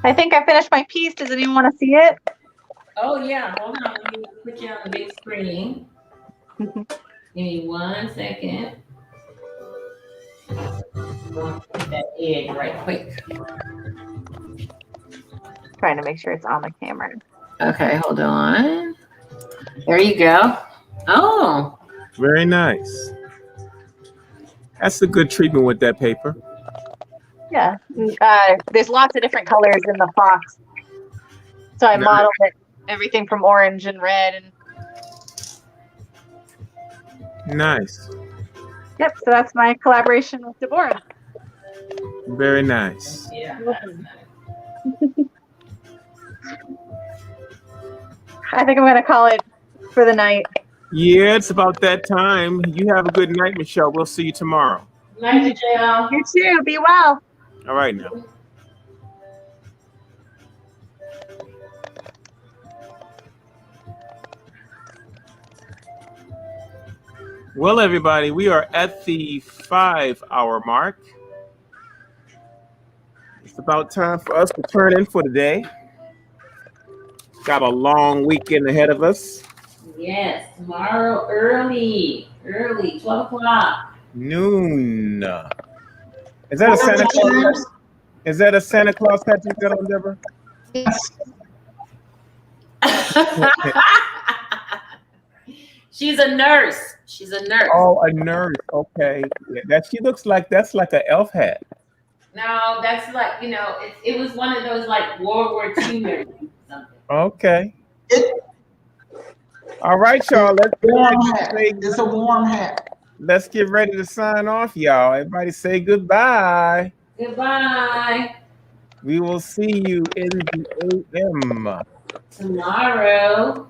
I think I finished my piece. Does anyone want to see it? Oh yeah, hold on. Let me put you on the big screen. Give me 1 second. Get that edge right quick. Trying to make sure it's on the camera. Okay, hold on. There you go. Oh. Very nice. That's a good treatment with that paper. Yeah. There's lots of different colors in the fox. So I modeled it, everything from orange and red. And nice. yep, so that's my collaboration with Deborah. Very nice. Yeah. I think I'm going to call it for the night. Yeah, it's about that time. You have a good night, Michelle. We'll see you tomorrow. Night, JL. You too. Be well. All right now. Well, everybody, we are at the 5-hour mark. It's about time for us to turn in for the day. Got a long weekend ahead of us. Yes, tomorrow early, 12 o'clock. Noon. Is that a Santa Claus? Is that a Santa Claus hat you got on, Deborah? Yes. She's a nurse. Oh, a nurse. Okay. Yeah, she looks like that's like an elf hat. No, that's like, it was one of those like World War II nurses or something. Okay. All right, y'all. It's a warm hat. Let's get ready to sign off, y'all. Everybody say goodbye. Goodbye. We will see you in the AM. Tomorrow.